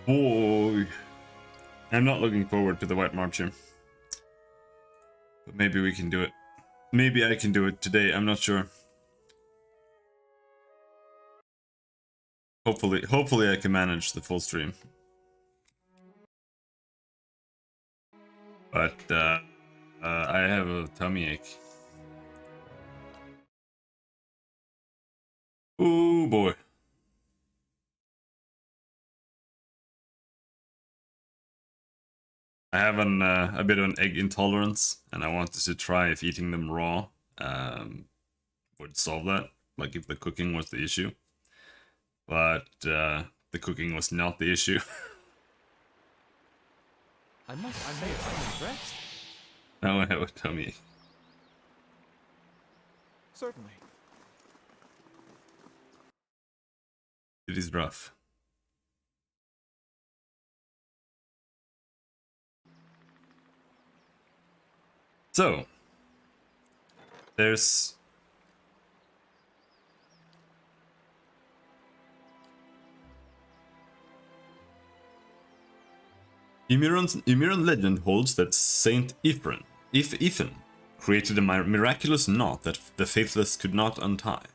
Boy, I'm not looking forward to the White Marcher. But maybe we can do it. Maybe I can do it today, I'm not sure. Hopefully I can manage the full stream. But I have a tummy ache. Oh boy. I have a bit of an egg intolerance, and I wanted to try if eating them raw would solve that, like if the cooking was the issue. But the cooking was not the issue. I must say, I'm impressed. Now I have a tummy ache. Certainly. It is rough. So, there's Emirran legend holds that Saint Ethan created a miraculous knot that the faithless could not untie.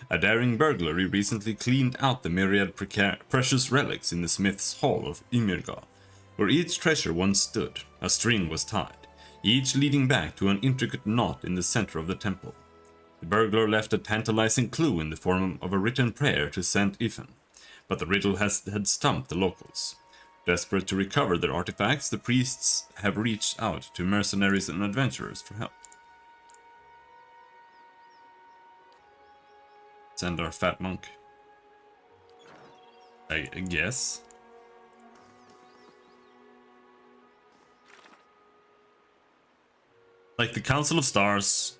A daring burglary recently cleaned out the myriad precious relics in the Smith's Hall of Imirgal, where each treasure once stood. A string was tied, each leading back to an intricate knot in the center of the temple. The burglar left a tantalizing clue in the form of a written prayer to Saint Ethan, but the riddle had stumped the locals. Desperate to recover their artifacts, the priests have reached out to mercenaries and adventurers for help. Send our fat monk. I guess. Like, the Council of Stars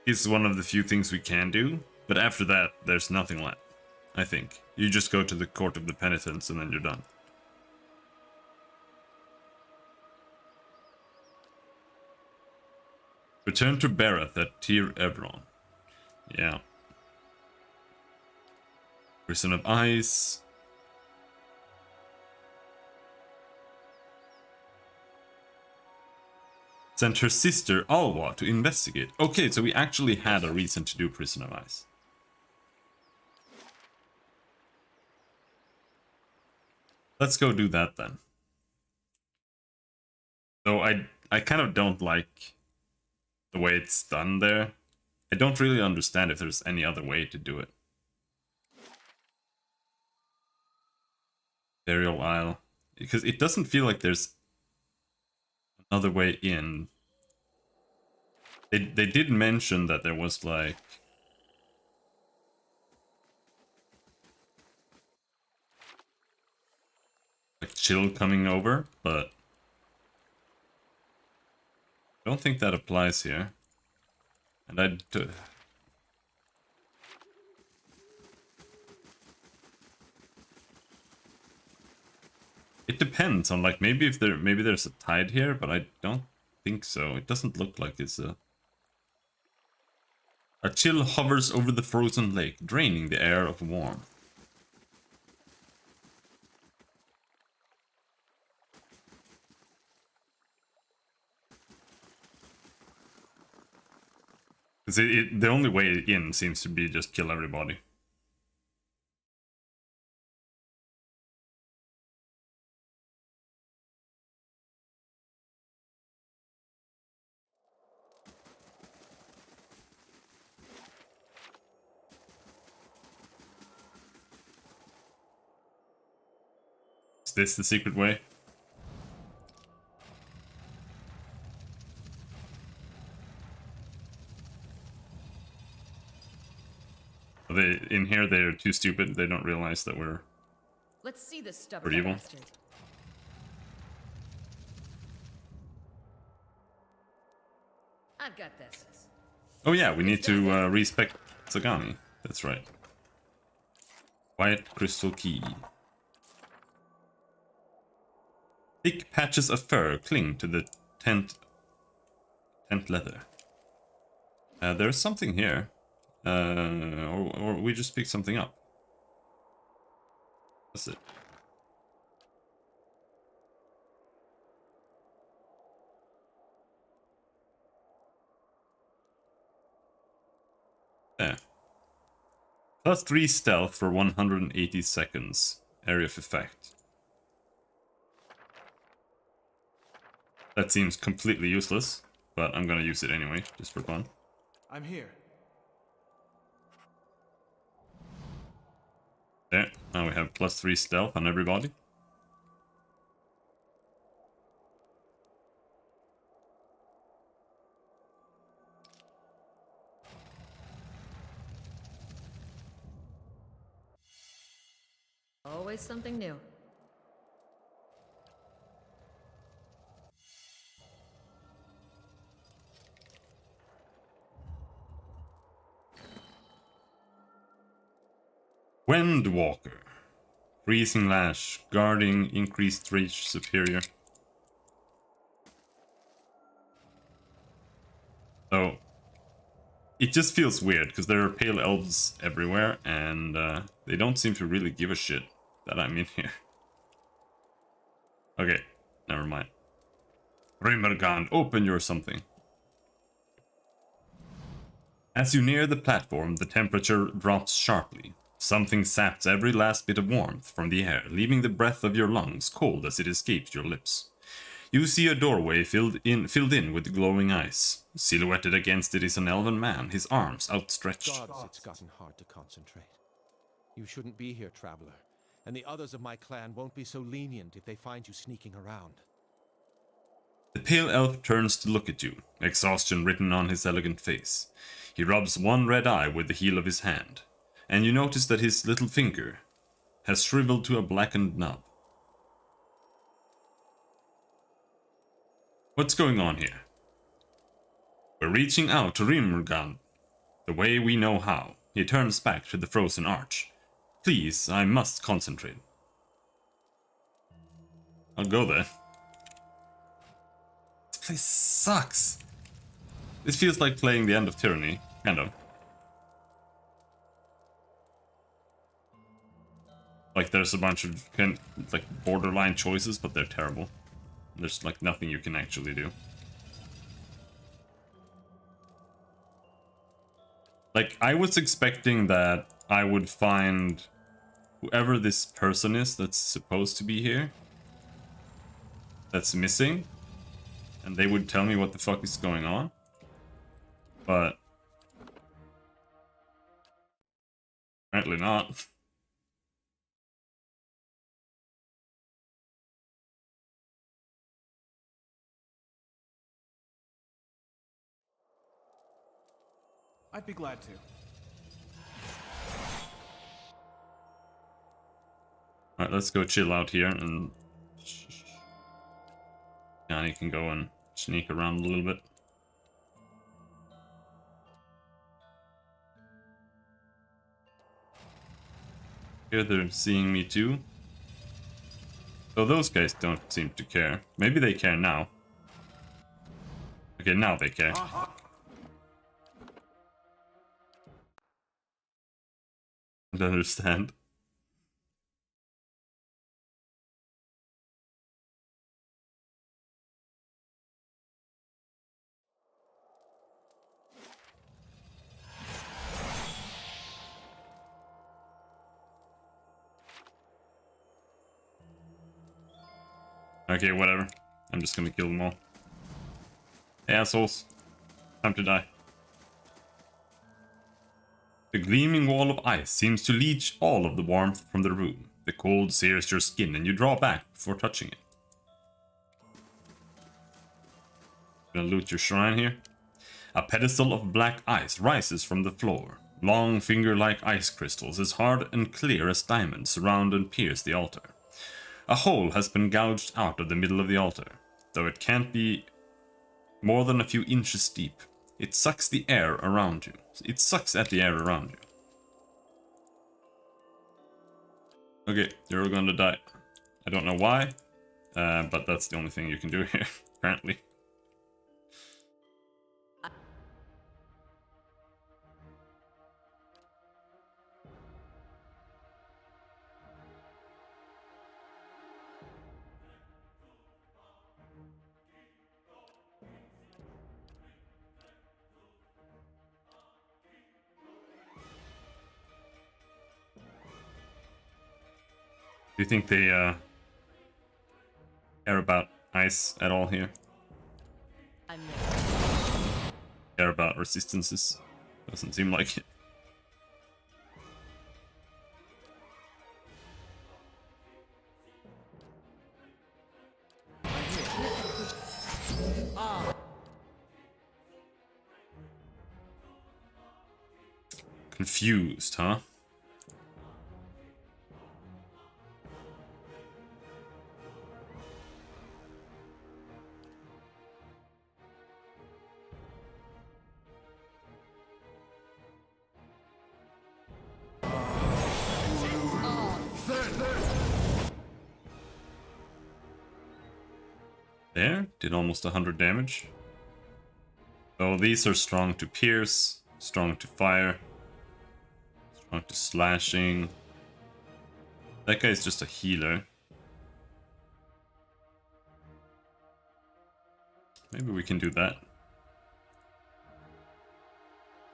is one of the few things we can do, but after that, there's nothing left, I think. You just go to the Court of the Penitents and then you're done. Return to Barath at Tir Evron. Yeah. Prison of Ice. Sent her sister Alwa to investigate. Okay, so we actually had a reason to do Prison of Ice. Let's go do that then. Though I kind of don't like the way it's done there. I don't really understand if there's any other way to do it. Burial Isle. Because it doesn't feel like there's another way in. They did mention that there was like chill coming over, but I don't think that applies here. And it depends on, like, maybe there's a tide here, but I don't think so. It doesn't look like it's a chill hovers over the frozen lake, draining the air of warmth. Because the only way in seems to be just kill everybody. Is this the secret way? In here they're too stupid. They don't realize that we're Let's see this stubborn evil. bastard. I've got this. Oh yeah, we need to respect Sagami. That's right. Quiet crystal key. Thick patches of fur cling to the tent leather. There's something here. Or we just picked something up. That's it. Plus 3 stealth for 180 seconds. Area of effect. That seems completely useless, but I'm gonna use it anyway, just for fun. I'm here. There, now we have plus 3 stealth on everybody. Always something new. Windwalker. Freezing Lash. Guarding. Increased reach superior. So, it just feels weird, because there are pale elves everywhere, and they don't seem to really give a shit that I'm in here. Okay, never mind. Rimergand, open your something. As you near the platform, the temperature drops sharply. Something saps every last bit of warmth from the air, leaving the breath of your lungs cold as it escapes your lips. You see a doorway filled in with glowing ice. Silhouetted against it is an elven man, his arms outstretched. Gods, it's gotten hard to concentrate. You shouldn't be here, traveler. And the others of my clan won't be so lenient if they find you sneaking around. The pale elf turns to look at you, exhaustion written on his elegant face. He rubs one red eye with the heel of his hand, and you notice that his little finger has shriveled to a blackened nub. What's going on here? We're reaching out to Rimurgan, the way we know how. He turns back to the frozen arch. Please, I must concentrate. I'll go there. This place sucks. This feels like playing the End of Tyranny, kind of. Like there's a bunch of like borderline choices, but they're terrible. There's like nothing you can actually do. Like, I was expecting that I would find whoever this person is that's supposed to be here, that's missing, and they would tell me what the fuck is going on. But apparently not. I'd be glad to. Alright, let's go chill out here, and Yanni can go and sneak around a little bit. Here they're seeing me too. So those guys don't seem to care. Maybe they care now. Okay, now they care. I don't understand. Okay, whatever. I'm just gonna kill them all. Hey, assholes. Time to die. The gleaming wall of ice seems to leach all of the warmth from the room. The cold sears your skin and you draw back before touching it. Gonna loot your shrine here. A pedestal of black ice rises from the floor. Long finger-like ice crystals, as hard and clear as diamonds, surround and pierce the altar. A hole has been gouged out of the middle of the altar, though it can't be more than a few inches deep. It sucks the air around you. It sucks at the air around you. Okay, you're gonna die. I don't know why, but that's the only thing you can do here, apparently. Do you think they care about ice at all here? I'm there. Care about resistances? Doesn't seem like it. Confused, huh? There, did almost 100 damage. So these are strong to pierce, strong to fire, strong to slashing. That guy is just a healer. Maybe we can do that.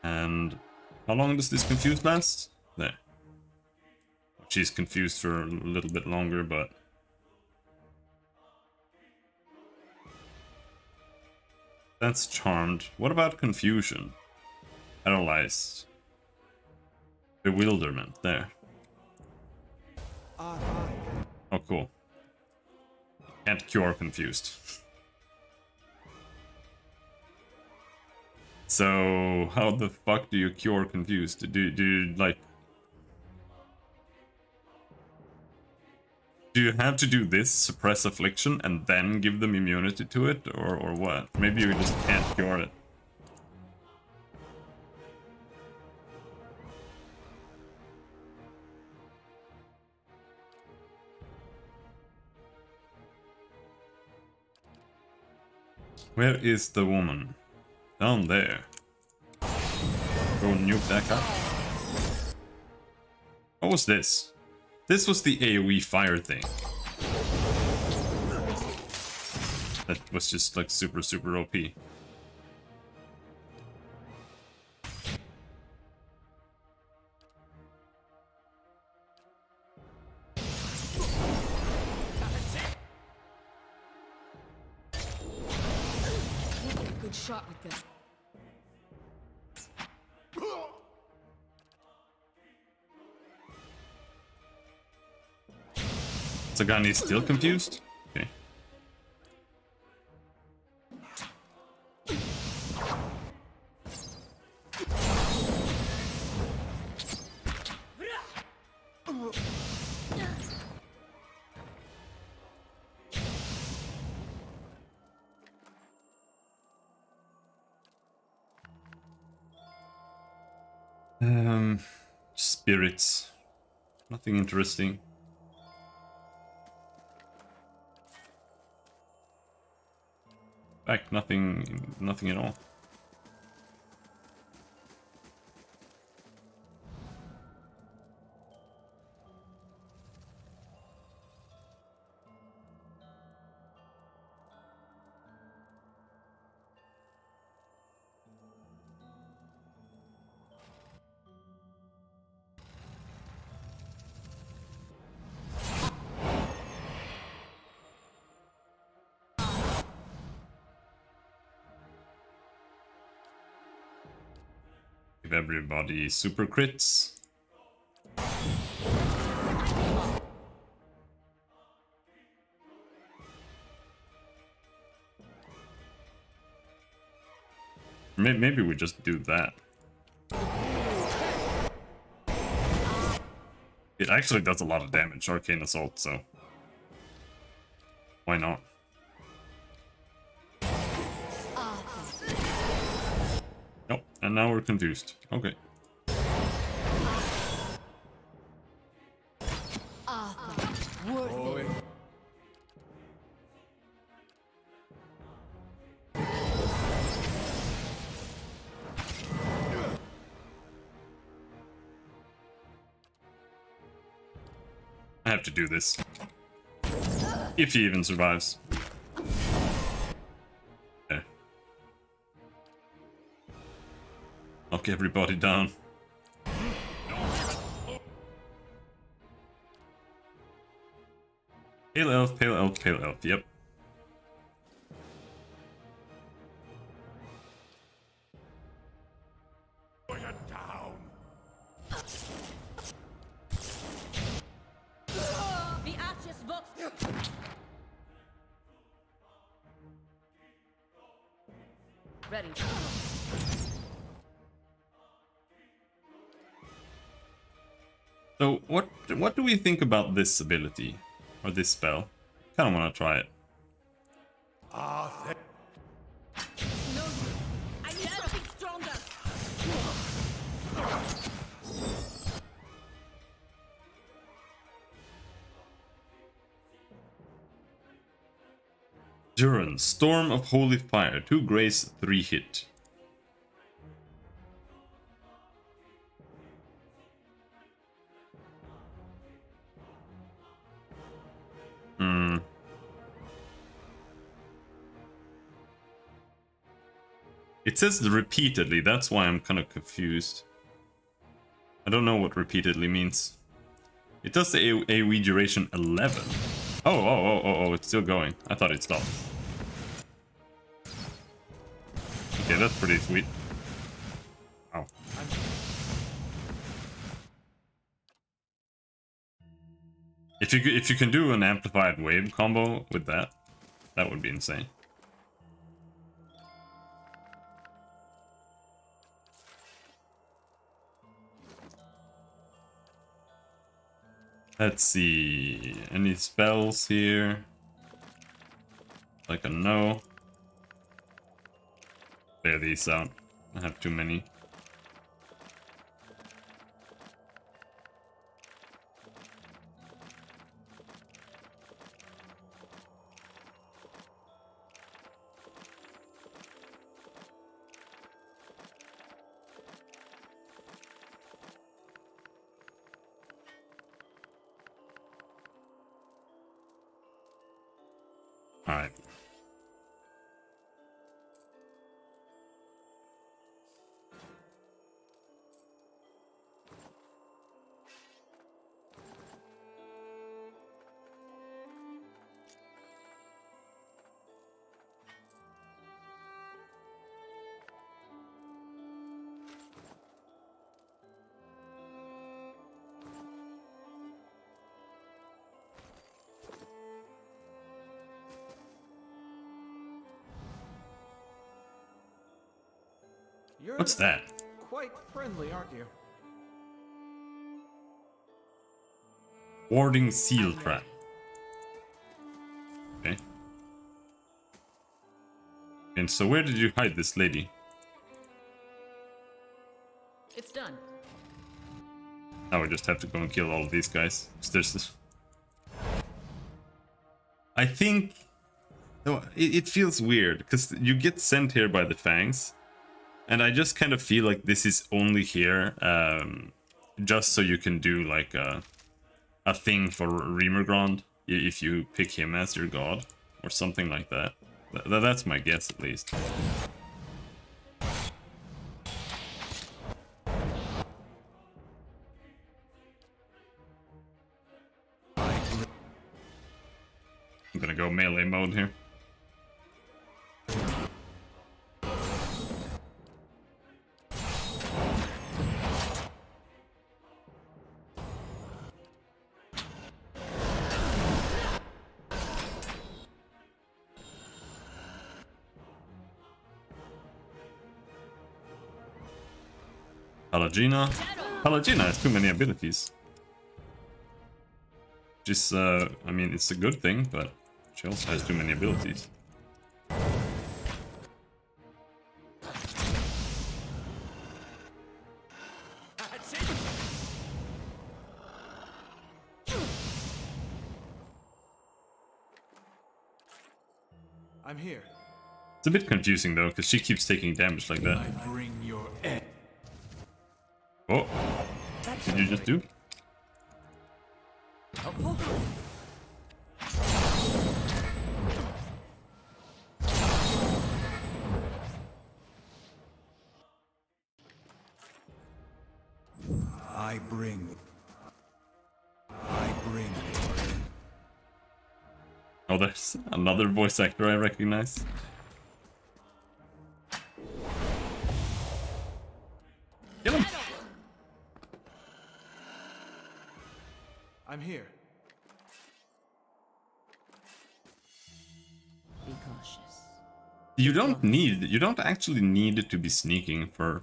And how long does this confuse last? There. She's confused for a little bit longer, but that's charmed. What about confusion? Paralyzed. Bewilderment. There. Oh, cool. Can't cure confused. So, how the fuck do you cure confused? Do you, like... Do you have to do this, suppress affliction, and then give them immunity to it? Or what? Maybe you just can't cure it. Where is the woman? Down there. Go nuke that guy. What was this? This was the AoE fire thing. That was just like super OP. Good shot with this. Sagani still confused? Okay. Spirits. Nothing interesting. In fact, nothing at all. Give everybody super crits. Maybe we just do that. It actually does a lot of damage, Arcane Assault, so why not? Oh, and now we're confused. Okay. I have to do this. If he even survives. There. Knock everybody down. Pale elf, pale elf, pale elf. Yep. The Archers Vox. Ready. So what do we think about this ability or this spell? Kind of want to try it. No, I need something stronger. Duran, Storm of Holy Fire, 2 grace, 3 hit. It says repeatedly, that's why I'm kind of confused. I don't know what repeatedly means. It does say AoE duration 11. Oh, it's still going. I thought it stopped. Okay, that's pretty sweet. Wow. If you can do an amplified wave combo with that, that would be insane. Let's see, any spells here? Like a no. Clear these out. I have too many. All right. You're What's that? quite friendly, aren't you? Warding seal trap. Okay. And so where did you hide this lady? It's done. Now we just have to go and kill all of these guys. There's this. I think no, it feels weird because you get sent here by the Fangs, and I just kind of feel like this is only here just so you can do like a thing for Remergrand if you pick him as your god or something like that. That's my guess at least. I'm gonna go melee mode here. Palagina. Palagina has too many abilities. Just, I mean, it's a good thing, but she also has too many abilities. I'm here. It's a bit confusing though, because she keeps taking damage like that. I bring your end. Oh, did you just do? I bring your end. Oh, there's another voice actor I recognize. Kill him! I'm here. Be cautious. You don't actually need to be sneaking for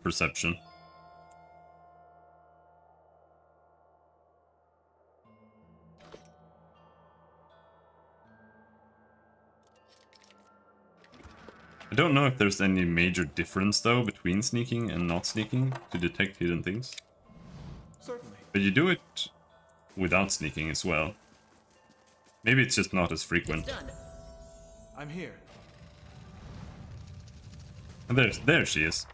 perception. I don't know if there's any major difference though between sneaking and not sneaking to detect hidden things. Certainly. But you do it without sneaking as well. Maybe it's just not as frequent. Done. I'm here. And there she is.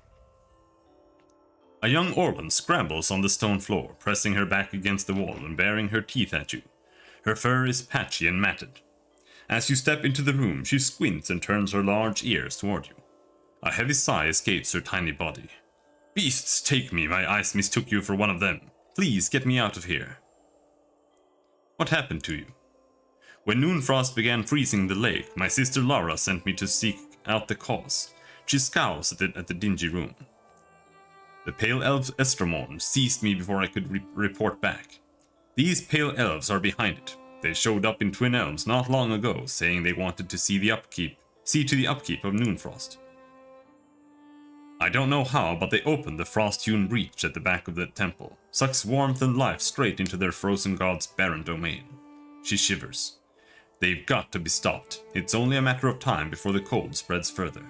A young Orlan scrambles on the stone floor, pressing her back against the wall and baring her teeth at you. Her fur is patchy and matted. As you step into the room, she squints and turns her large ears toward you. A heavy sigh escapes her tiny body. Beasts take me, my eyes mistook you for one of them. Please get me out of here. What happened to you? When Noonfrost began freezing the lake, my sister Lara sent me to seek out the cause. She scowls at the dingy room. The Pale Elves Estromon seized me before I could report back. These Pale Elves are behind it. They showed up in Twin Elms not long ago, saying they wanted to see to the upkeep of Noonfrost. I don't know how, but they opened the frost-hewn breach at the back of the temple, sucks warmth and life straight into their frozen god's barren domain. She shivers. They've got to be stopped. It's only a matter of time before the cold spreads further.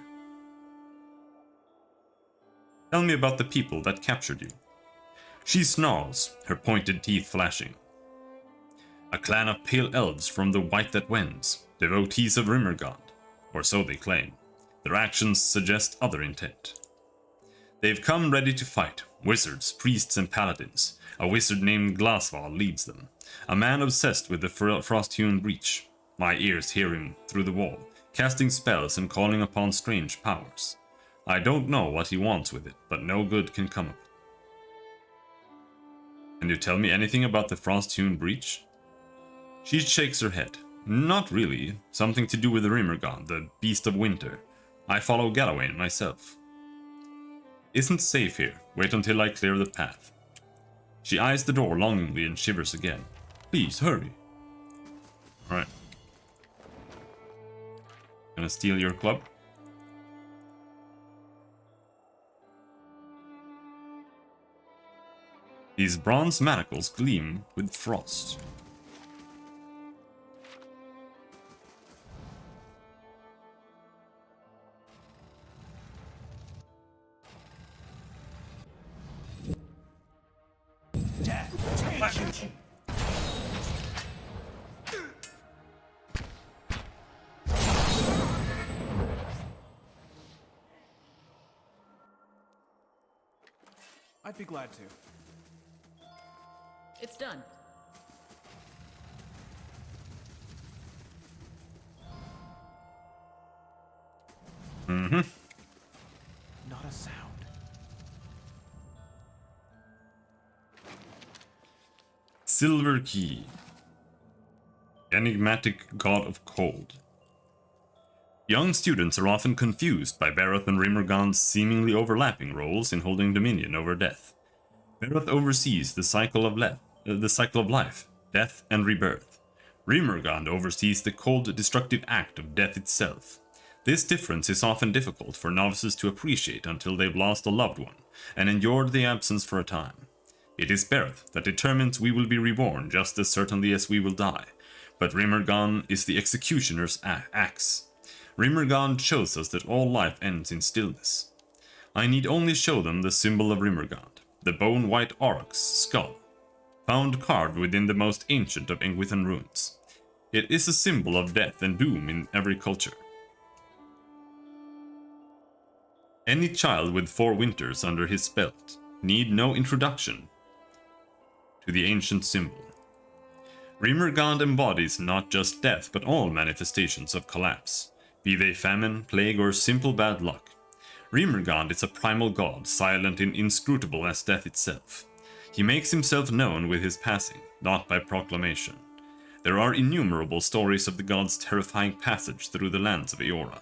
Tell me about the people that captured you. She snarls, her pointed teeth flashing. A clan of pale elves from the White That Wends, devotees of Rimmergod, or so they claim. Their actions suggest other intent. They've come ready to fight, wizards, priests and paladins. A wizard named Glasval leads them, a man obsessed with the frost-hewn breach. My ears hear him through the wall, casting spells and calling upon strange powers. I don't know what he wants with it, but no good can come of it. Can you tell me anything about the frost-hewn breach? She shakes her head. Not really. Something to do with the Rimmergod, the beast of winter. I follow Galawain myself. Isn't safe here. Wait until I clear the path. She eyes the door longingly and shivers again. Please, hurry. Alright. Gonna steal your club? These bronze manacles gleam with frost. I'd be glad to. It's done. Mm-hmm. Not a sound. Silver Key. Enigmatic God of Cold. Young students are often confused by Barroth and Rimmergond's seemingly overlapping roles in holding dominion over death. Barroth oversees the cycle of life, death, and rebirth. Rimmergond oversees the cold, destructive act of death itself. This difference is often difficult for novices to appreciate until they've lost a loved one and endured the absence for a time. It is Barroth that determines we will be reborn just as certainly as we will die, but Rimmergond is the executioner's axe. Rimmergond shows us that all life ends in stillness. I need only show them the symbol of Rimmergond, the bone-white aurochs skull, found carved within the most ancient of Engwithan runes. It is a symbol of death and doom in every culture. Any child with 4 winters under his belt need no introduction to the ancient symbol. Rimmergond embodies not just death but all manifestations of collapse, be they famine, plague, or simple bad luck. Rimmergond is a primal god, silent and inscrutable as death itself. He makes himself known with his passing, not by proclamation. There are innumerable stories of the god's terrifying passage through the lands of Eora.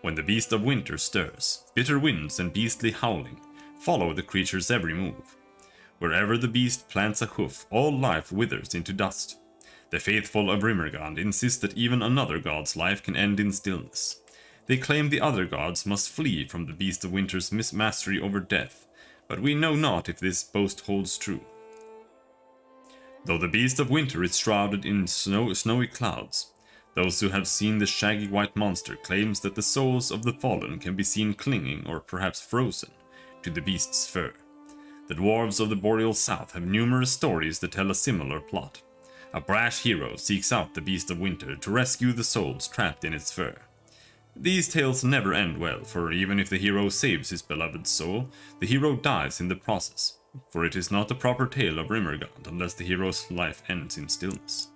When the beast of winter stirs, bitter winds and beastly howling follow the creature's every move. Wherever the beast plants a hoof, all life withers into dust. The faithful of Rimmergand insist that even another god's life can end in stillness. They claim the other gods must flee from the beast of winter's mastery over death, but we know not if this boast holds true. Though the beast of winter is shrouded in snowy clouds, those who have seen the shaggy white monster claims that the souls of the fallen can be seen clinging, or perhaps frozen, to the beast's fur. The dwarves of the Boreal South have numerous stories that tell a similar plot. A brash hero seeks out the beast of winter to rescue the souls trapped in its fur. These tales never end well, for even if the hero saves his beloved soul, the hero dies in the process, for it is not a proper tale of Rimmergand unless the hero's life ends in stillness.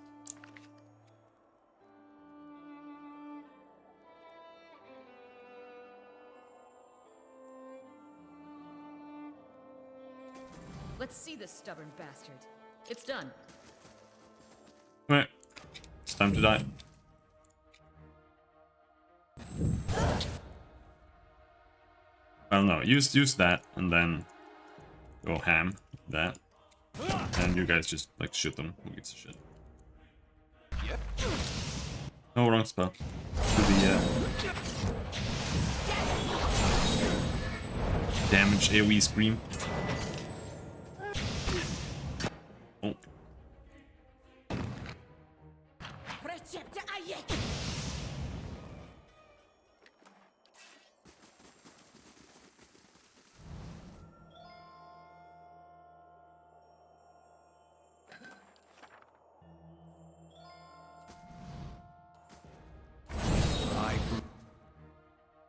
Let's see this stubborn bastard. It's done. Right, it's time to die. Well, no, use that and then go ham with that, and you guys just like shoot them. Who gives a shit? No, wrong spell. To the damage AoE scream. Oh.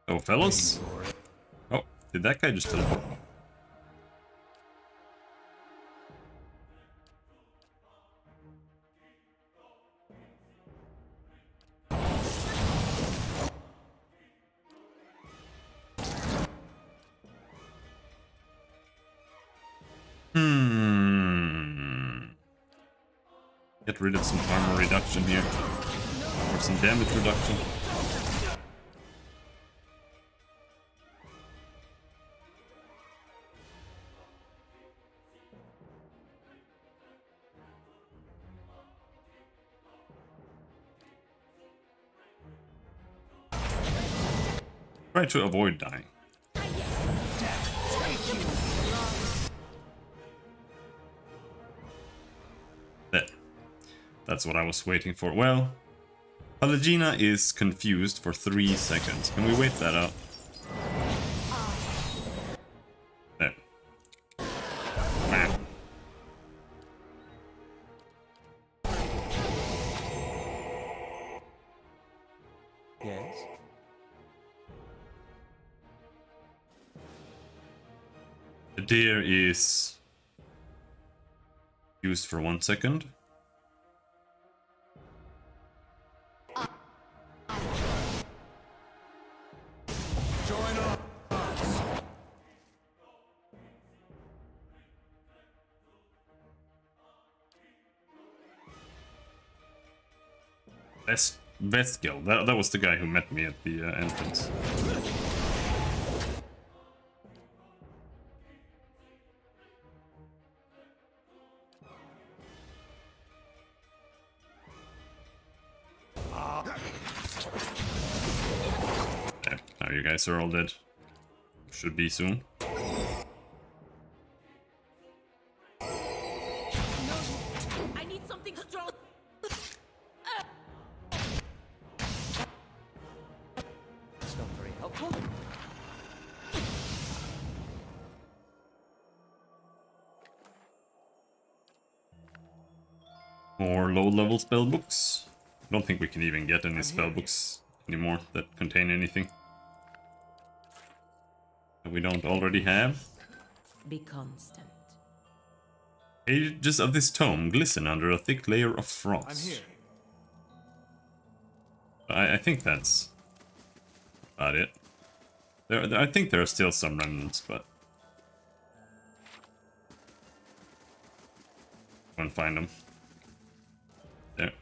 Oh, fellas. Oh, did that guy just teleport? Get rid of some armor reduction here. Or some damage reduction. Try to avoid dying. There. That's what I was waiting for. Well, Pallegina is confused for 3 seconds. Can we wait that out? There. Bam. Yes? The deer is used for 1 second. Join us. Veskel. That was the guy who met me at the entrance. There, now you guys are all dead. Should be soon. I need something strong. It's not very helpful. More low-level spellbooks. I don't think we can even get any spellbooks anymore that contain anything that we don't already have. Be constant. Pages of this tome glisten under a thick layer of I'm frost. here. I think that's about it. I think there are still some remnants, but I can't find them. There.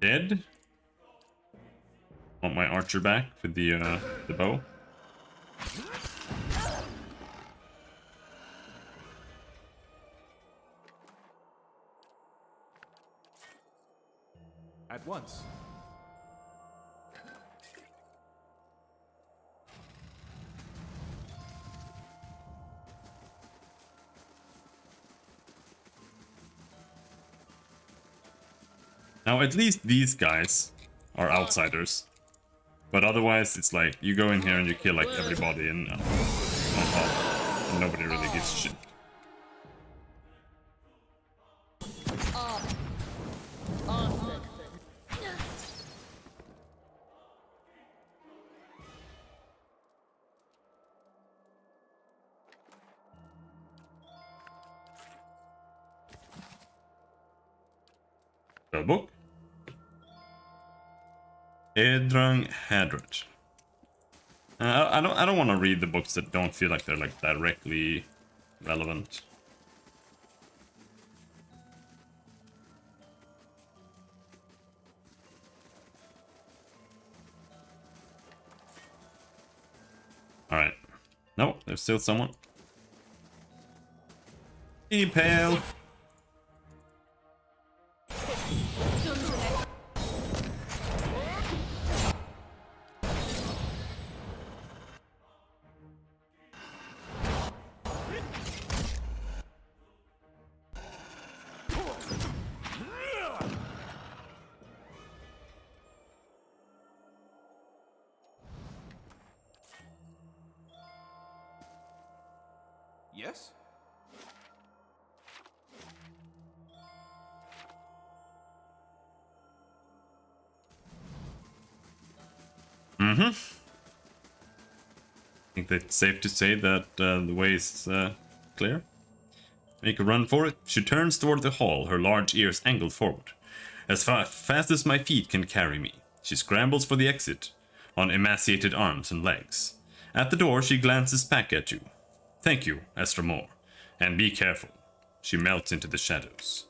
Dead. Want my archer back with the bow. At once. Now, at least these guys are outsiders. But otherwise, it's like, you go in here and you kill, like, everybody and nobody really gives a shit. Book. Edrang Hadrat. I don't want to read the books that don't feel like they're like directly relevant. All right. No, there's still someone. Impale. Yes? Mm-hmm. I think that's safe to say that the way is clear. Make a run for it. She turns toward the hall, her large ears angled forward. As fast as my feet can carry me, she scrambles for the exit on emaciated arms and legs. At the door, she glances back at you. Thank you, Esther Moore. And be careful. She melts into the shadows.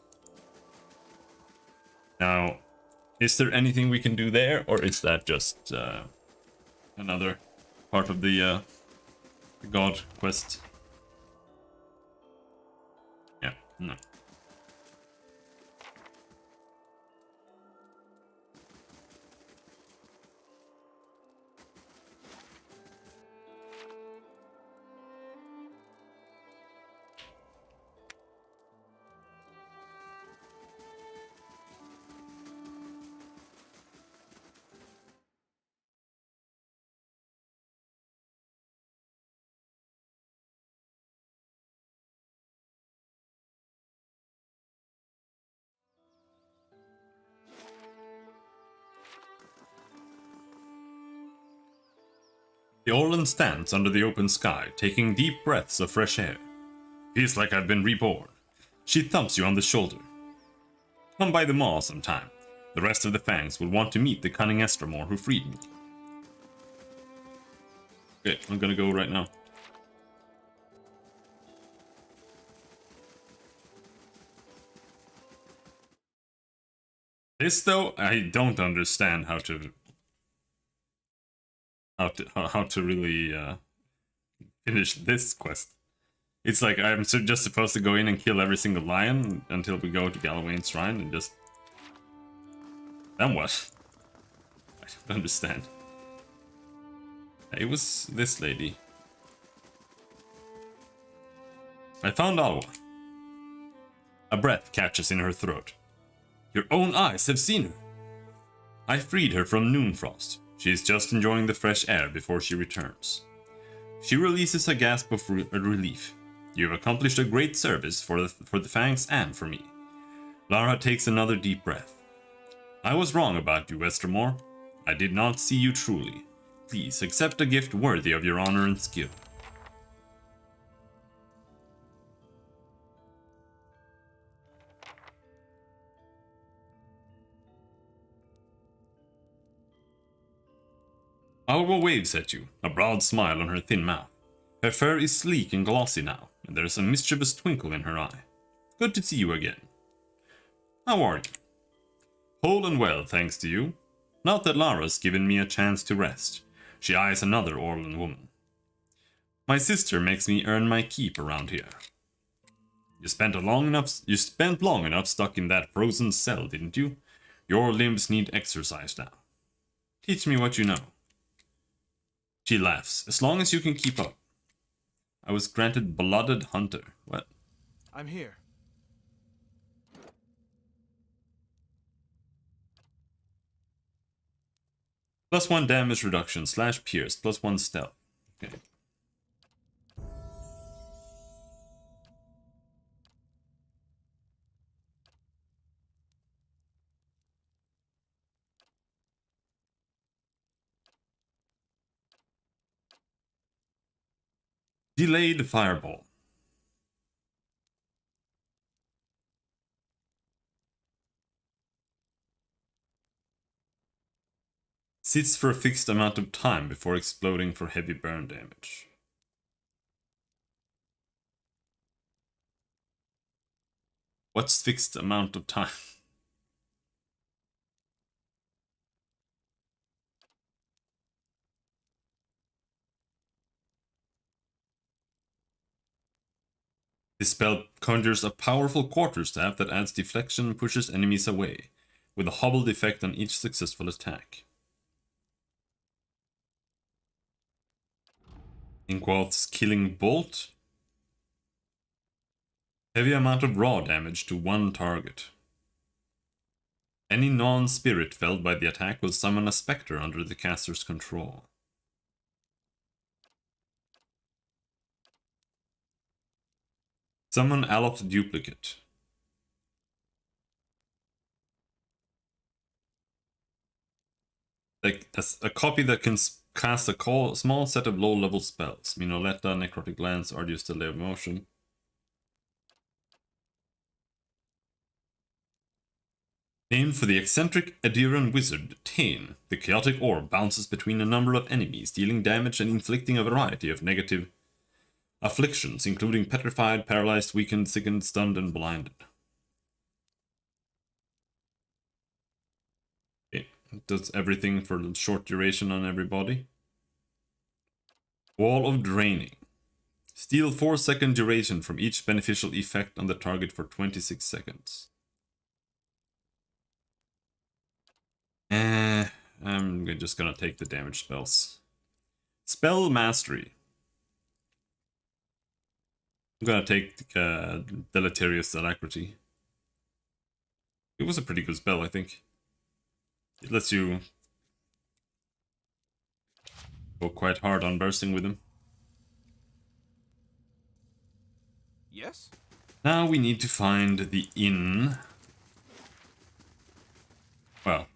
Now, is there anything we can do there, or is that just another part of the god quest? Yeah, no. The Orlan stands under the open sky, taking deep breaths of fresh air. Feels like I've been reborn. She thumps you on the shoulder. Come by the Maw sometime. The rest of the Fangs will want to meet the cunning Estromor who freed me. Okay, I'm gonna go right now. This, though, I don't understand how to really finish this quest. It's like I'm just supposed to go in and kill every single lion until we go to Gallowayne Shrine and just... Then what? I don't understand. It was this lady. I found Alwa. A breath catches in her throat. Your own eyes have seen her. I freed her from Noonfrost. She is just enjoying the fresh air before she returns. She releases a gasp of relief. You have accomplished a great service for the Fangs and for me. Lara takes another deep breath. I was wrong about you, Estromor. I did not see you truly. Please accept a gift worthy of your honor and skill. Alwa waves at you, a broad smile on her thin mouth. Her fur is sleek and glossy now, and there is a mischievous twinkle in her eye. Good to see you again. How are you? Whole and well, thanks to you. Not that Lara's given me a chance to rest. She eyes another Orlan woman. My sister makes me earn my keep around here. You spent long enough stuck in that frozen cell, didn't you? Your limbs need exercise now. Teach me what you know. She laughs. As long as you can keep up. I was granted Blooded Hunter. What? I'm here. +1 damage reduction / pierce, +1 stealth. Okay. Delayed Fireball. Sits for a fixed amount of time before exploding for heavy burn damage. What's fixed amount of time? This spell conjures a powerful quarterstaff that adds deflection and pushes enemies away, with a hobbled effect on each successful attack. Inkwath's Killing Bolt. Heavy amount of raw damage to one target. Any non-spirit felled by the attack will summon a spectre under the caster's control. Summon Allopt Duplicate. Like a copy that can cast a small set of low-level spells. Minoletta, Necrotic Lance, Arduous Delay of Motion. Named for the eccentric Adiran wizard Tane, the chaotic orb bounces between a number of enemies, dealing damage and inflicting a variety of negative afflictions, including petrified, paralyzed, weakened, sickened, stunned, and blinded. Okay. It does everything for a short duration on everybody. Wall of Draining. Steal 4-second duration from each beneficial effect on the target for 26 seconds. I'm just gonna take the damage spells. Spell Mastery. I'm gonna take Deleterious Alacrity. It was a pretty good spell, I think. It lets you go quite hard on bursting with him. Yes? Now we need to find the inn. Well,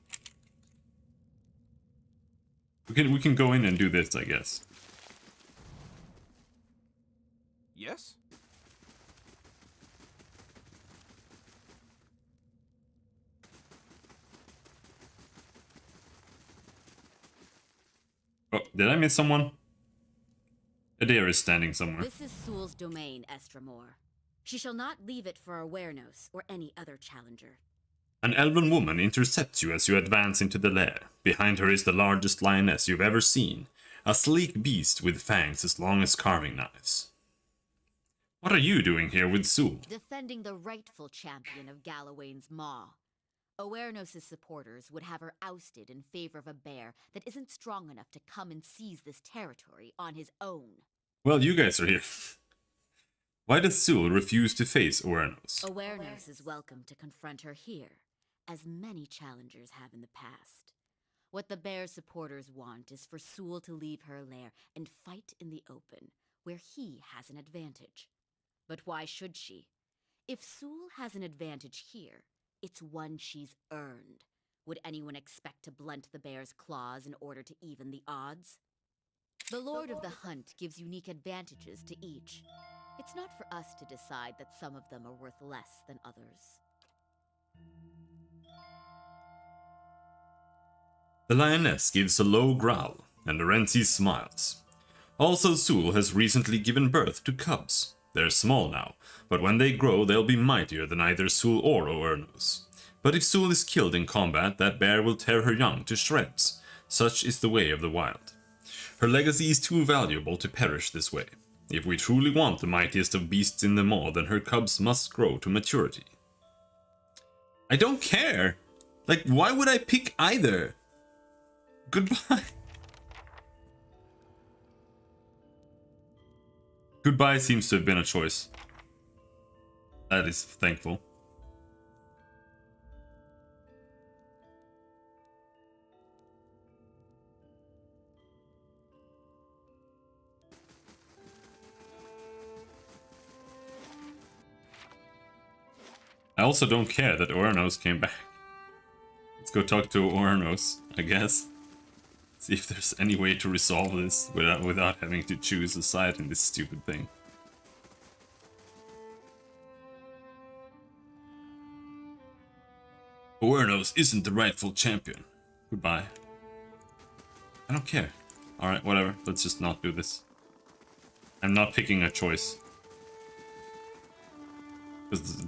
we can go in and do this, I guess. Yes? Oh, did I miss someone? Adair is standing somewhere. This is Sul's domain, Estramor. She shall not leave it for Awarenos or any other challenger. An elven woman intercepts you as you advance into the lair. Behind her is the largest lioness you've ever seen, a sleek beast with fangs as long as carving knives. What are you doing here with Sul? Defending the rightful champion of Galawain's Maw. Awarenos' supporters would have her ousted in favor of a bear that isn't strong enough to come and seize this territory on his own. Well, you guys are here. Why does Sul refuse to face Awarenos? Awarenos is welcome to confront her here, as many challengers have in the past. What the bear's supporters want is for Sul to leave her lair and fight in the open, where he has an advantage. But why should she? If Sul has an advantage here, it's one she's earned. Would anyone expect to blunt the bear's claws in order to even the odds? The Lord of the Hunt gives unique advantages to each. It's not for us to decide that some of them are worth less than others. The lioness gives a low growl, and Lorenzi smiles. Also, Sul has recently given birth to cubs. They're small now, but when they grow they'll be mightier than either Sul or Awarenos. But if Sul is killed in combat, that bear will tear her young to shreds. Such is the way of the wild. Her legacy is too valuable to perish this way. If we truly want the mightiest of beasts in the maw, then her cubs must grow to maturity. I don't care! Like, why would I pick either? Goodbye. Goodbye seems to have been a choice. That is thankful. I also don't care that Oranos came back. Let's go talk to Oranos, I guess. See if there's any way to resolve this without having to choose a side in this stupid thing. Oranos isn't the rightful champion. Goodbye. I don't care. Alright, whatever. Let's just not do this. I'm not picking a choice. Because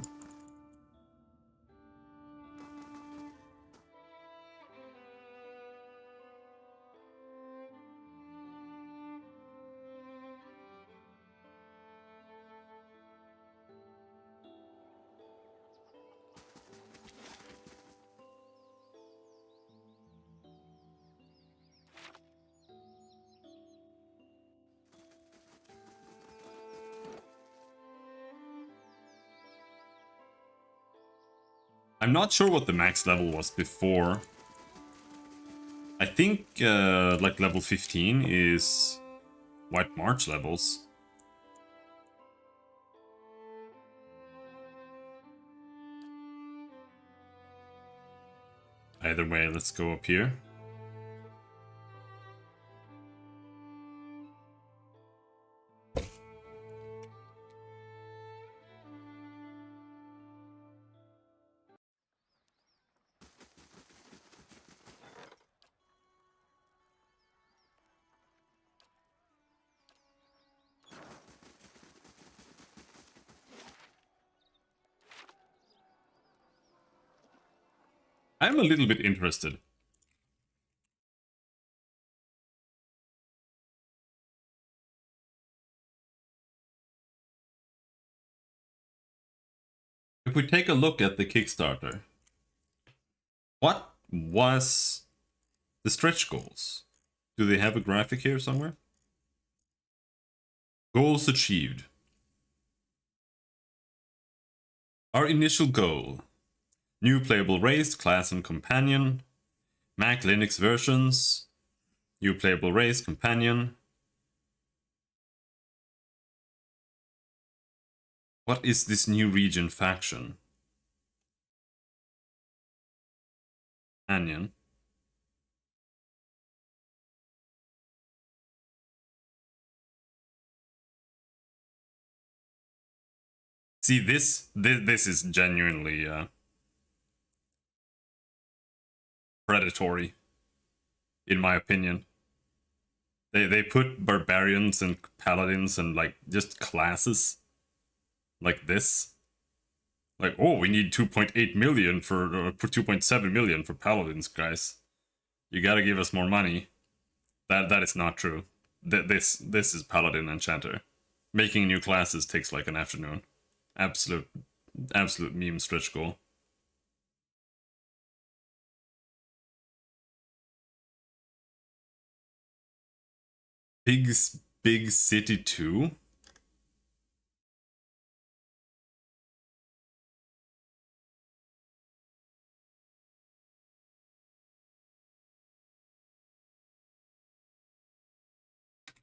I'm not sure what the max level was before. I think like level 15 is White March levels. Either way, let's go up here. I'm a little bit interested. If we take a look at the Kickstarter, what was the stretch goals? Do they have a graphic here somewhere? Goals achieved. Our initial goal. New playable race, class and companion. Mac Linux versions. New playable race, companion. What is this new region faction? Companion. See, this is genuinely predatory, in my opinion. They put barbarians and paladins and like just classes like this. Like, oh, we need 2.8 million for 2.7 million for paladins, guys. You gotta give us more money. That is not true. This is paladin enchanter. Making new classes takes like an afternoon. Absolute meme stretch goal. Big City 2?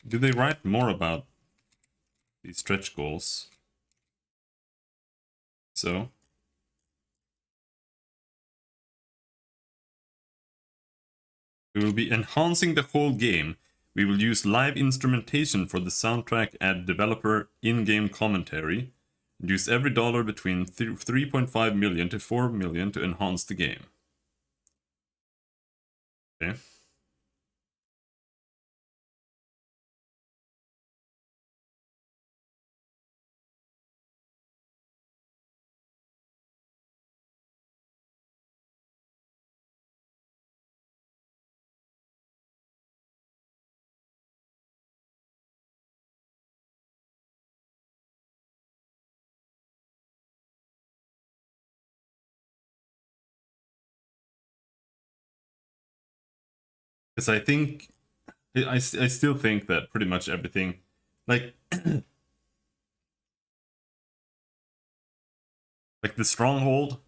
Do they write more about these stretch goals? So? We will be enhancing the whole game. We will use live instrumentation for the soundtrack, add developer in-game commentary, and use every dollar between 3.5 million to 4 million to enhance the game. Okay. Because I think I still think that pretty much everything, like like the stronghold,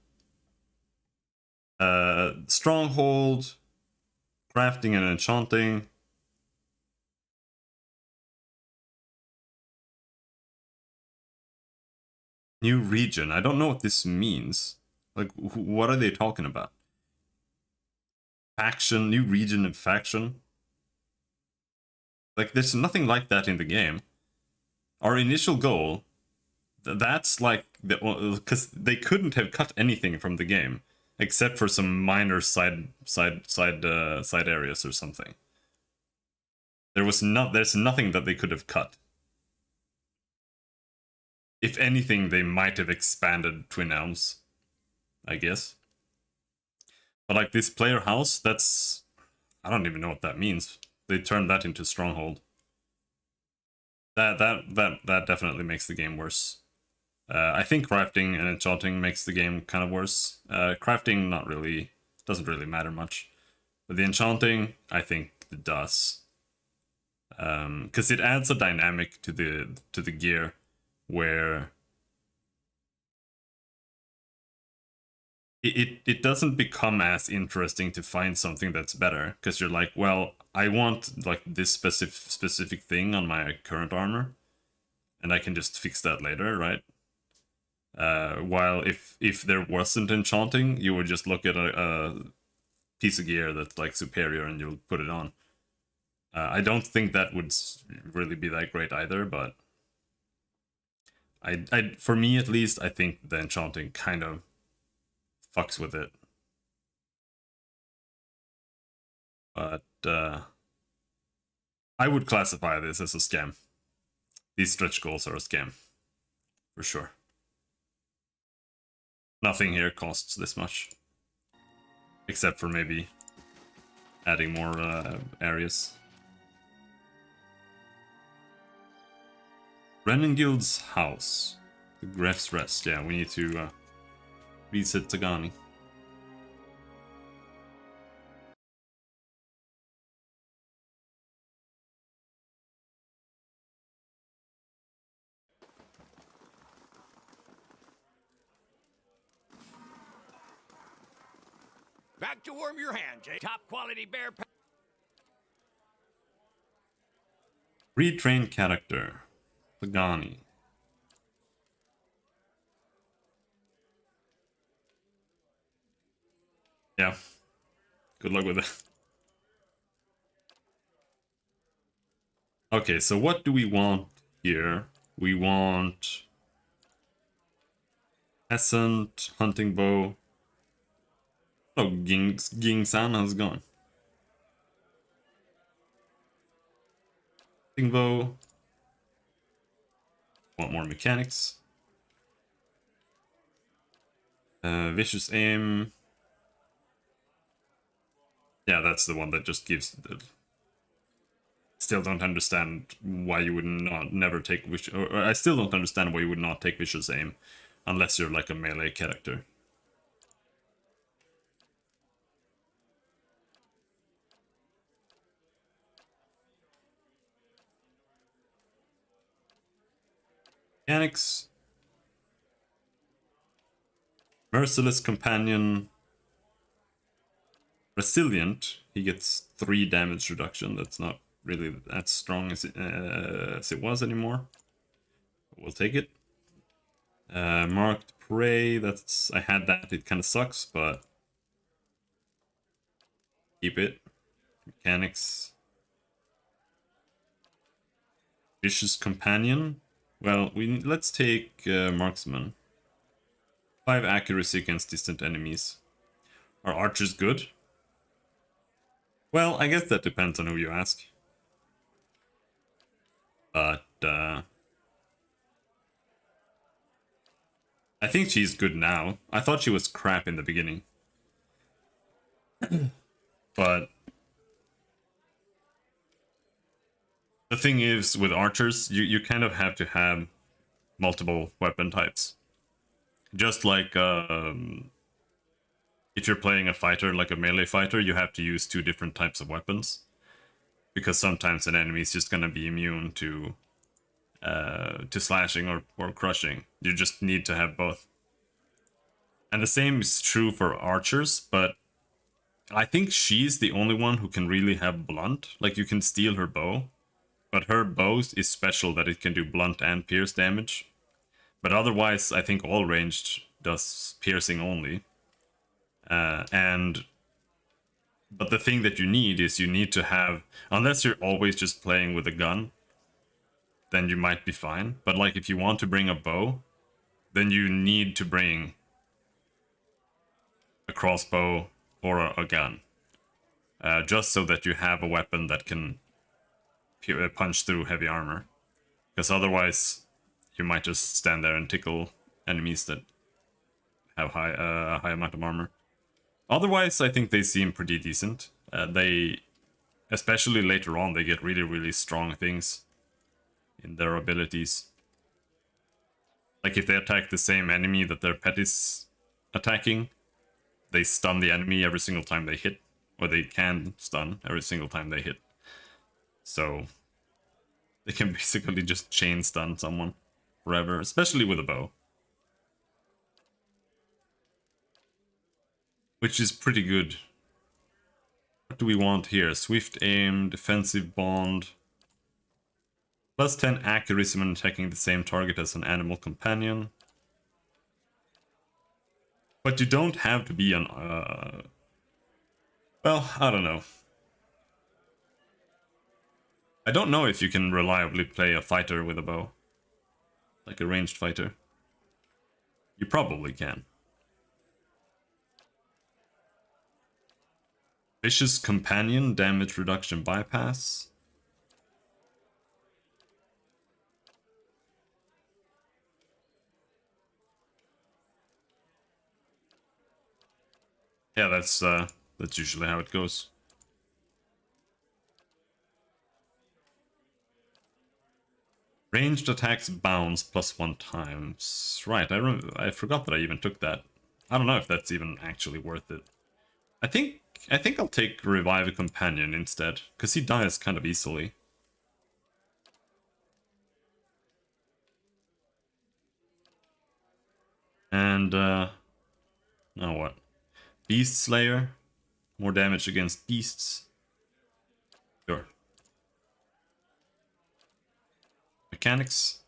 crafting and enchanting. New region. I don't know what this means. Like, what are they talking about? Faction, new region and faction. Like, there's nothing like that in the game. Our initial goal, that's like because they couldn't have cut anything from the game except for some minor side areas or something. There's nothing that they could have cut. If anything, they might have expanded Twin Elms, I guess. But like this player house, that's... I don't even know what that means. They turned that into Stronghold. That definitely makes the game worse. I think crafting and enchanting makes the game kind of worse. Crafting not really, doesn't really matter much. But the enchanting, I think it does. Because it adds a dynamic to the gear where it doesn't become as interesting to find something that's better, because you're like, well, I want like this specific thing on my current armor, and I can just fix that later, right? While if there wasn't enchanting, you would just look at a piece of gear that's like superior and you'll put it on. I don't think that would really be that great either, but for me at least, I think the enchanting kind of fucks with it. But I would classify this as a scam. These stretch goals are a scam, for sure. Nothing here costs this much, except for maybe adding more areas. Renengild's house. The Gref's Rest. Yeah, we need to reset Tagani. Back to warm your hands, eh? Top quality bear. Retrain character. Pagani. Yeah. Good luck with it. Okay, so what do we want here? We want peasant, hunting bow. Oh, Ging-san has gone. Hunting bow. Want more mechanics. Vicious aim. Yeah, that's the one that just gives the... Still don't understand why you would never take vicious... Or I still don't understand why you would not take vicious aim unless you're like a melee character. Mechanics. Merciless Companion. Resilient. He gets 3 damage reduction. That's not really that strong as it was anymore. We'll take it. Marked Prey. That's... I had that. It kind of sucks, but... keep it. Mechanics. Vicious Companion. Well, let's take Marksman. 5 accuracy against distant enemies. Are archers good? Well, I guess that depends on who you ask. But, I think she's good now. I thought she was crap in the beginning. But... the thing is, with archers, you kind of have to have multiple weapon types. Just like if you're playing a fighter like a melee fighter, you have to use 2 different types of weapons. Because sometimes an enemy is just gonna be immune to slashing or crushing. You just need to have both. And the same is true for archers, but I think she's the only one who can really have blunt. Like, you can steal her bow, but her bow is special that it can do blunt and pierce damage. But otherwise, I think all ranged does piercing only. But the thing that you need is you need to have, unless you're always just playing with a gun, then you might be fine. But like if you want to bring a bow, then you need to bring a crossbow or a gun. Just so that you have a weapon that can punch through heavy armor. Because otherwise, you might just stand there and tickle enemies that have a high amount of armor. Otherwise, I think they seem pretty decent. They, especially later on, they get really, really strong things in their abilities. Like if they attack the same enemy that their pet is attacking, they stun the enemy every single time they hit. Or they can stun every single time they hit. So they can basically just chain stun someone forever, especially with a bow. Which is pretty good. What do we want here? Swift aim, defensive bond. Plus 10 accuracy when attacking the same target as an animal companion. But you don't have to be an... well, I don't know. I don't know if you can reliably play a fighter with a bow. Like a ranged fighter. You probably can. Vicious Companion, damage reduction bypass. Yeah, that's usually how it goes. Ranged attacks bounce +1 times. Right, I forgot that I even took that. I don't know if that's even actually worth it. I think I'll take Revive a Companion instead, because he dies kind of easily. And, now what? Beast Slayer. More damage against beasts. Sure. Mechanics.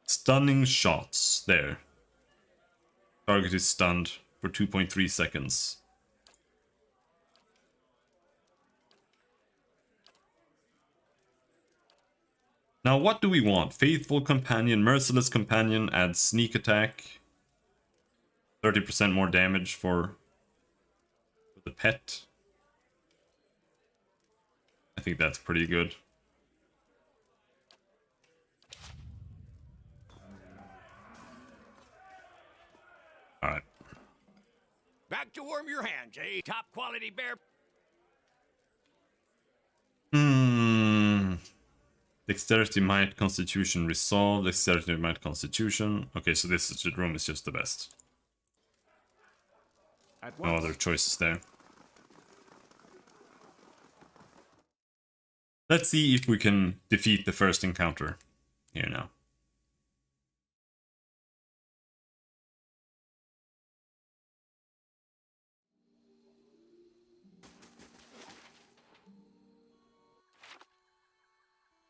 Stunning shots. There. Target is stunned for 2.3 seconds. Now what do we want? Faithful Companion, Merciless Companion adds sneak attack. 30% more damage for the pet. I think that's pretty good. Alright. Back to warm your hands, eh? Top quality bear. Dexterity, Might, Constitution, Resolve. Dexterity, Might, Constitution. Okay, so this room is just the best. No other choices there. Let's see if we can defeat the first encounter here now.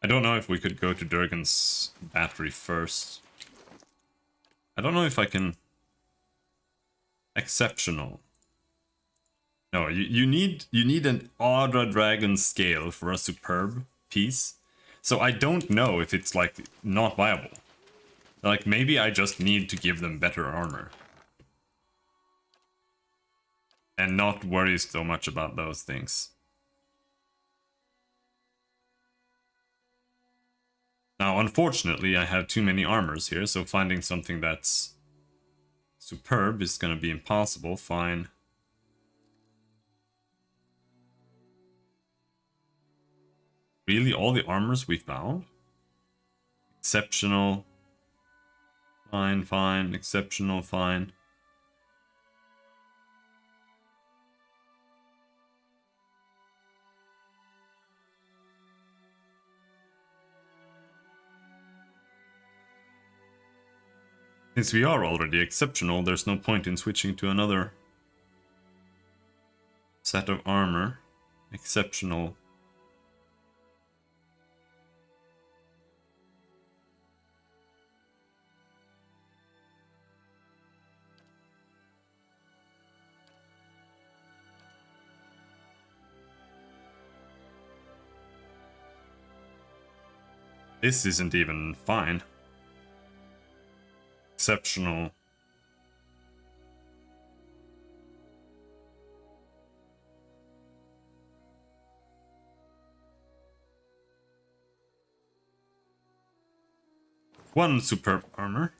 I don't know if we could go to Durgan's battery first. I don't know if I can... Exceptional. No, you need an Audra Dragon scale for a superb piece. So I don't know if it's like not viable. Like maybe I just need to give them better armor. And not worry so much about those things. Now, unfortunately, I have too many armors here, so finding something that's superb is going to be impossible. Fine. Really? All the armors we found? Exceptional. Fine, fine. Exceptional, fine. Since we are already exceptional, there's no point in switching to another set of armor. Exceptional. This isn't even fine. Exceptional. One superb armor.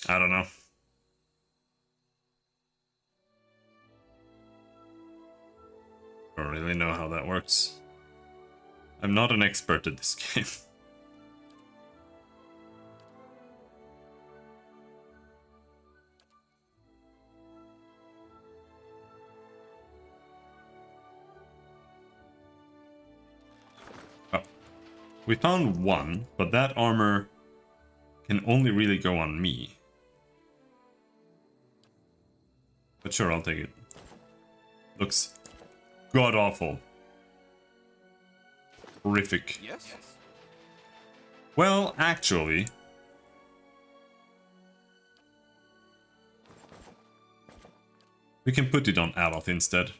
I don't know. I don't really know how that works. I'm not an expert at this game. Oh. We found one, but that armor can only really go on me. But sure, I'll take it. Looks god-awful. Horrific. Yes? Well, actually... we can put it on Aloth instead.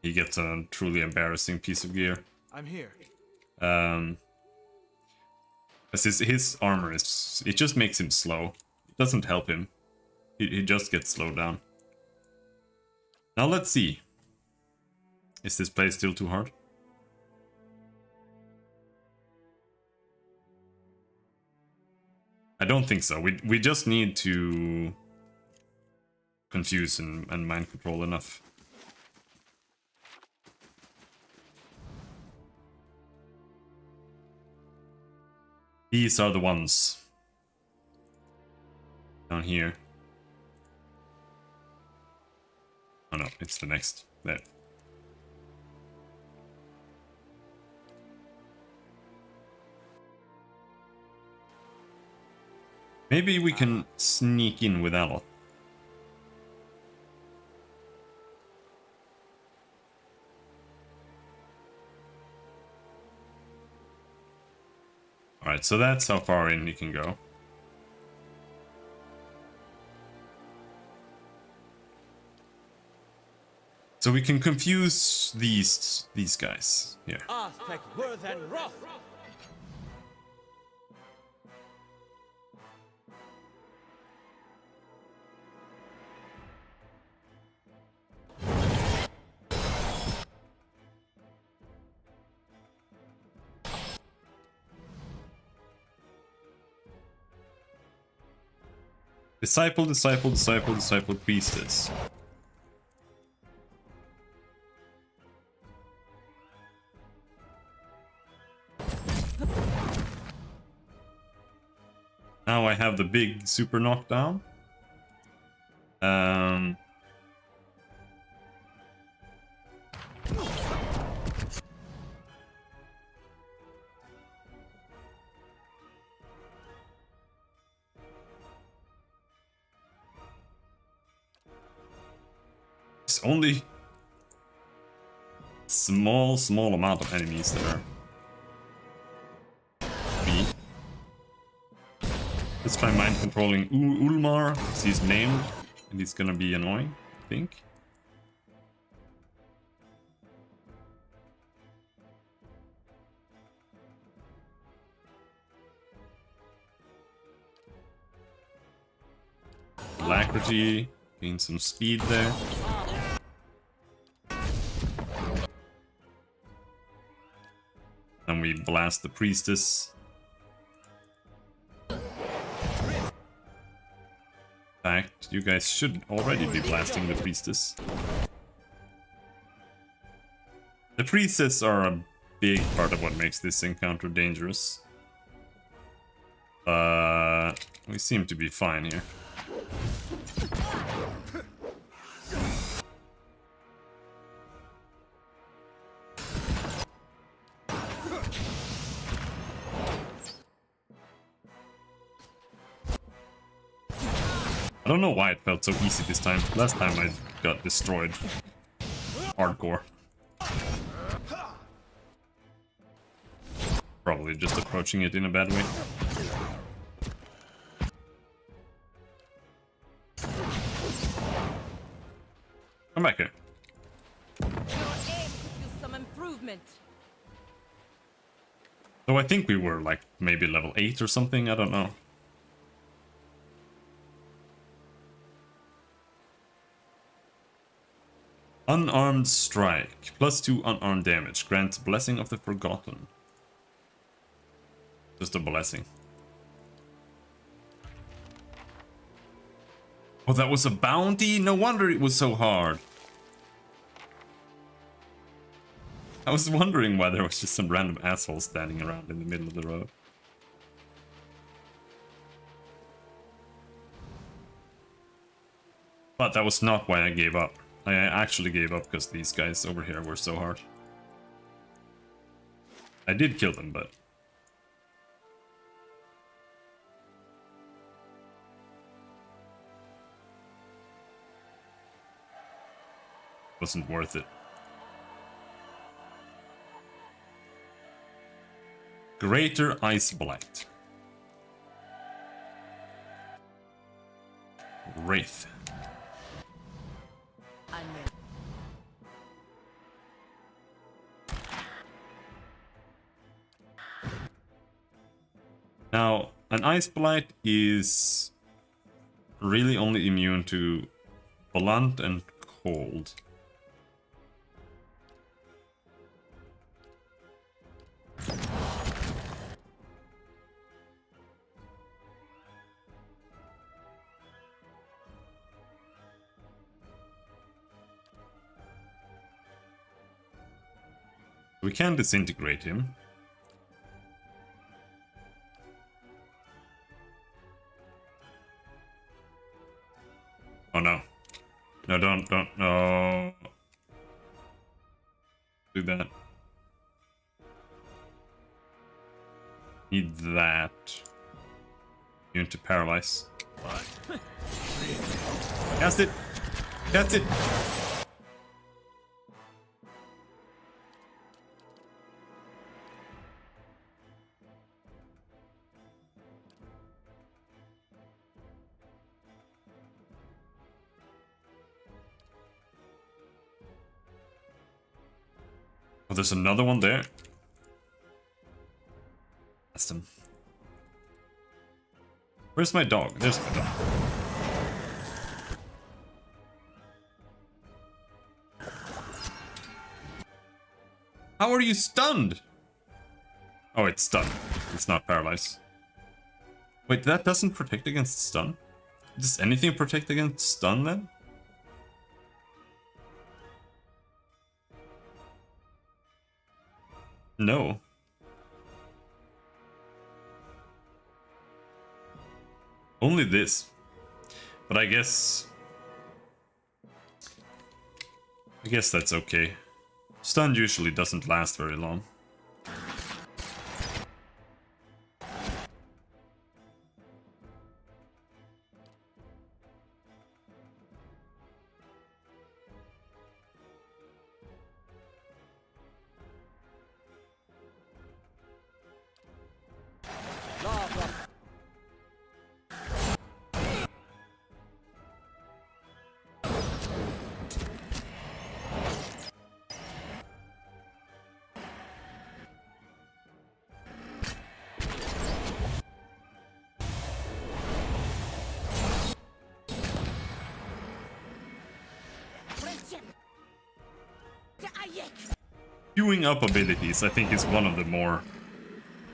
He gets a truly embarrassing piece of gear. I'm here. As his armor is... it just makes him slow. It doesn't help him. He just gets slowed down. Now let's see. Is this place still too hard? I don't think so. We just need to confuse and mind control enough. These are the ones. Down here. Oh no, it's the next. There. Maybe we can sneak in with Aloth. Alright, so that's how far in you can go. So we can confuse these guys here. Disciple, disciple, disciple, disciple, priestess. Now I have the big super knockdown. It's only small amount of enemies that are me. Let's try mind controlling Ulmar, because he's named, and he's gonna be annoying, I think. Alacrity, gain some speed there. Then we blast the priestess. In fact, you guys should already be blasting the priestess. The priestess are a big part of what makes this encounter dangerous. We seem to be fine here. I don't know why it felt so easy this time. Last time I got destroyed. Hardcore. Probably just approaching it in a bad way. Come back here. Your aim could use some improvement. So I think we were like maybe level 8 or something, I don't know. Unarmed Strike. +2 unarmed damage. Grants Blessing of the Forgotten. Just a blessing. Oh, that was a bounty? No wonder it was so hard. I was wondering why there was just some random asshole standing around in the middle of the road. But that was not why I gave up. I actually gave up because these guys over here were so hard. I did kill them, but... wasn't worth it. Greater Ice Blight. Wraith. I'm ready. Now, an Ice Blight is really only immune to blunt and cold. We can disintegrate him. Oh no. No, don't, no. Do that. Need that. Immune to paralyze. Cast it! Cast it! Oh, there's another one there. That's them. Where's my dog? There's my dog. How are you stunned? Oh, it's stunned. It's not paralyzed. Wait, that doesn't protect against stun? Does anything protect against stun then? No. Only this. But I guess that's okay. Stun usually doesn't last very long. Queuing up abilities, I think, is one of the more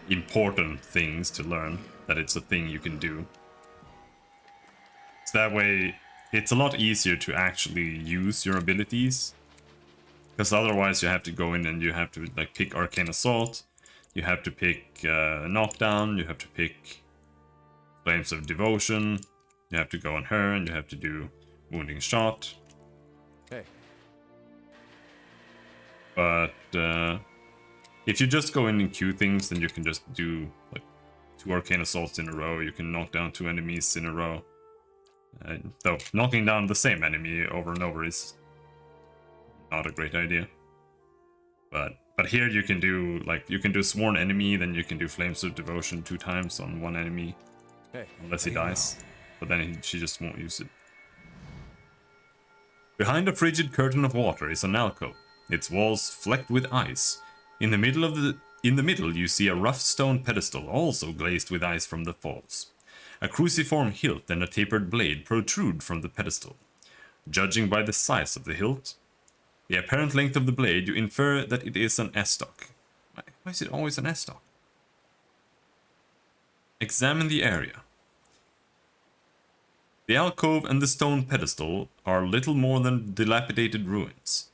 important things to learn, that it's a thing you can do. So that way, it's a lot easier to actually use your abilities. Because otherwise you have to go in and you have to like pick Arcane Assault, you have to pick Knockdown, you have to pick Flames of Devotion, you have to go on her, and you have to do Wounding Shot. Hey. But if you just go in and queue things, then you can just do like 2 Arcane Assaults in a row, you can knock down 2 enemies in a row. Though knocking down the same enemy over and over is not a great idea. But here you can do Sworn Enemy, then you can do Flames of Devotion 2 times on one enemy, Hey. unless he dies. But then she just won't use it. Behind a frigid curtain of water is an alcove, its walls flecked with ice. In the middle you see a rough stone pedestal, also glazed with ice from the falls. A cruciform hilt and a tapered blade protrude from the pedestal. Judging by the size of the hilt, the apparent length of the blade, you infer that it is an estoc. Why is it always an estoc? Examine the area. The alcove and the stone pedestal are little more than dilapidated ruins.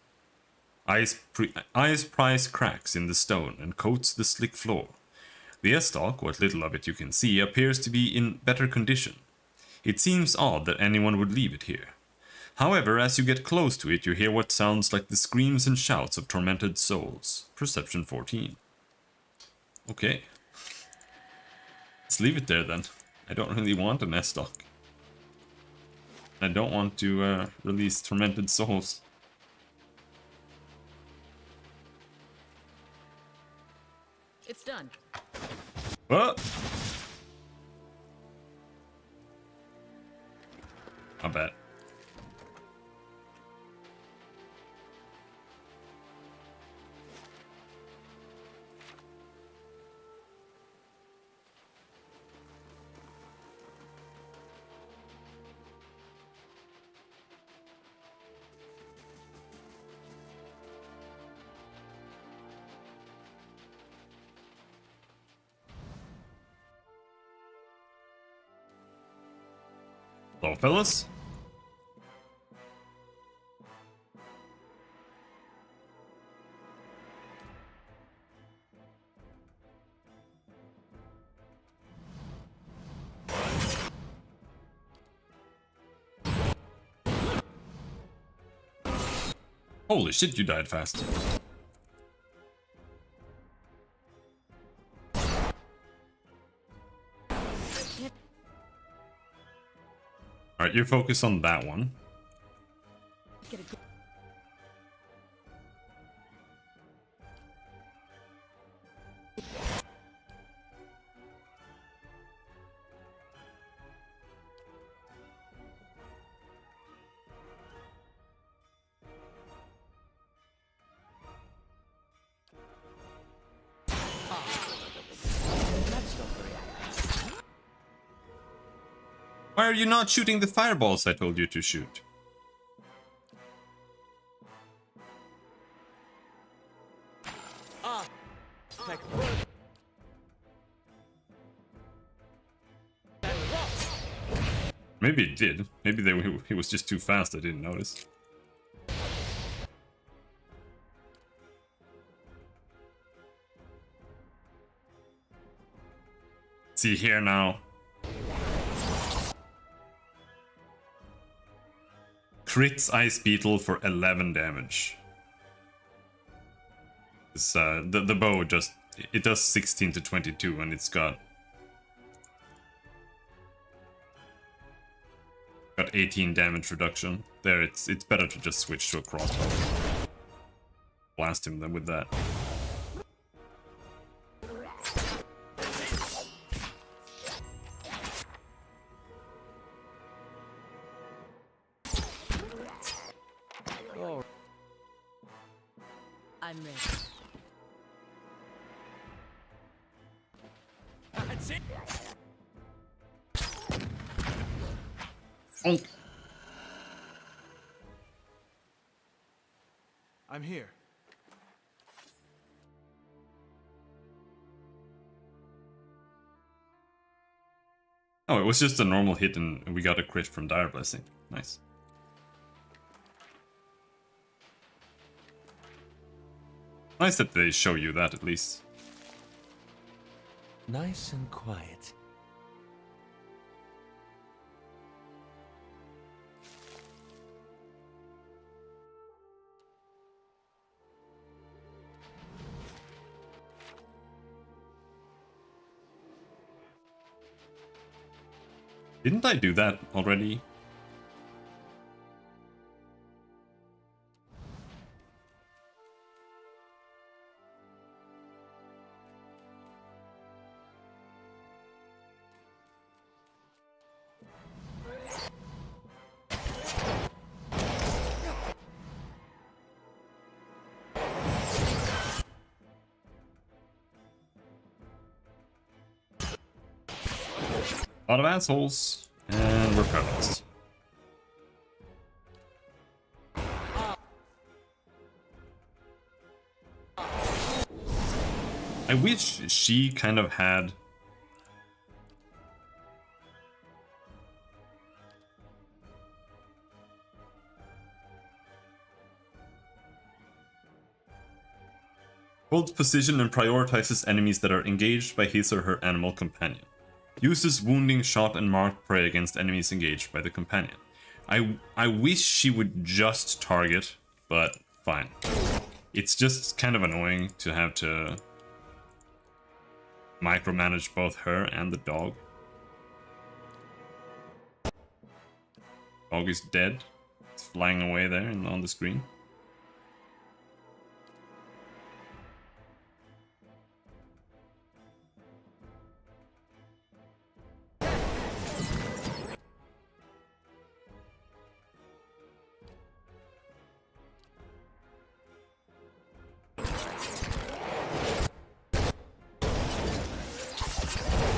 Ice pries cracks in the stone and coats the slick floor. The estoc, what little of it you can see, appears to be in better condition. It seems odd that anyone would leave it here. However, as you get close to it, you hear what sounds like the screams and shouts of tormented souls. Perception 14. Okay. Let's leave it there then. I don't really want an estoc. I don't want to release tormented souls. It's done. What? I bet. Hello, fellas. Holy shit, you died fast. Alright, you focus on that one. Why are you not shooting the fireballs I told you to shoot? Maybe it did. Maybe he was just too fast, I didn't notice. See here now. Crits Ice Beetle for 11 damage. It's, the bow just... It does 16 to 22 and it's got 18 damage reduction. There, it's better to just switch to a crossbow. Blast him then with that. I'm ready. That's it. Oh. I'm here. Oh, it was just a normal hit and we got a crit from Dire Blessing. Nice. Nice that they show you that at least. Nice and quiet. Didn't I do that already? A lot of assholes, and we're paralyzed. I wish she kind of had holds position and prioritizes enemies that are engaged by his or her animal companion. Uses wounding, shot, and marked prey against enemies engaged by the companion. I wish she would just target, but fine. It's just kind of annoying to have to micromanage both her and the dog. Dog is dead. It's flying away there and on the screen.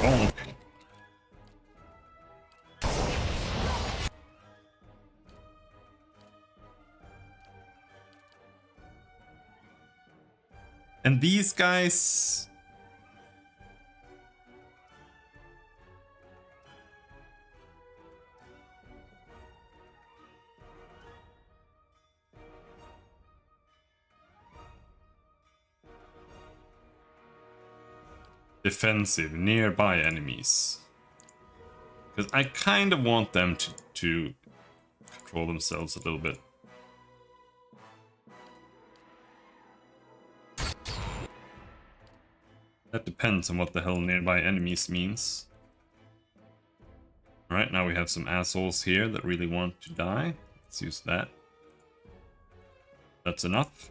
Oh. And these guys... defensive, nearby enemies. Because I kind of want them to control themselves a little bit. That depends on what the hell nearby enemies means. Alright, now we have some assholes here that really want to die. Let's use that. That's enough.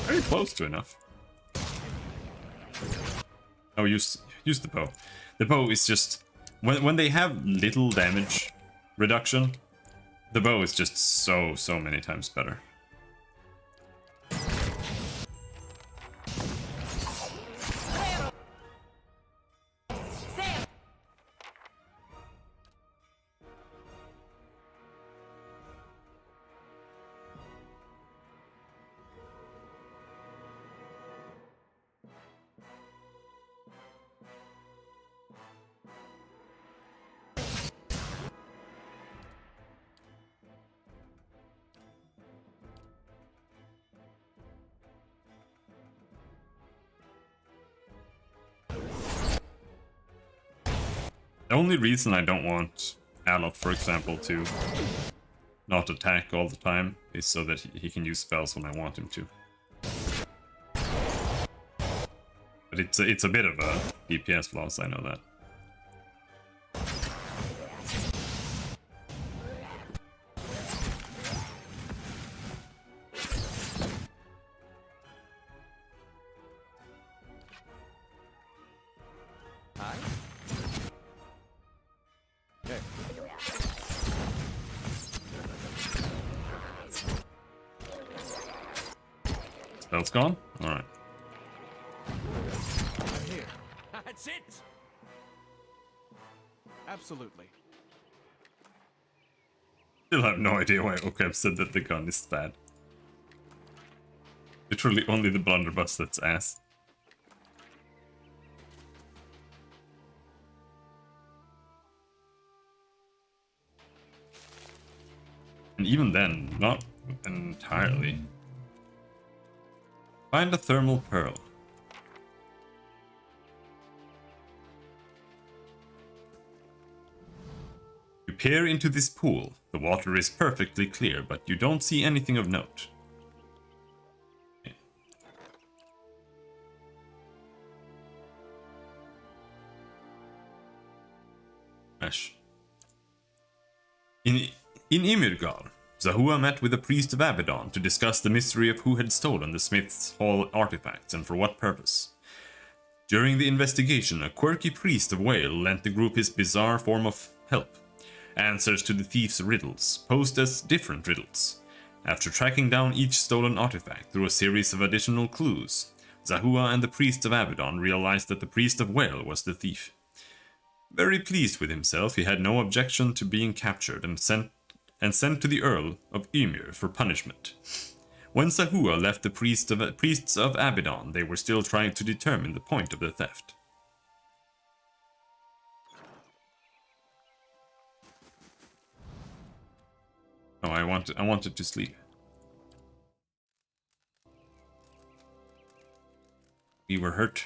Very close to enough. Oh, use the bow. The bow is just when they have little damage reduction, the bow is just so many times better. The only reason I don't want Alok, for example, to not attack all the time is so that he can use spells when I want him to. But it's a bit of a DPS loss, I know that. Spell's gone? Alright. I'm here. That's it. Absolutely. Still have no idea why Okab said that the gun is bad. Literally only the blunderbuss that's ass. And even then, not entirely. Find a thermal pearl. You peer into this pool. The water is perfectly clear, but you don't see anything of note. Ash. In Imirgal, Zahua met with the priest of Abaddon to discuss the mystery of who had stolen the Smith's Hall artifacts and for what purpose. During the investigation, a quirky priest of Whale lent the group his bizarre form of help. Answers to the thief's riddles, posed as different riddles. After tracking down each stolen artifact through a series of additional clues, Zahua and the priest of Abaddon realized that the priest of Whale was the thief. Very pleased with himself, he had no objection to being captured and sent to the Earl of Ymir for punishment. When Zahua left the priests of Abaddon, they were still trying to determine the point of the theft. Oh, I wanted to sleep. We were hurt.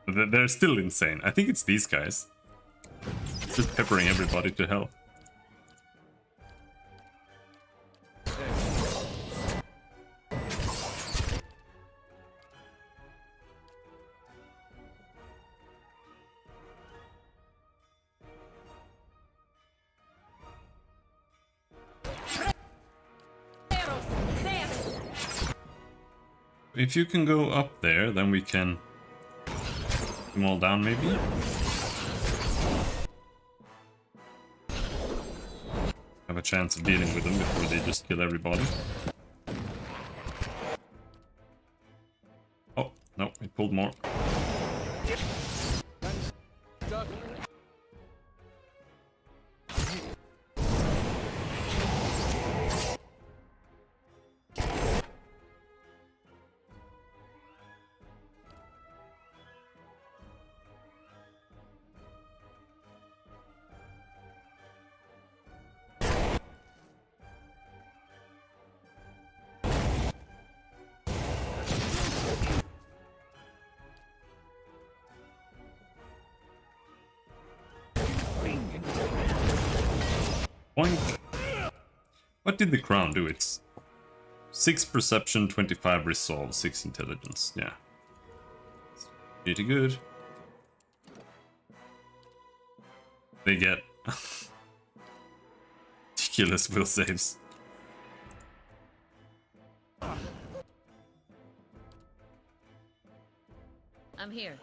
They're still insane. I think it's these guys. Just peppering everybody to hell. If you can go up there, then we can put them all down, maybe? Have a chance of dealing with them before they just kill everybody. Oh, no, we pulled more. Boink. What did the crown do? It's 6 perception, 25 resolve, 6 intelligence. Yeah. Pretty good. They get ridiculous will saves. I'm here.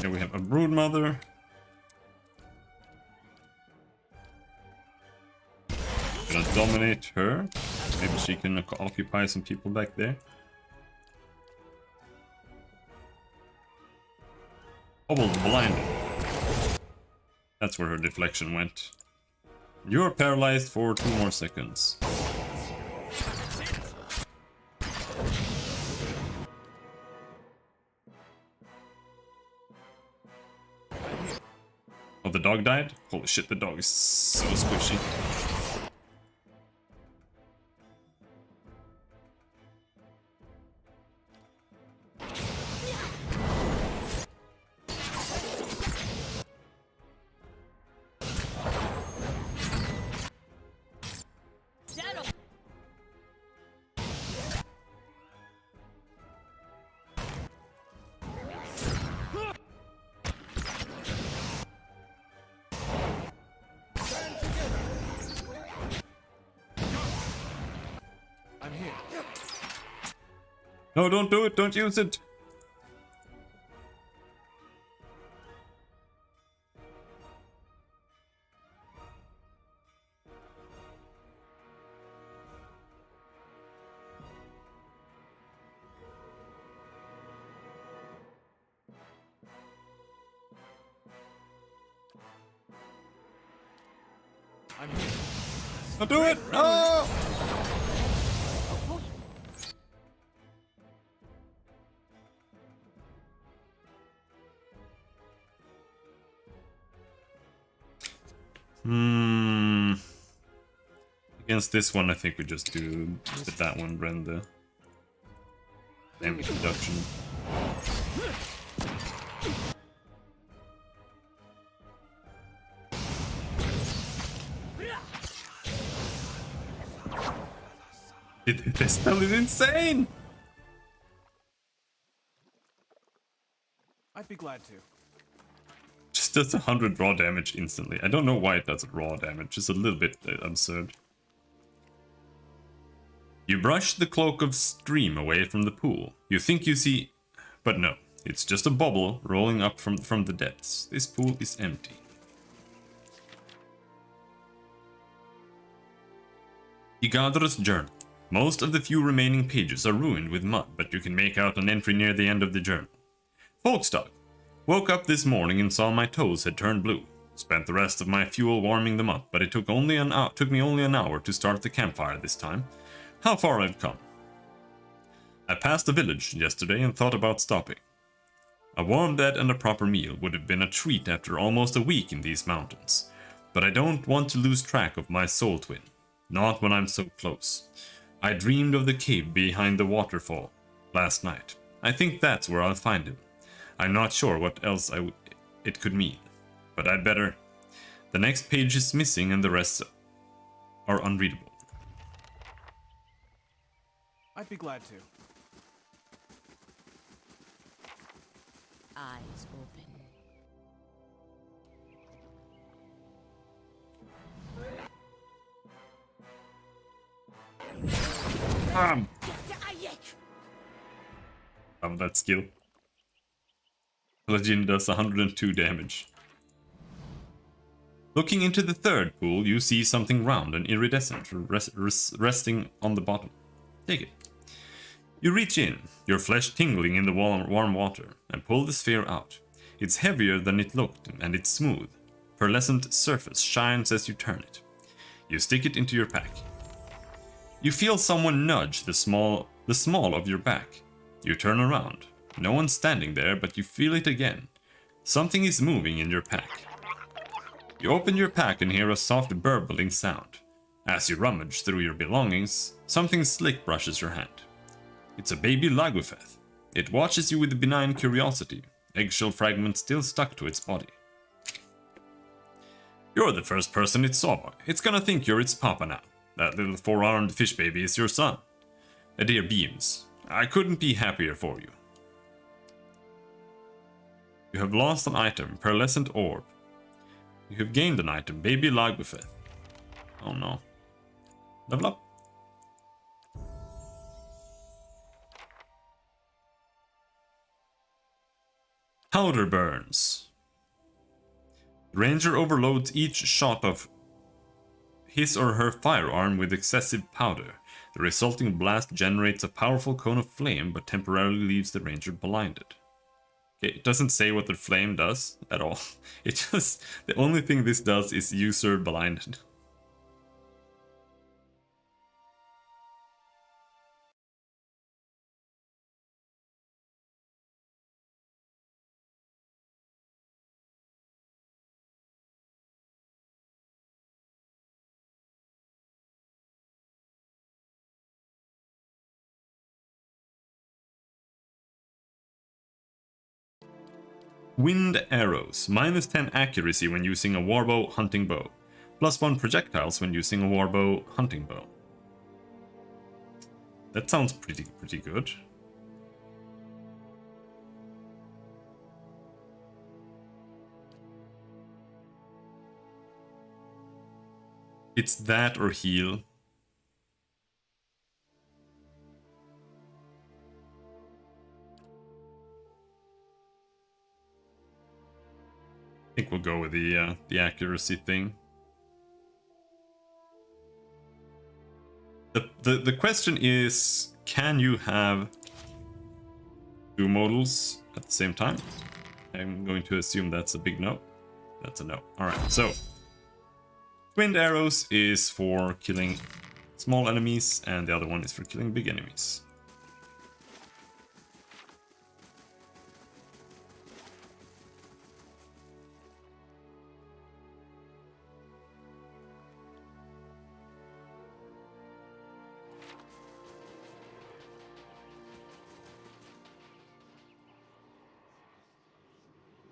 Here we have a brood mother. Gonna dominate her. Maybe she can occupy some people back there. Hobbled blinded. That's where her deflection went. You're paralyzed for 2 more seconds. Oh, the dog died? Holy shit, the dog is so squishy. Shadow. I'm here. No, don't do it, don't use it. I'm here. Don't do it! No! Against this one, I think we just do that one, Brenda. Damage reduction. This spell is insane! I'd be glad to. Just does 100 raw damage instantly. I don't know why it does raw damage. It's a little bit absurd. You brush the cloak of stream away from the pool. You think you see... But no. It's just a bubble rolling up from the depths. This pool is empty. Igadra's journal. Most of the few remaining pages are ruined with mud, but you can make out an entry near the end of the journal. Folkstog. Woke up this morning and saw my toes had turned blue. Spent the rest of my fuel warming them up, but it took me only an hour to start the campfire this time. How far I've come. I passed a village yesterday and thought about stopping. A warm bed and a proper meal would have been a treat after almost a week in these mountains. But I don't want to lose track of my soul twin. Not when I'm so close. I dreamed of the cave behind the waterfall last night. I think that's where I'll find him. I'm not sure what else it could mean. But I'd better. The next page is missing and the rest are unreadable. I'd be glad to. Eyes open. Love that skill. Legend does 102 damage. Looking into the third pool, you see something round and iridescent resting on the bottom. Take it. You reach in, your flesh tingling in the warm water, and pull the sphere out. It's heavier than it looked, and it's smooth. Pearlescent surface shines as you turn it. You stick it into your pack. You feel someone nudge the small of your back. You turn around. No one's standing there, but you feel it again. Something is moving in your pack. You open your pack and hear a soft burbling sound. As you rummage through your belongings, something slick brushes your hand. It's a baby Lagutheth. It watches you with benign curiosity, eggshell fragment still stuck to its body. You're the first person it saw. It's gonna think you're its papa now. That little four-armed fish baby is your son. Adir beams. I couldn't be happier for you. You have lost an item, Pearlescent Orb. You have gained an item, Baby Lagutheth. Oh no. Level up. Powder burns. The ranger overloads each shot of his or her firearm with excessive powder. The resulting blast generates a powerful cone of flame, but temporarily leaves the ranger blinded. Okay, it doesn't say what the flame does at all. It just, the only thing this does is user blinded. Wind arrows. -10 accuracy when using a warbow hunting bow. +1 projectiles when using a warbow hunting bow. That sounds pretty good. It's that or heal. I think we'll go with the accuracy thing. The question is, can you have two modals at the same time? I'm going to assume that's a big no. That's a no. Alright, so Wind arrows is for killing small enemies, and the other one is for killing big enemies.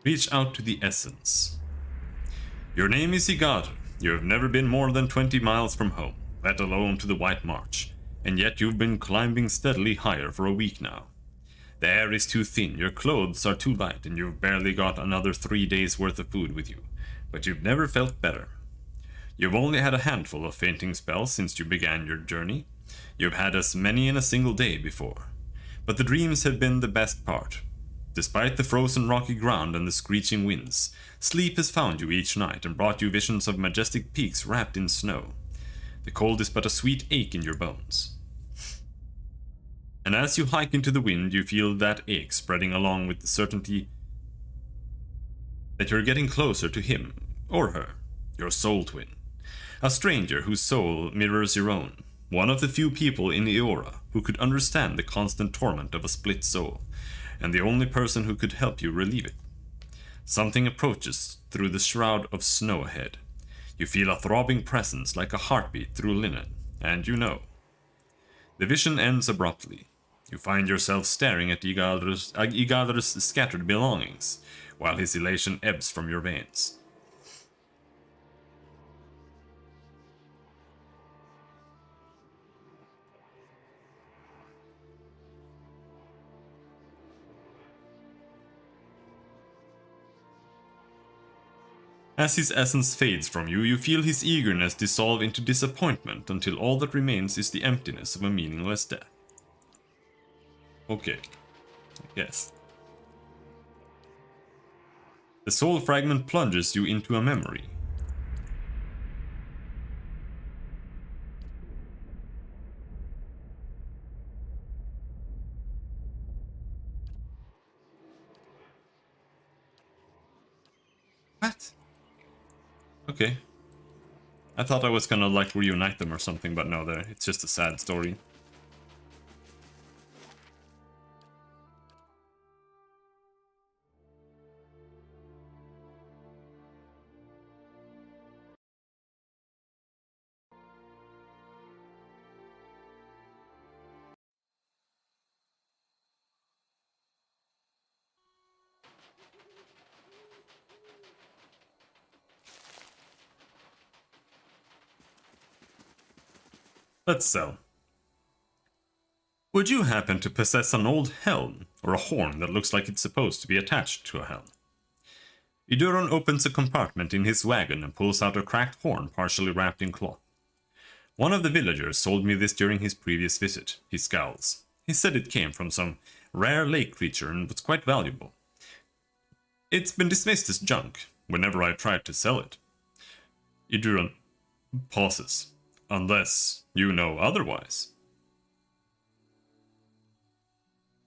Reach out to the essence. Your name is Igado. You have never been more than 20 miles from home, let alone to the White March, and yet you've been climbing steadily higher for a week now. The air is too thin, your clothes are too light, and you've barely got another 3 days worth of food with you, but you've never felt better. You've only had a handful of fainting spells since you began your journey. You've had as many in a single day before, but the dreams have been the best part. Despite the frozen rocky ground and the screeching winds, sleep has found you each night and brought you visions of majestic peaks wrapped in snow. The cold is but a sweet ache in your bones. And as you hike into the wind, you feel that ache spreading along with the certainty that you're getting closer to him, or her, your soul twin. A stranger whose soul mirrors your own. One of the few people in Eora who could understand the constant torment of a split soul, and the only person who could help you relieve it. Something approaches through the shroud of snow ahead. You feel a throbbing presence like a heartbeat through linen, and you know. The vision ends abruptly. You find yourself staring at Igadar's scattered belongings, while his elation ebbs from your veins. As his essence fades from you, you feel his eagerness dissolve into disappointment until all that remains is the emptiness of a meaningless death. Okay, I guess. The soul fragment plunges you into a memory. What? Okay. I thought I was gonna like reunite them or something, but no, it's just a sad story. Let's sell. Would you happen to possess an old helm, or a horn that looks like it's supposed to be attached to a helm? Iduron opens a compartment in his wagon and pulls out a cracked horn partially wrapped in cloth. One of the villagers sold me this during his previous visit. He scowls. He said it came from some rare lake creature and was quite valuable. It's been dismissed as junk whenever I tried to sell it. Idurun pauses. Unless you know otherwise.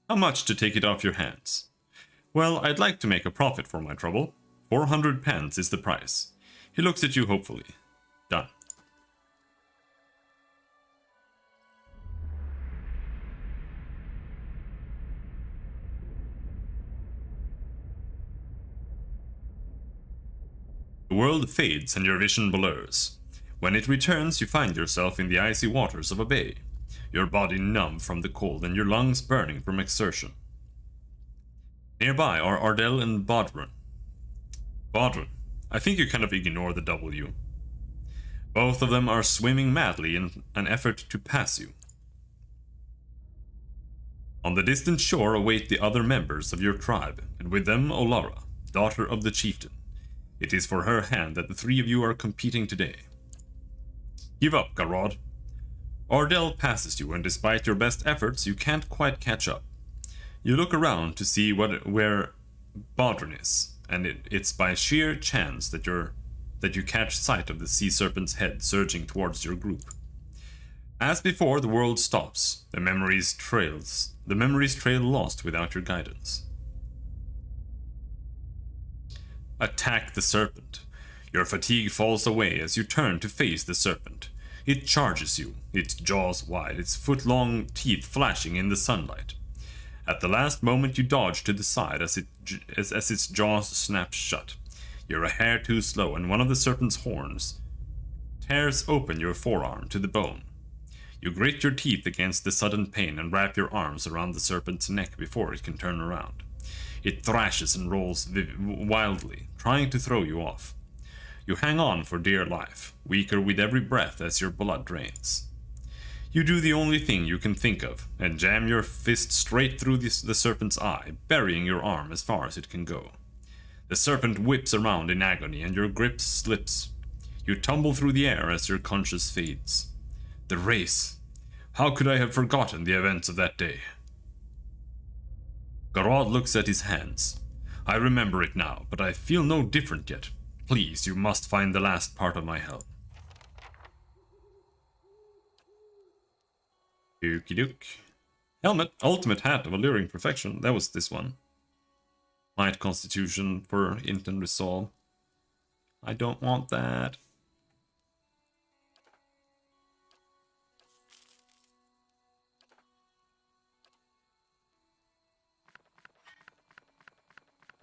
How much to take it off your hands? Well, I'd like to make a profit for my trouble. 400 pence is the price. He looks at you hopefully. Done. The world fades and your vision blurs. When it returns, you find yourself in the icy waters of a bay, your body numb from the cold and your lungs burning from exertion. Nearby are Ardell and Bodrun. Bodrun, I think you kind of ignore the W. Both of them are swimming madly in an effort to pass you. On the distant shore await the other members of your tribe, and with them Olara, daughter of the chieftain. It is for her hand that the three of you are competing today. Give up, Garrod. Ardell passes you, and despite your best efforts, you can't quite catch up. You look around to see where Bodrun is, and it's by sheer chance that you catch sight of the sea serpent's head surging towards your group. As before, the world stops. The memories trail lost without your guidance. Attack the serpent. Your fatigue falls away as you turn to face the serpent. It charges you, its jaws wide, its foot-long teeth flashing in the sunlight. At the last moment you dodge to the side as its jaws snap shut. You're a hair too slow, and one of the serpent's horns tears open your forearm to the bone. You grit your teeth against the sudden pain and wrap your arms around the serpent's neck before it can turn around. It thrashes and rolls wildly, trying to throw you off. You hang on for dear life, weaker with every breath as your blood drains. You do the only thing you can think of, and jam your fist straight through the serpent's eye, burying your arm as far as it can go. The serpent whips around in agony, and your grip slips. You tumble through the air as your conscience fades. The race. How could I have forgotten the events of that day? Garrod looks at his hands. I remember it now, but I feel no different yet. Please, you must find the last part of my helm. Dookie dook. Helmet, ultimate hat of alluring perfection. That was this one. Might Constitution for Int and Resolve. I don't want that.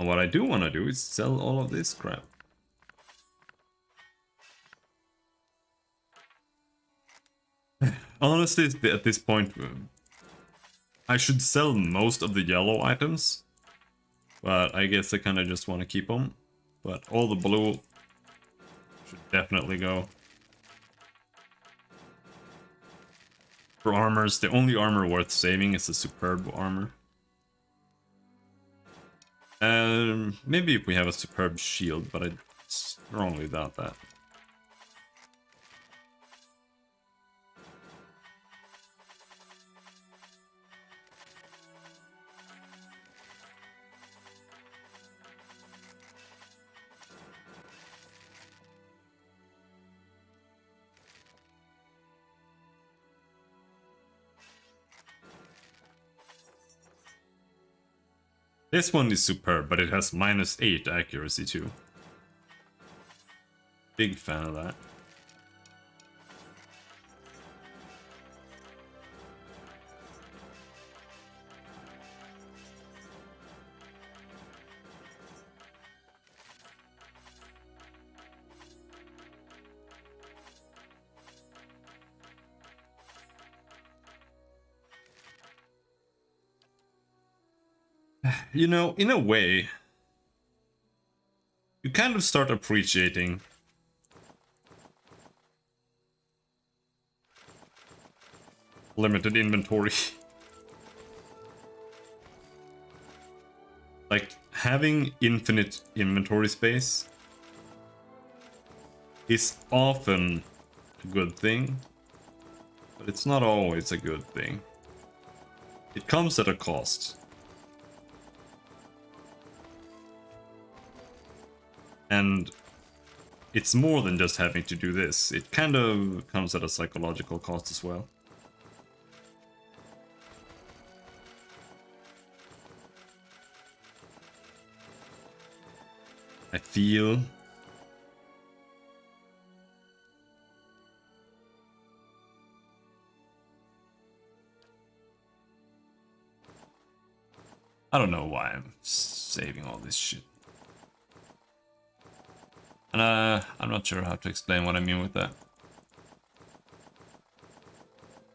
And what I do want to do is sell all of this crap. Honestly, at this point, I should sell most of the yellow items, but I guess I kind of just want to keep them. But all the blue should definitely go. For armors, the only armor worth saving is the superb armor. Maybe if we have a superb shield, but I strongly doubt that. This one is superb, but it has -8 accuracy too. Big fan of that. You know, in a way, you kind of start appreciating limited inventory. Like, having infinite inventory space is often a good thing, but it's not always a good thing. It comes at a cost. And it's more than just having to do this. It kind of comes at a psychological cost as well. I feel I don't know why I'm saving all this shit. And I'm not sure how to explain what I mean with that.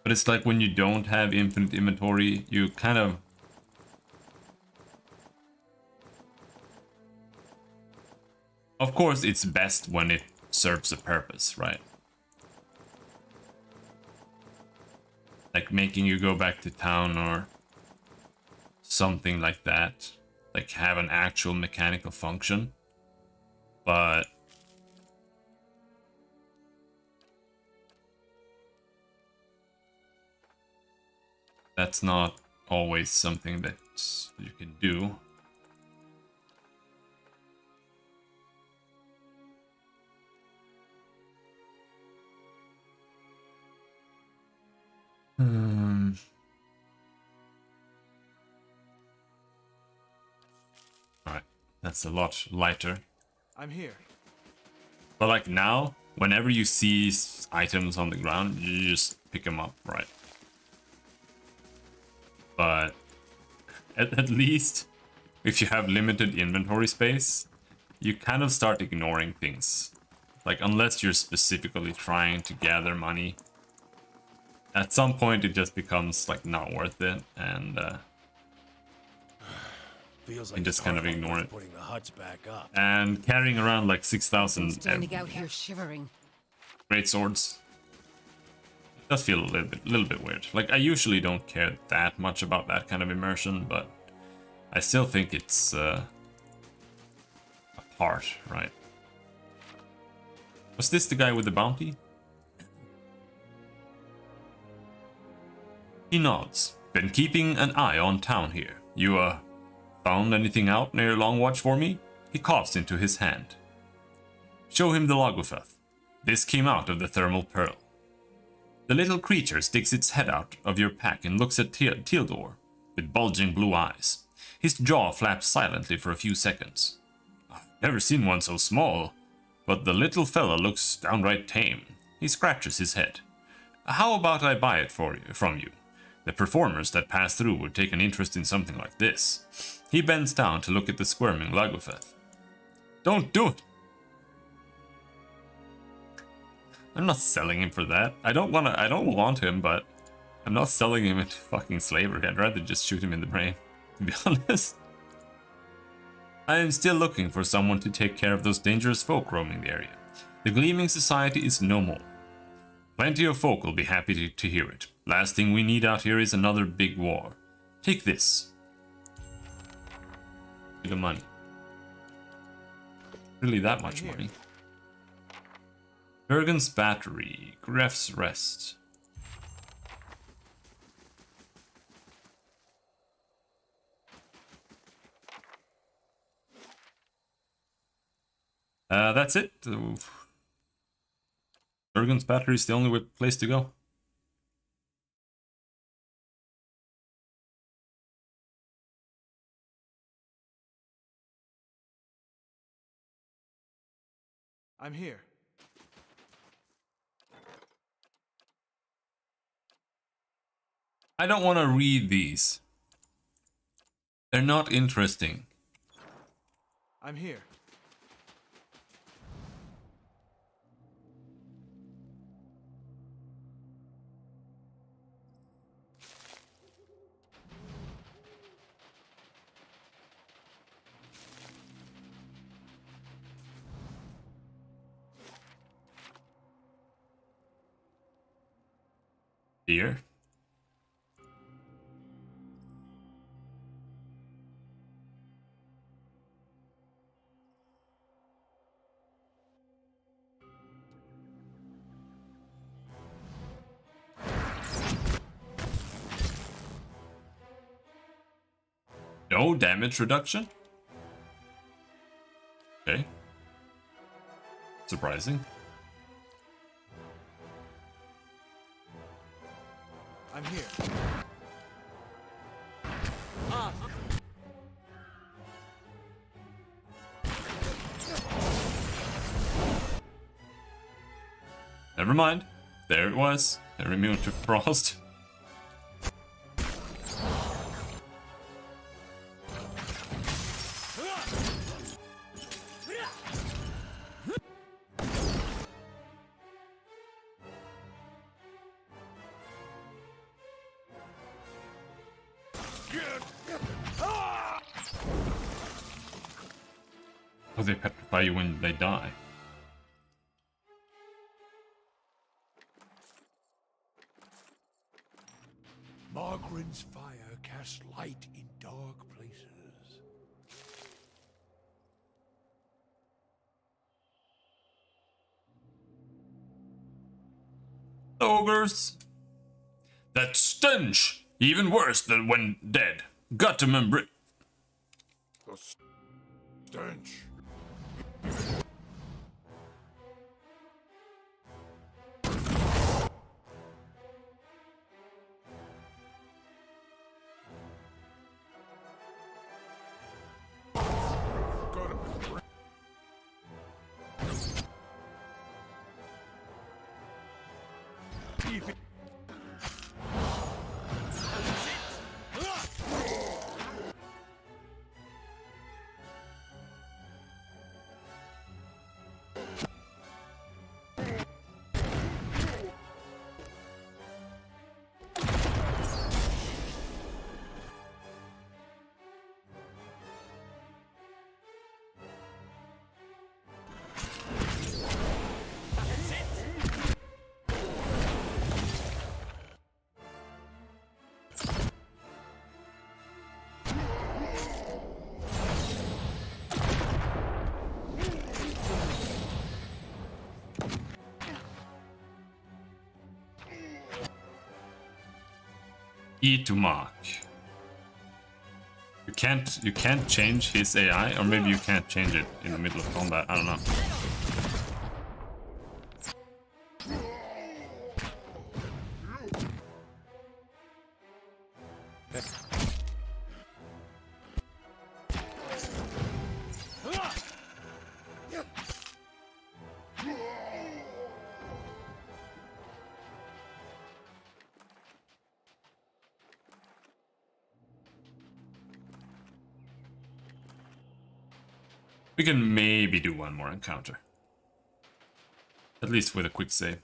But it's like when you don't have infinite inventory, you kind of... Of course, it's best when it serves a purpose, right? Like making you go back to town or something like that. Like have an actual mechanical function. But that's not always something that you can do. Alright, that's a lot lighter. I'm here. But like now, whenever you see items on the ground, you just pick them up, right? But at least if you have limited inventory space, you kind of start ignoring things. Like unless you're specifically trying to gather money, at some point it just becomes like not worth it, and Feels you like just kind of ignore it. putting the huts back up. And carrying around like 6,000 Standing out here shivering. great swords, it does feel a little bit weird. Like I usually don't care that much about that kind of immersion, but I still think it's a part, right? Was this the guy with the bounty? He nods. Been keeping an eye on town here. You, found anything out near Longwatch for me? He coughs into his hand. Show him the Logofeth. This came out of the thermal pearl. The little creature sticks its head out of your pack and looks at Tildor with bulging blue eyes. His jaw flaps silently for a few seconds. I've never seen one so small, but the little fella looks downright tame. He scratches his head. How about I buy it from you? The performers that pass through would take an interest in something like this. He bends down to look at the squirming Lagofeth. Don't do it! I'm not selling him for that. I don't want him, but I'm not selling him into fucking slavery. I'd rather just shoot him in the brain, to be honest. I am still looking for someone to take care of those dangerous folk roaming the area. The Gleaming Society is no more. Plenty of folk will be happy to hear it. Last thing we need out here is another big war. Take this. The money. Really that much money. Bergen's Battery. Gref's Rest. That's it. Bergen's Battery is the only place to go. I'm here. I don't want to read these. They're not interesting. I'm here. Here. No damage reduction? Okay. surprising. I'm here. Never mind. There it was. They're immune to frost. Oh, they petrify you when they die. Margren's fire casts light in dark places. Ogres! That stench! Even worse than when dead. Got to remember it. The stench. E to mark. You can't change his AI, or maybe you can't change it in the middle of combat. I don't know. We can maybe do one more encounter. At least with a quick save.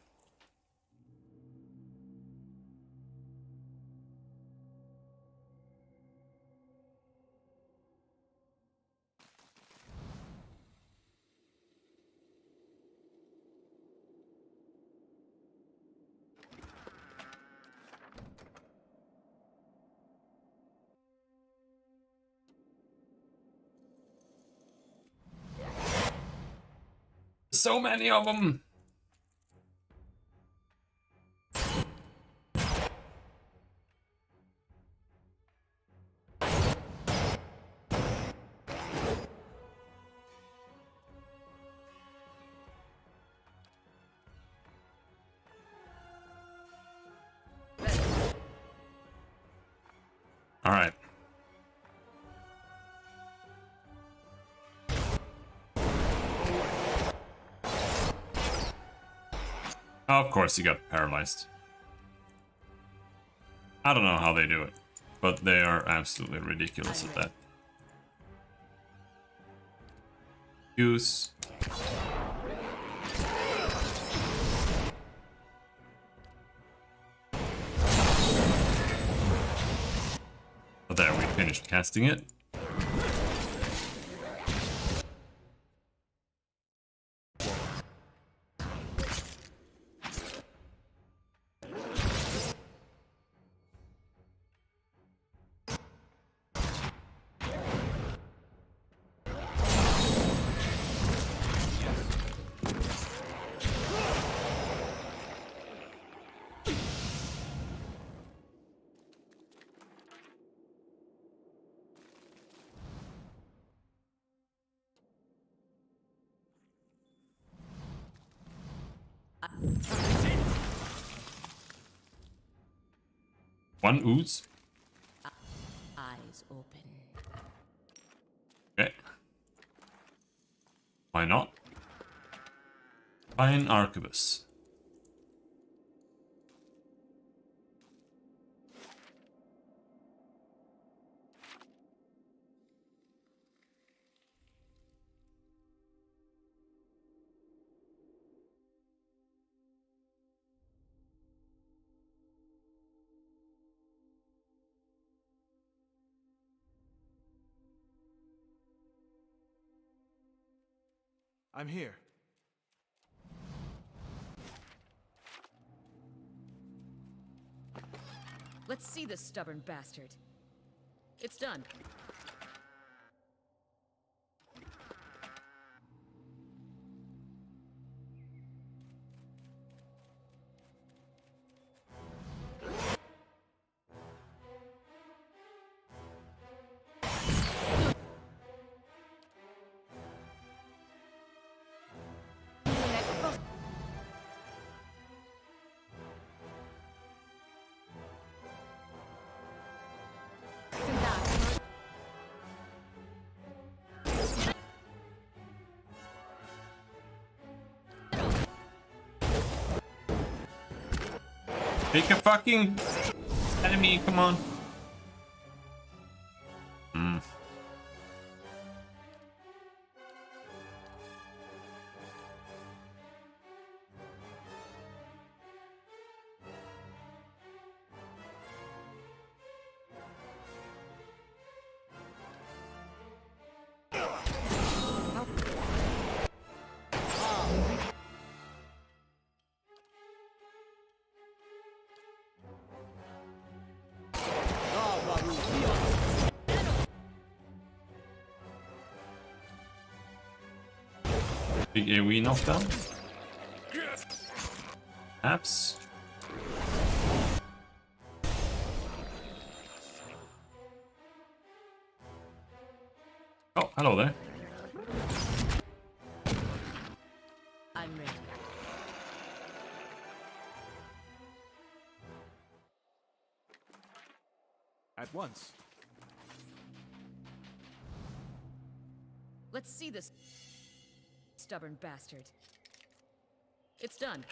So many of them. All right. Of course he got paralyzed. I don't know how they do it, but they are absolutely ridiculous at that. Use. But there, we finished casting it. One ooze. Eyes open. Okay. Why not? Fine Arquebus. I'm here. Let's see this stubborn bastard. It's done. Pick a fucking enemy, come on. Big AoE knockdown. Perhaps. Oh, hello there. I'm ready. At once. Let's see this stubborn bastard. It's done.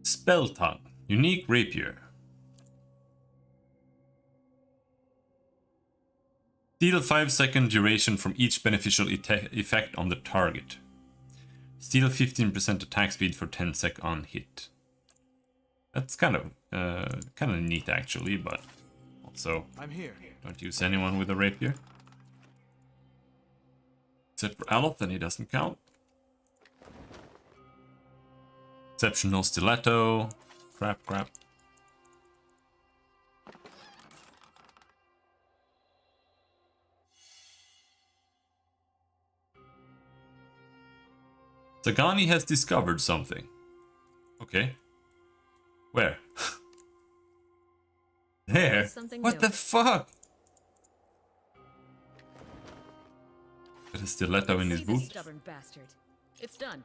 Spell Tongue. Unique Rapier. Steal 5-second duration from each beneficial effect on the target. Steal 15% attack speed for 10 sec on hit. That's kind of neat actually, but also I'm here. don't use anyone with a rapier. Except for Aloth, then he doesn't count. Exceptional Stiletto. Crap. Sagani has discovered something. Okay. Where? There? Something What new. the fuck? Got a stiletto in his See this boot. stubborn bastard. It's done.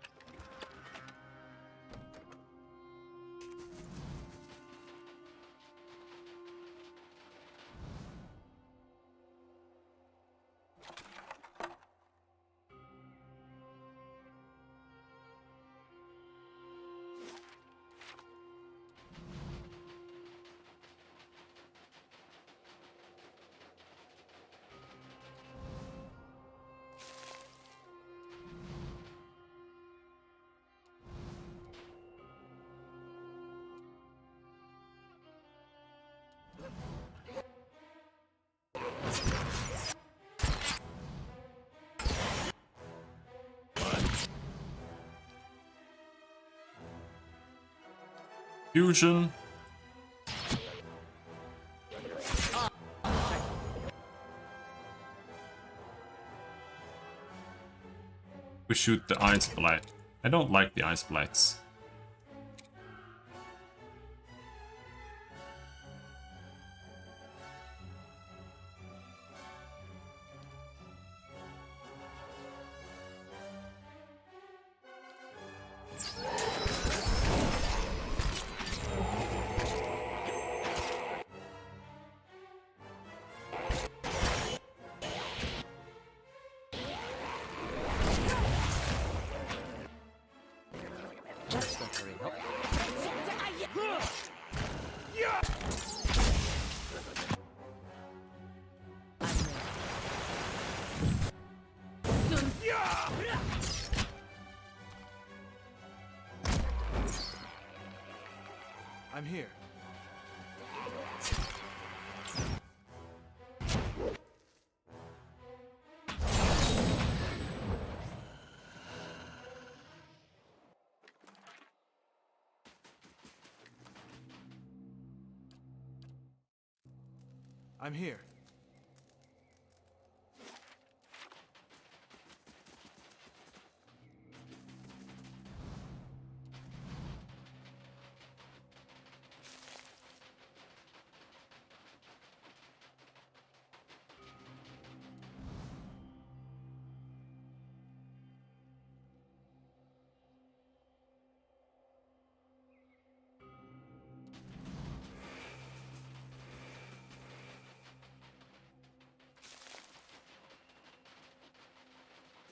Fusion. We shoot the Ice Blight. I don't like the Ice Blights. I'm here. I'm here.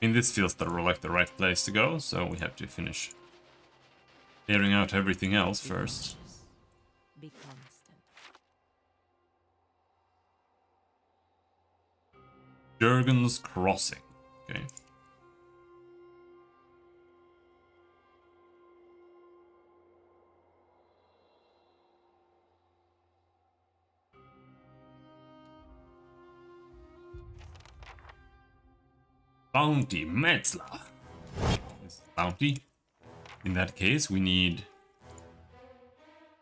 I mean, this feels like the right place to go, so we have to finish clearing out everything else first. Be constant. Jurgen's Crossing. Okay. Bounty Metzler. This bounty. In that case, we need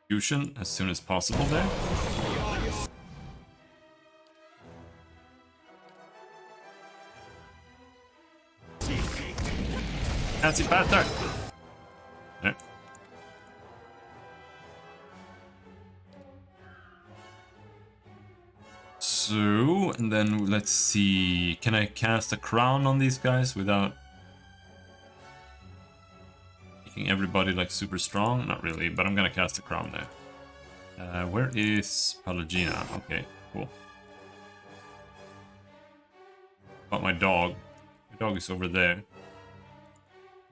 fusion as soon as possible there. Fancy bastard! There. So, and then let's see. Can I cast a crown on these guys without making everybody like super strong? Not really, but I'm gonna cast a crown there. Where is Pallegina? Okay, cool. Got my dog. My dog is over there.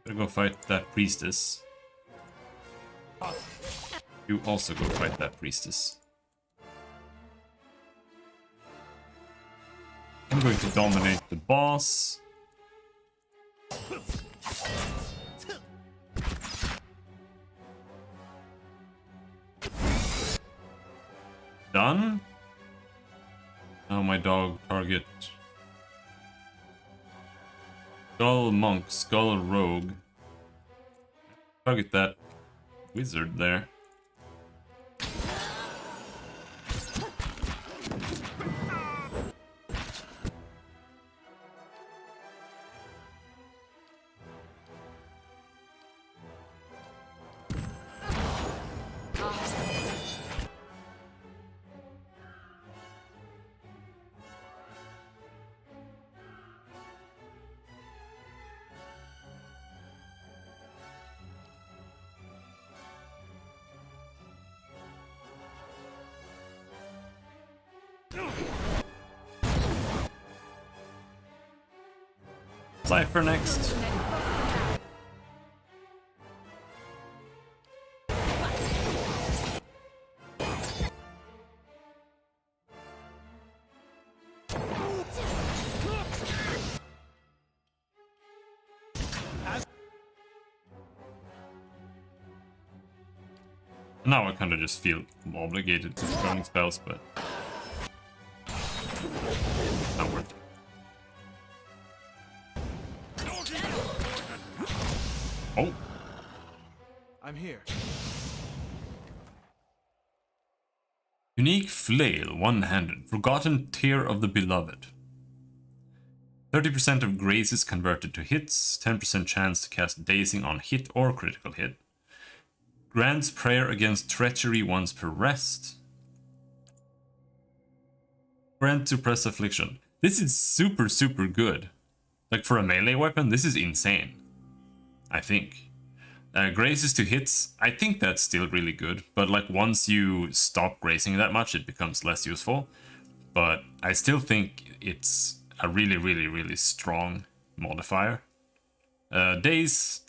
Gotta go fight that priestess. You also go fight that priestess. I'm going to dominate the boss. Done. Now my dog target Skull Monk, Skull Rogue. Target that wizard there. Cypher next. Now I kind of just feel obligated to throwing spells, but not worth it. Oh. I'm here. Unique Flail, one-handed, Forgotten Tear of the Beloved. 30% of graces converted to hits, 10% chance to cast Dazing on hit or critical hit. Grants prayer against treachery once per rest. Grant suppress affliction. This is super, super good. Like for a melee weapon, this is insane. I think. Graces to hits, I think that's still really good. But like once you stop grazing that much, it becomes less useful. But I still think it's a really, really, really strong modifier. Daze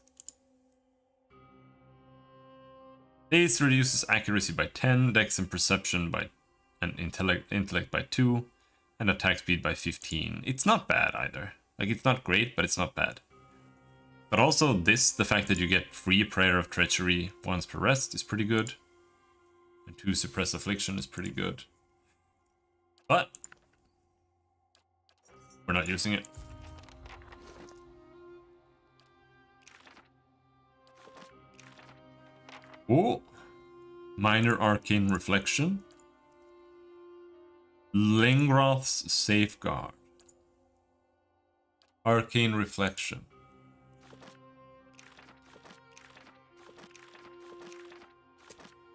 reduces accuracy by 10, dex and perception by, and intellect by 2, and attack speed by 15. It's not bad either. Like, it's not great, but it's not bad. But also this, the fact that you get free Prayer of Treachery once per rest is pretty good. And 2 suppress affliction is pretty good. But we're not using it. Oh, minor arcane reflection. Lengroth's safeguard. Arcane reflection.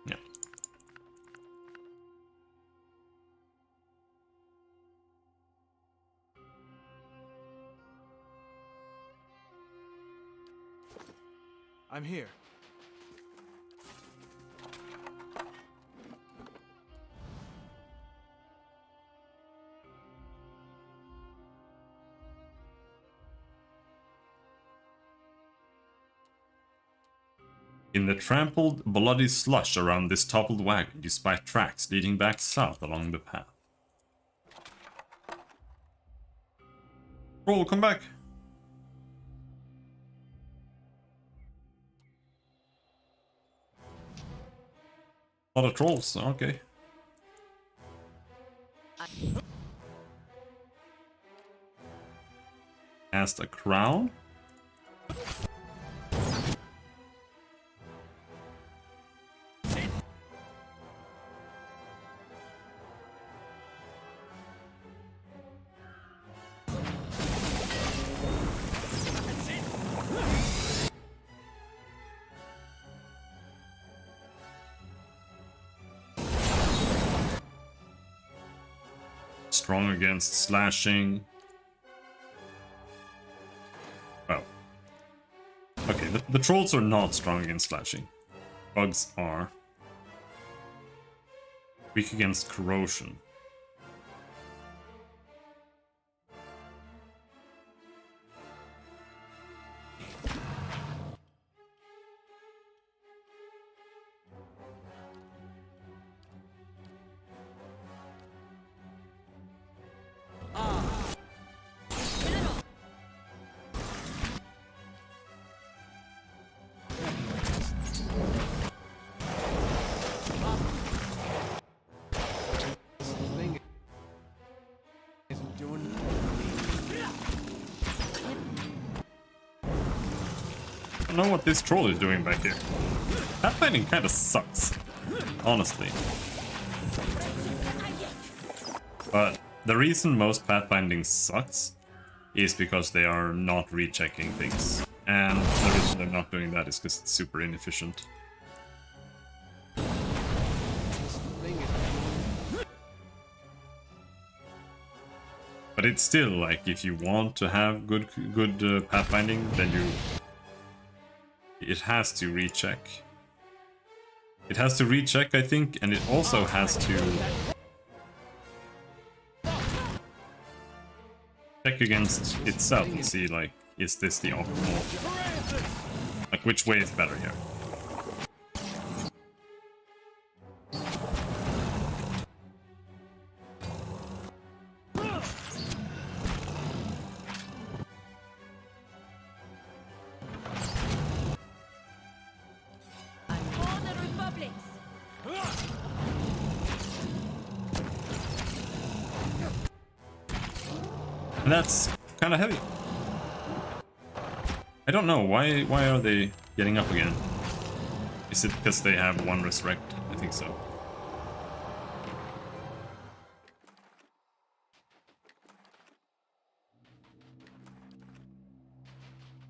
Yeah. I'm here. In the trampled, bloody slush around this toppled wagon, you spy tracks leading back south along the path. Troll, come back! A lot of trolls, okay. Cast a crown? Strong against slashing. Oh. Okay, the trolls are not strong against slashing. Bugs are. Weak against corrosion. I don't know what this troll is doing back here. Pathfinding kind of sucks, honestly. But the reason most pathfinding sucks is because they are not rechecking things. And the reason they're not doing that is because it's super inefficient. But it's still like, if you want to have good pathfinding, then it has to recheck. It has to recheck, I think, and it also has to check against itself and see, like, is this the optimal? Like, which way is better here? For the Republic! And that's kind of heavy. I don't know, why are they getting up again? Is it because they have one resurrect? I think so.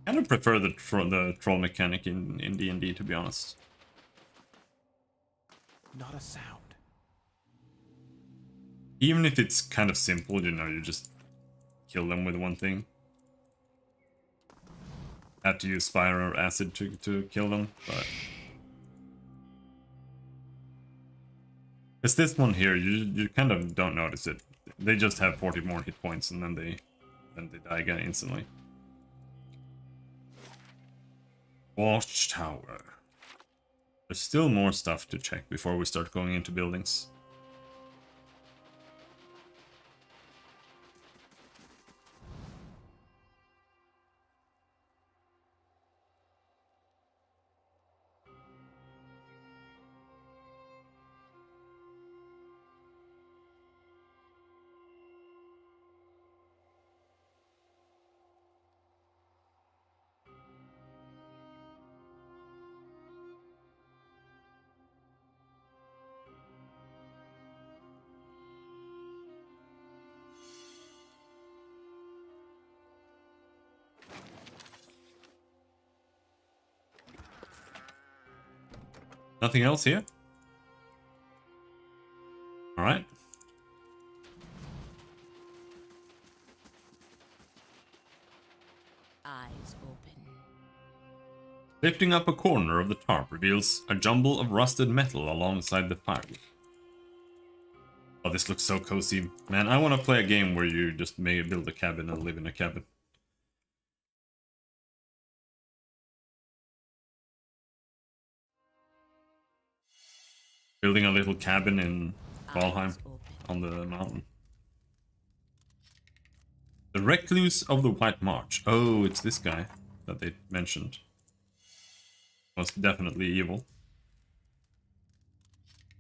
I kind of prefer the troll mechanic in D&D, to be honest. Not a sound. Even if it's kind of simple, you know, you just kill them with one thing. Have to use fire or acid to kill them, but... It's this one here, you kind of don't notice it. They just have 40 more hit points and then they die again instantly. Watchtower. There's still more stuff to check before we start going into buildings. Nothing else here? Alright. Eyes open. Lifting up a corner of the tarp reveals a jumble of rusted metal alongside the firewood. Oh, this looks so cozy. Man, I want to play a game where you just may build a cabin and live in a cabin. Building a little cabin in Valheim Eyes open. on the mountain. The Recluse of the White March. Oh, it's this guy that they mentioned. Most definitely evil.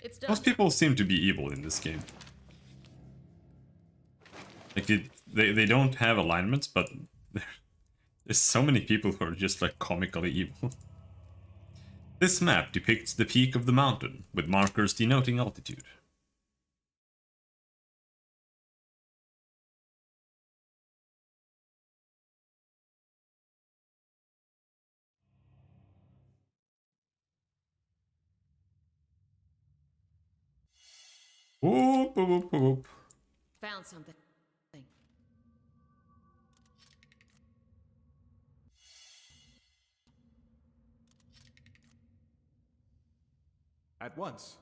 It's done. Most people seem to be evil in this game. Like, they don't have alignments, but there's so many people who are just, like, comically evil. This map depicts the peak of the mountain, with markers denoting altitude. Whoop, whoop, whoop, whoop. Found something. At once.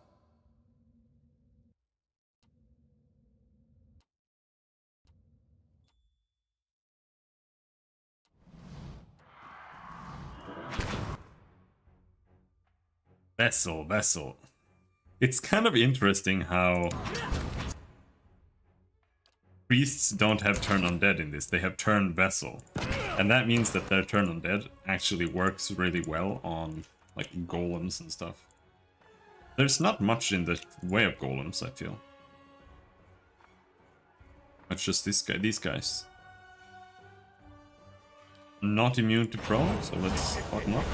Vessel. It's kind of interesting how priests don't have turn undead in this. They have turn vessel. And that means that their turn undead actually works really well on like golems and stuff. There's not much in the way of golems, I feel. It's just these guys. Not immune to prone, so let's fuck them up.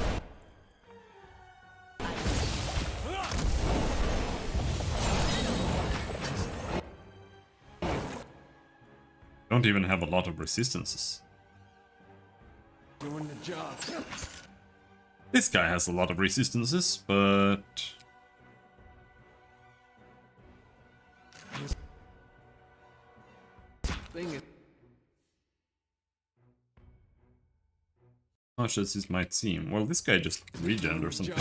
Don't even have a lot of resistances. Doing the job. This guy has a lot of resistances, but... Thing is, much as this might seem. Well, this guy just regened or something.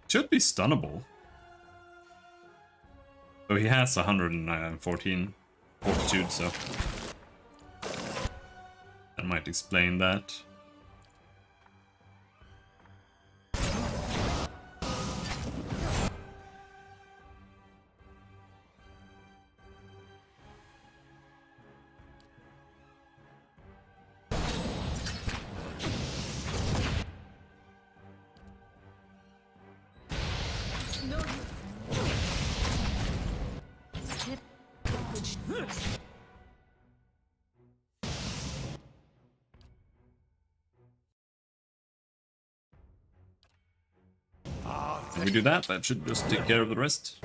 Should be stunnable. So he has 114 fortitude, so that might explain that. When we do that, that should just take care of the rest.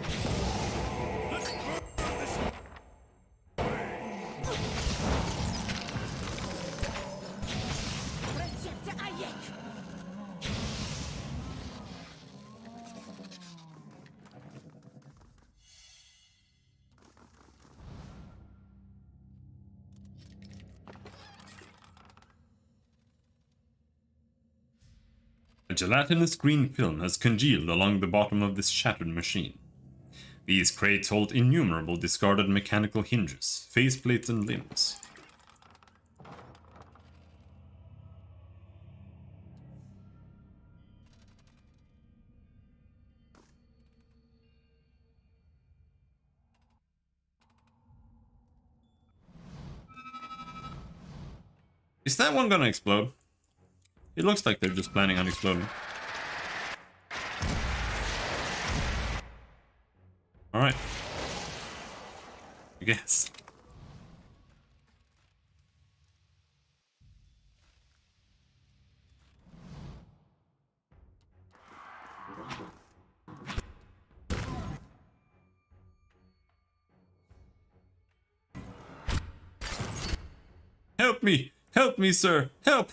A gelatinous green film has congealed along the bottom of this shattered machine. These crates hold innumerable discarded mechanical hinges, faceplates, and limbs. Is that one gonna explode? It looks like they're just planning on exploding. Alright. I guess. Help me! Help me, sir! Help!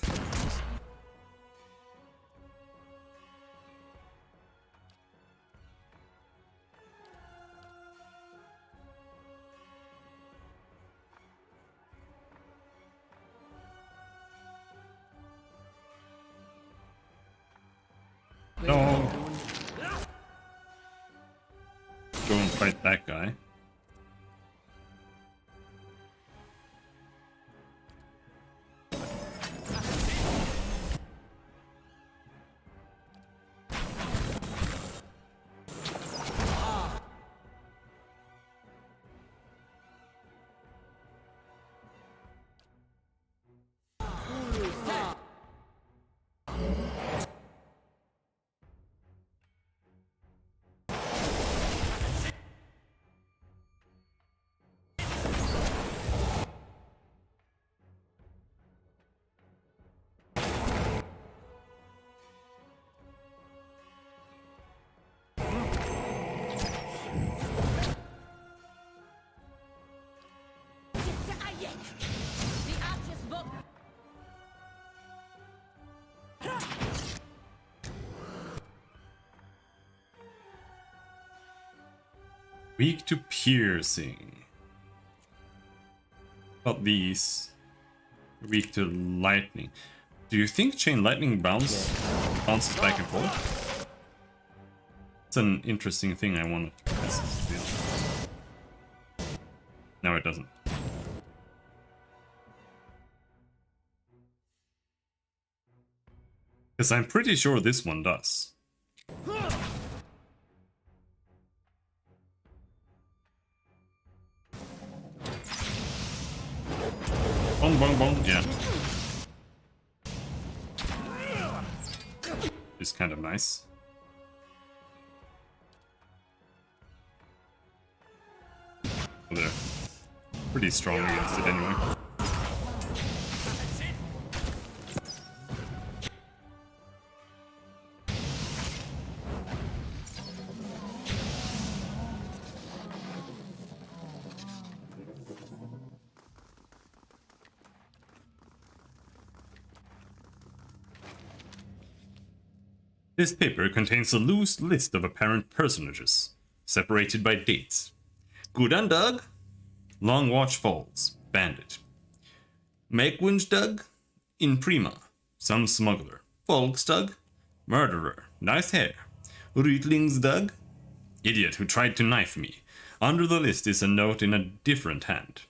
No! Go and fight that guy. The archer's book. Weak to piercing. About these. Weak to lightning. Do you think chain lightning bounces back and forth? It's an interesting thing I want to test still. No, it doesn't. Because I'm pretty sure this one does. Bong bong bong, yeah. It's kind of nice. Well, they're pretty strong against it anyway. This paper contains a loose list of apparent personages, separated by dates. Gudandug, Long Watch Falls, bandit. Makewindstug, Imprima, some smuggler. Volkstug, murderer, nice hair. Rütlingsdug, idiot who tried to knife me. Under the list is a note in a different hand.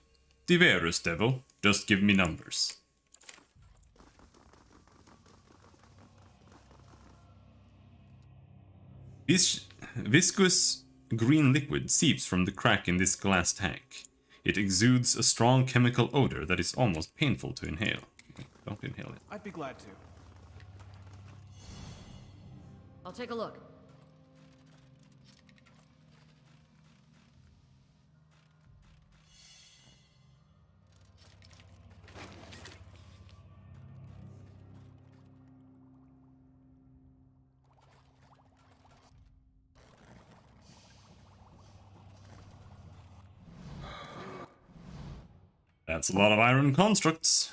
Diverus devil, just give me numbers. Viscous green liquid seeps from the crack in this glass tank. It exudes a strong chemical odor that is almost painful to inhale. Don't inhale it. I'd be glad to. I'll take a look. That's a lot of iron constructs.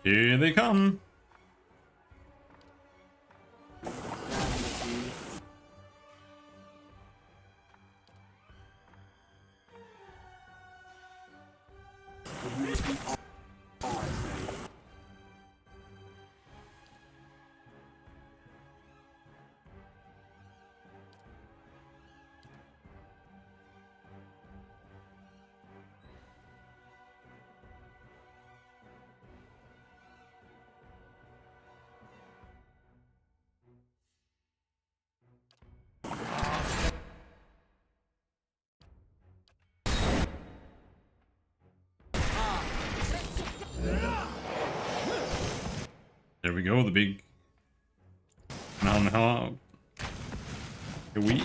Here they come. There we go, the big Malmhala. Here we.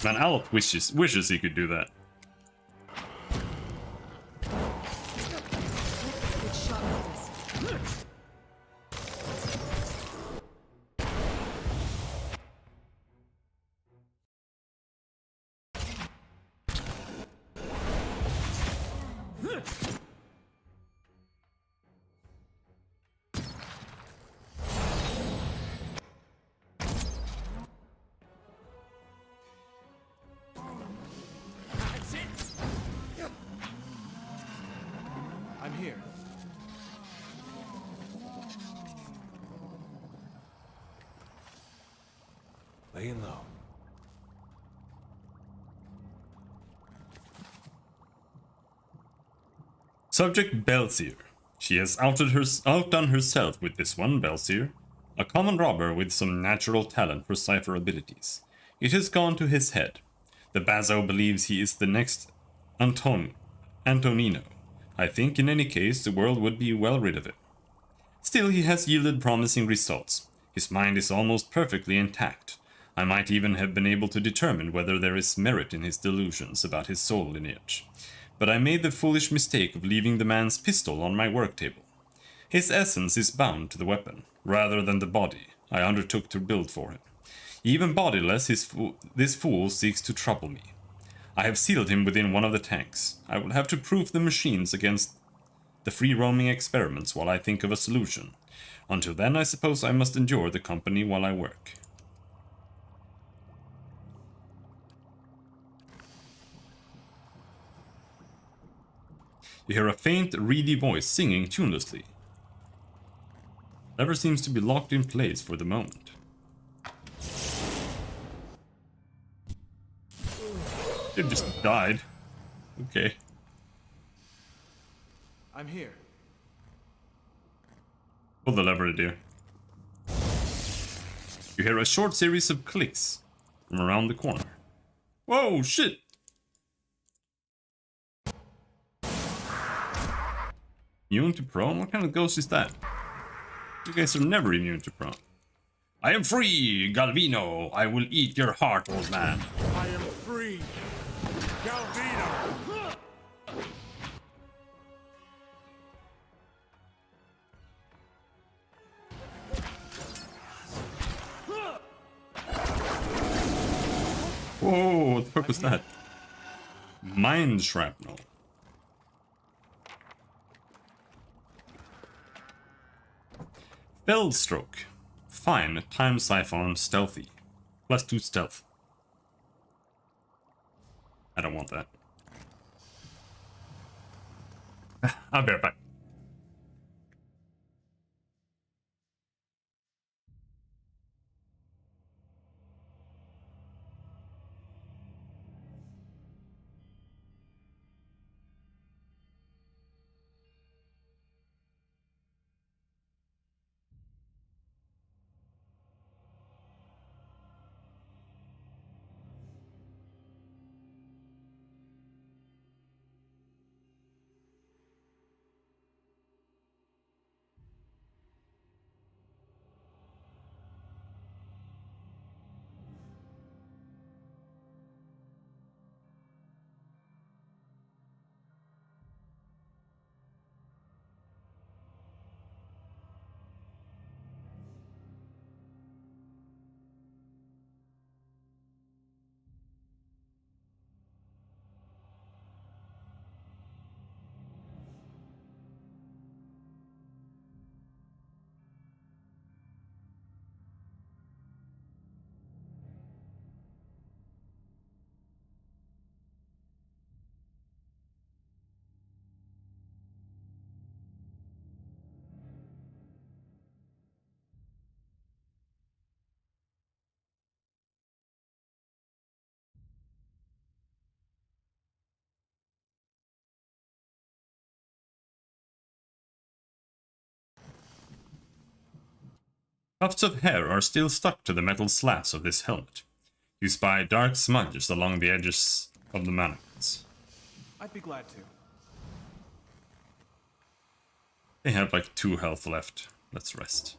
Man, Alp wishes he could do that. Good shot with this. I'm here. Laying low. Subject Belsier. She has outdone herself with this one Belsier, a common robber with some natural talent for cipher abilities. It has gone to his head. The Bazo believes he is the next Antonino. I think in any case the world would be well rid of it. Still, he has yielded promising results. His mind is almost perfectly intact. I might even have been able to determine whether there is merit in his delusions about his soul lineage. But I made the foolish mistake of leaving the man's pistol on my work table. His essence is bound to the weapon, rather than the body I undertook to build for him. Even bodiless, this fool seeks to trouble me. I have sealed him within one of the tanks. I will have to proof the machines against the free-roaming experiments while I think of a solution. Until then, I suppose I must endure the company while I work. You hear a faint, reedy voice singing tunelessly. Lever seems to be locked in place for the moment. It just died. Okay. I'm here. Pull the lever, dear. You hear a short series of clicks from around the corner. Whoa, shit! Immune to prone? What kind of ghost is that? You guys are never immune to prone. I am free, Galvino! I will eat your heart, old man. I am free. Galvino! Whoa, what the fuck was that? Mind shrapnel. Feldstroke. Fine, time siphon, stealthy. +2 stealth. I don't want that. I'll be right back. Tufts of hair are still stuck to the metal slats of this helmet. You spy dark smudges along the edges of the mannequins. I'd be glad to. They have like 2 health left. Let's rest.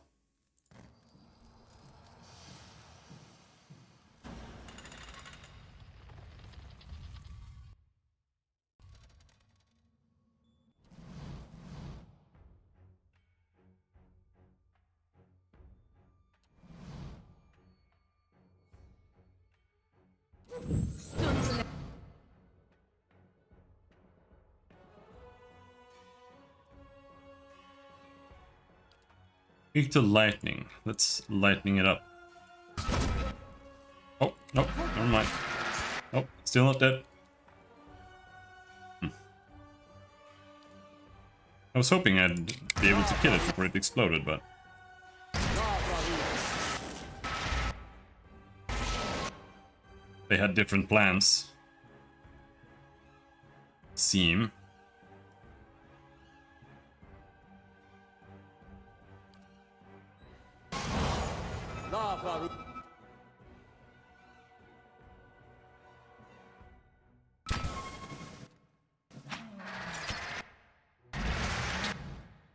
Speak to lightning. Let's lightning it up. Oh, nope, never mind. Oh, still not dead. I was hoping I'd be able to kill it before it exploded, but... they had different plans. Seem.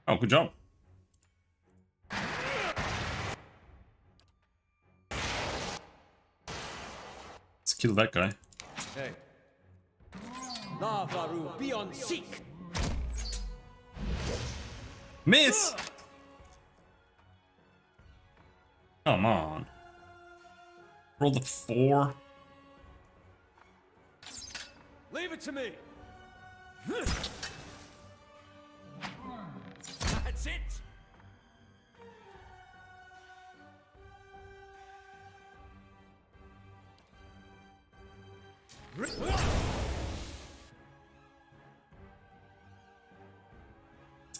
Oh, good job. Let's kill that guy. Hey. Lavaru, be on seek! Miss! Come on. Roll the 4. Leave it to me! That's it!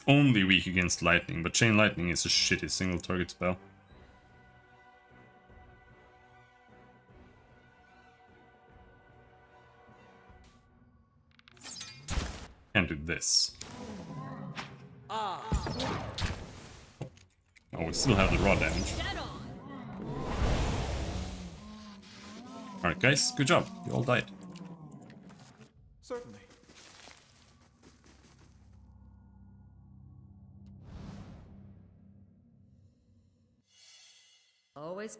Only weak against lightning, but chain lightning is a shitty single target spell. Can't do this. Oh, we still have the raw damage. Alright guys, good job. You all died. Certainly. Always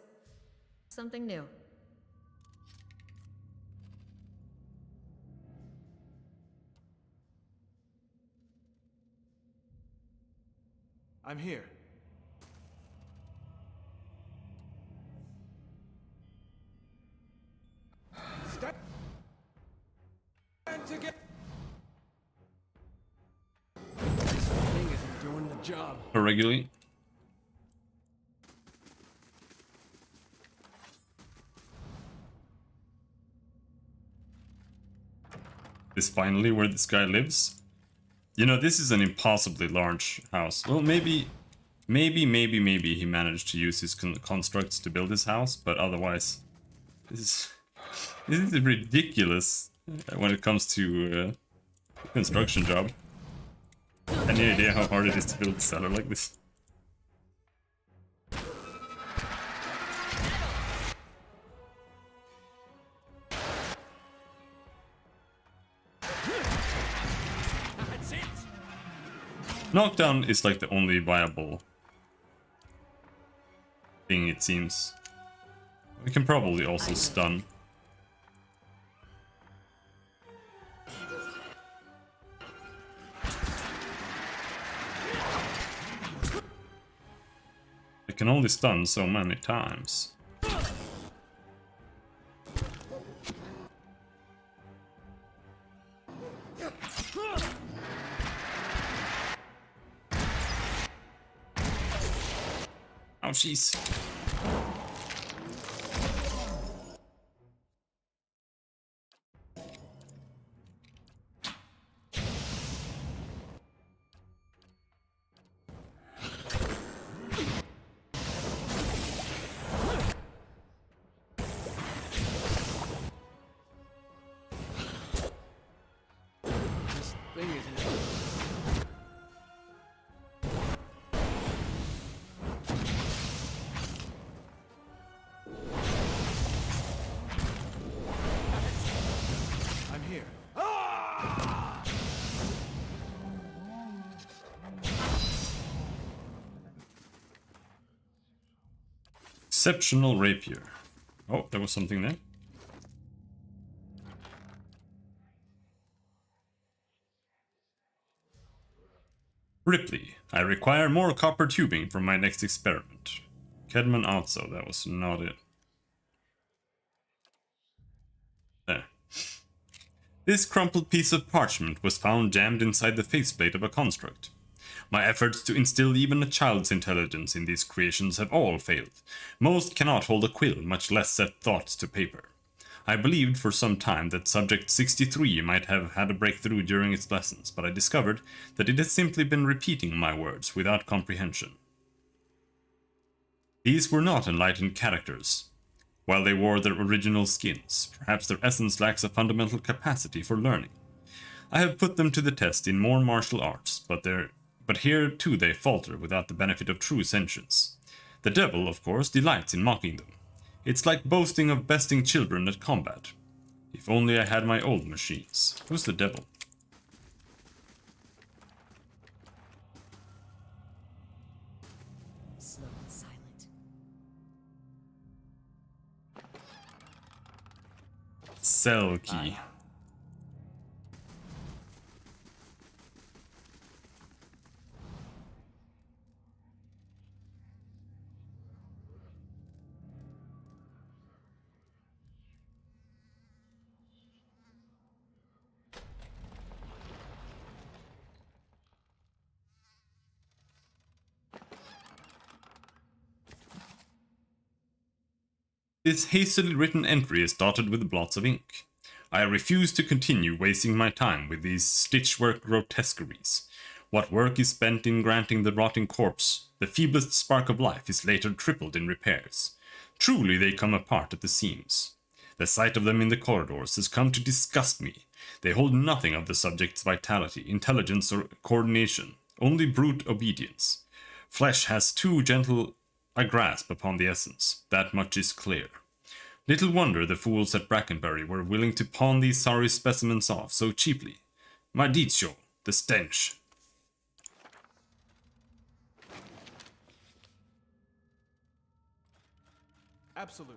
something new. I'm here. Stand together. This thing isn't doing the job. Regularly. Is finally where this guy lives. You know, this is an impossibly large house. Well, maybe he managed to use his constructs to build his house, but otherwise, this is ridiculous when it comes to construction job. Any idea how hard it is to build a cellar like this? Knockdown is like the only viable thing, it seems. We can probably also stun. I can only stun so many times. Oh, jeez. This thing isn't. I'm here. Exceptional rapier. Oh, there was something there. Ripley, I require more copper tubing for my next experiment. Kedman also, that was not it. There. This crumpled piece of parchment was found jammed inside the faceplate of a construct. My efforts to instill even a child's intelligence in these creations have all failed. Most cannot hold a quill, much less set thoughts to paper. I believed for some time that Subject 63 might have had a breakthrough during its lessons, but I discovered that it has simply been repeating my words without comprehension. These were not enlightened characters. While they wore their original skins, perhaps their essence lacks a fundamental capacity for learning. I have put them to the test in more martial arts, but here too they falter without the benefit of true sentience. The devil, of course, delights in mocking them. It's like boasting of besting children at combat. If only I had my old machines. Who's the devil? Slow and silent. Cell key. This hastily written entry is dotted with blots of ink. I refuse to continue wasting my time with these stitchwork grotesqueries. What work is spent in granting the rotting corpse, the feeblest spark of life is later tripled in repairs. Truly they come apart at the seams. The sight of them in the corridors has come to disgust me. They hold nothing of the subject's vitality, intelligence, or coordination, only brute obedience. Flesh has too gentle a grasp upon the essence, that much is clear. Little wonder the fools at Brackenbury were willing to pawn these sorry specimens off so cheaply. Maldizio, the stench. Absolutely.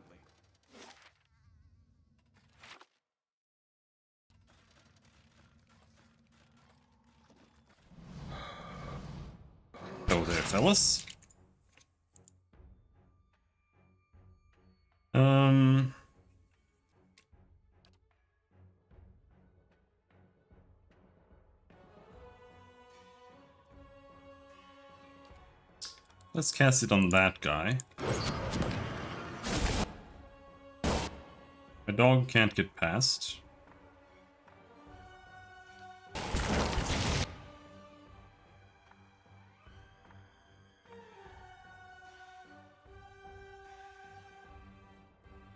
Hello there, fellas. Let's cast it on that guy. My dog can't get past.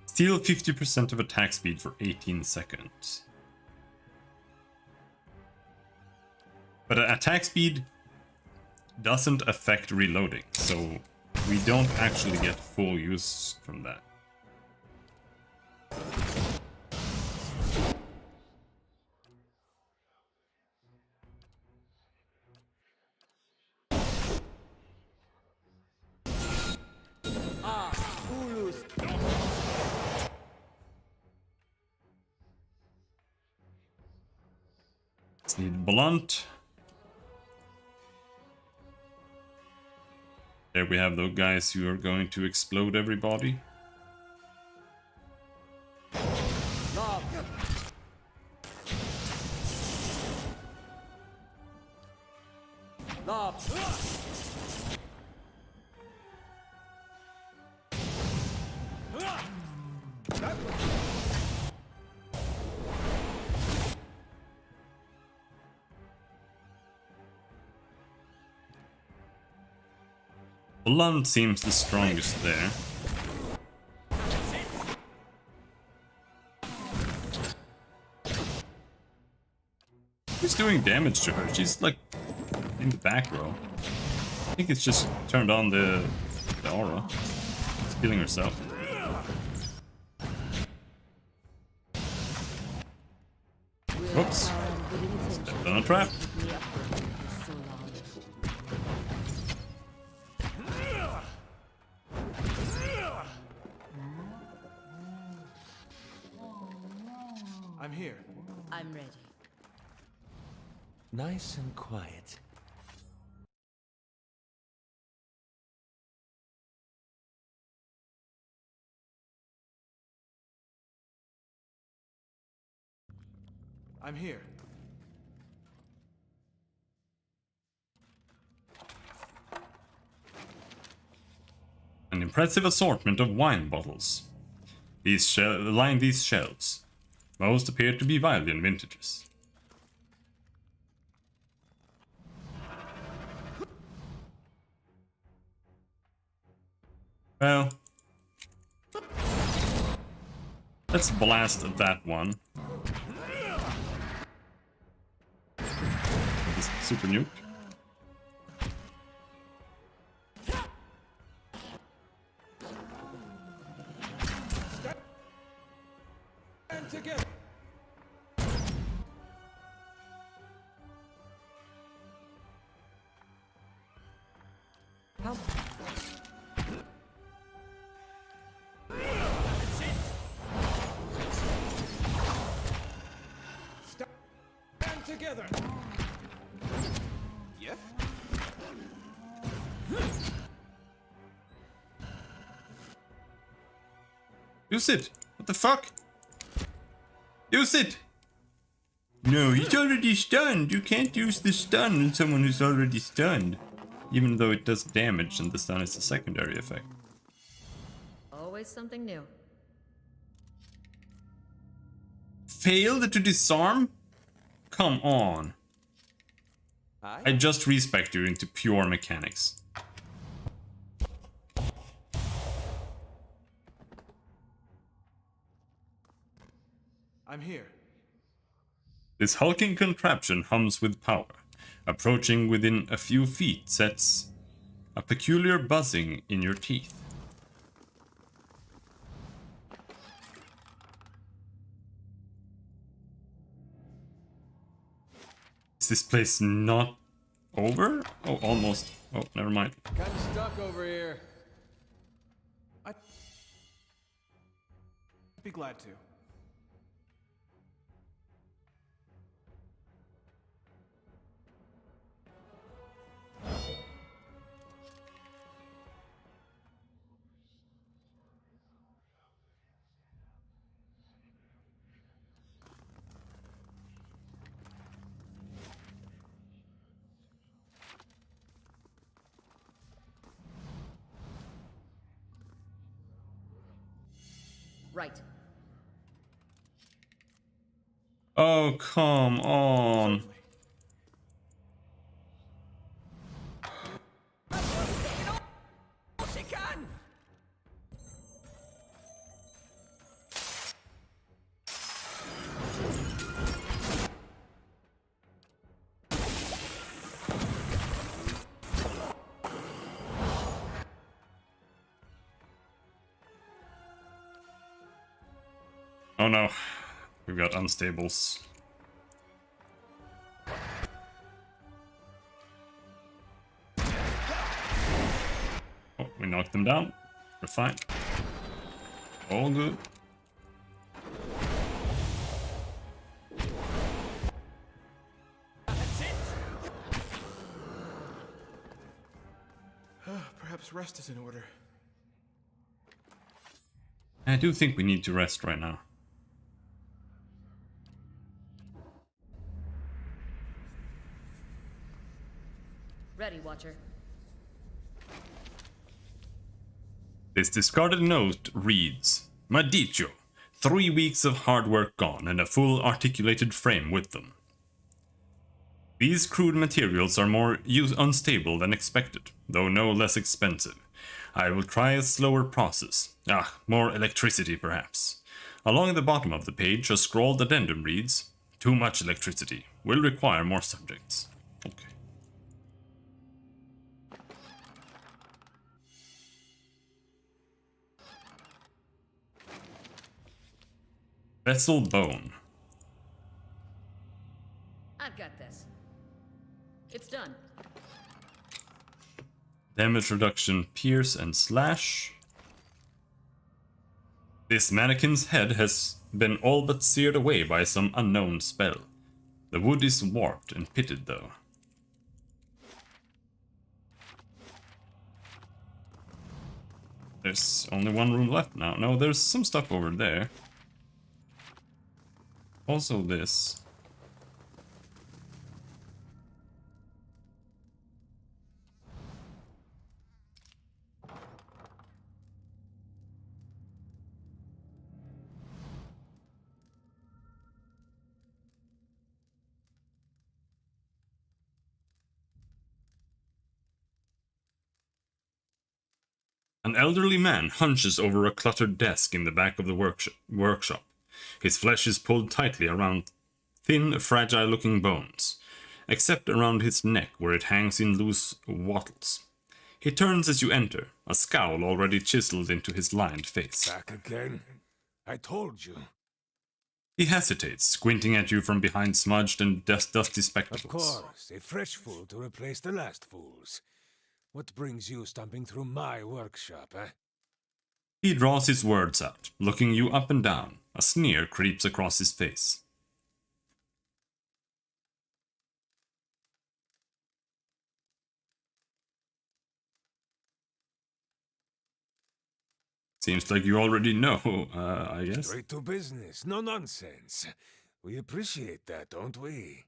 Steal 50% of attack speed for 18 seconds. But attack speed doesn't affect reloading, so we don't actually get full use from that. Let's need blunt. There we have those guys who are going to explode everybody. Blunt seems the strongest there. Who's doing damage to her? She's like in the back row. I think it's just turned on the aura. She's killing herself. Whoops. Stepped on a trap. I'm here. I'm ready. Nice and quiet. I'm here. impressive assortment of wine bottles. Line these shelves. Most appear to be Vailian vintages. Well, let's blast that one. This super nuke. Stand together. Help. Stand together. Yeah. Use it! What the fuck? Use it! No, he's already stunned. You can't use the stun on someone who's already stunned. Even though it does damage and the stun is a secondary effect. Always something new. Failed to disarm? Come on. I just respect you into pure mechanics. I'm here. This hulking contraption hums with power. Approaching within a few feet sets a peculiar buzzing in your teeth. Is this place not over? Oh, almost. Oh, never mind. Kinda stuck over here. I'd be glad to. Right. Oh, come on. Oh no, we've got unstables. Oh, we knocked them down. We're fine. All good. Perhaps rest is in order. I do think we need to rest right now. Ready, Watcher. This discarded note reads, Madicho, 3 weeks of hard work gone and a full articulated frame with them. These crude materials are more unstable than expected, though no less expensive. I will try a slower process. More electricity perhaps. Along the bottom of the page, a scrawled addendum reads, Too much electricity. Will require more subjects. Okay. Vessel bone. I've got this. It's done. Damage reduction, pierce and slash. This mannequin's head has been all but seared away by some unknown spell. The wood is warped and pitted though. There's only one room left now. No, there's some stuff over there. Also this. An elderly man hunches over a cluttered desk in the back of the workshop. His flesh is pulled tightly around thin, fragile-looking bones, except around his neck where it hangs in loose wattles. He turns as you enter, a scowl already chiseled into his lined face. Back again? I told you. He hesitates, squinting at you from behind smudged and dusty Of spectacles. course, a fresh fool to replace the last fools. What brings you stomping through my workshop, eh? He draws his words out, looking you up and down. A sneer creeps across his face. Seems like you already know, I guess. Straight to business, no nonsense. We appreciate that, don't we?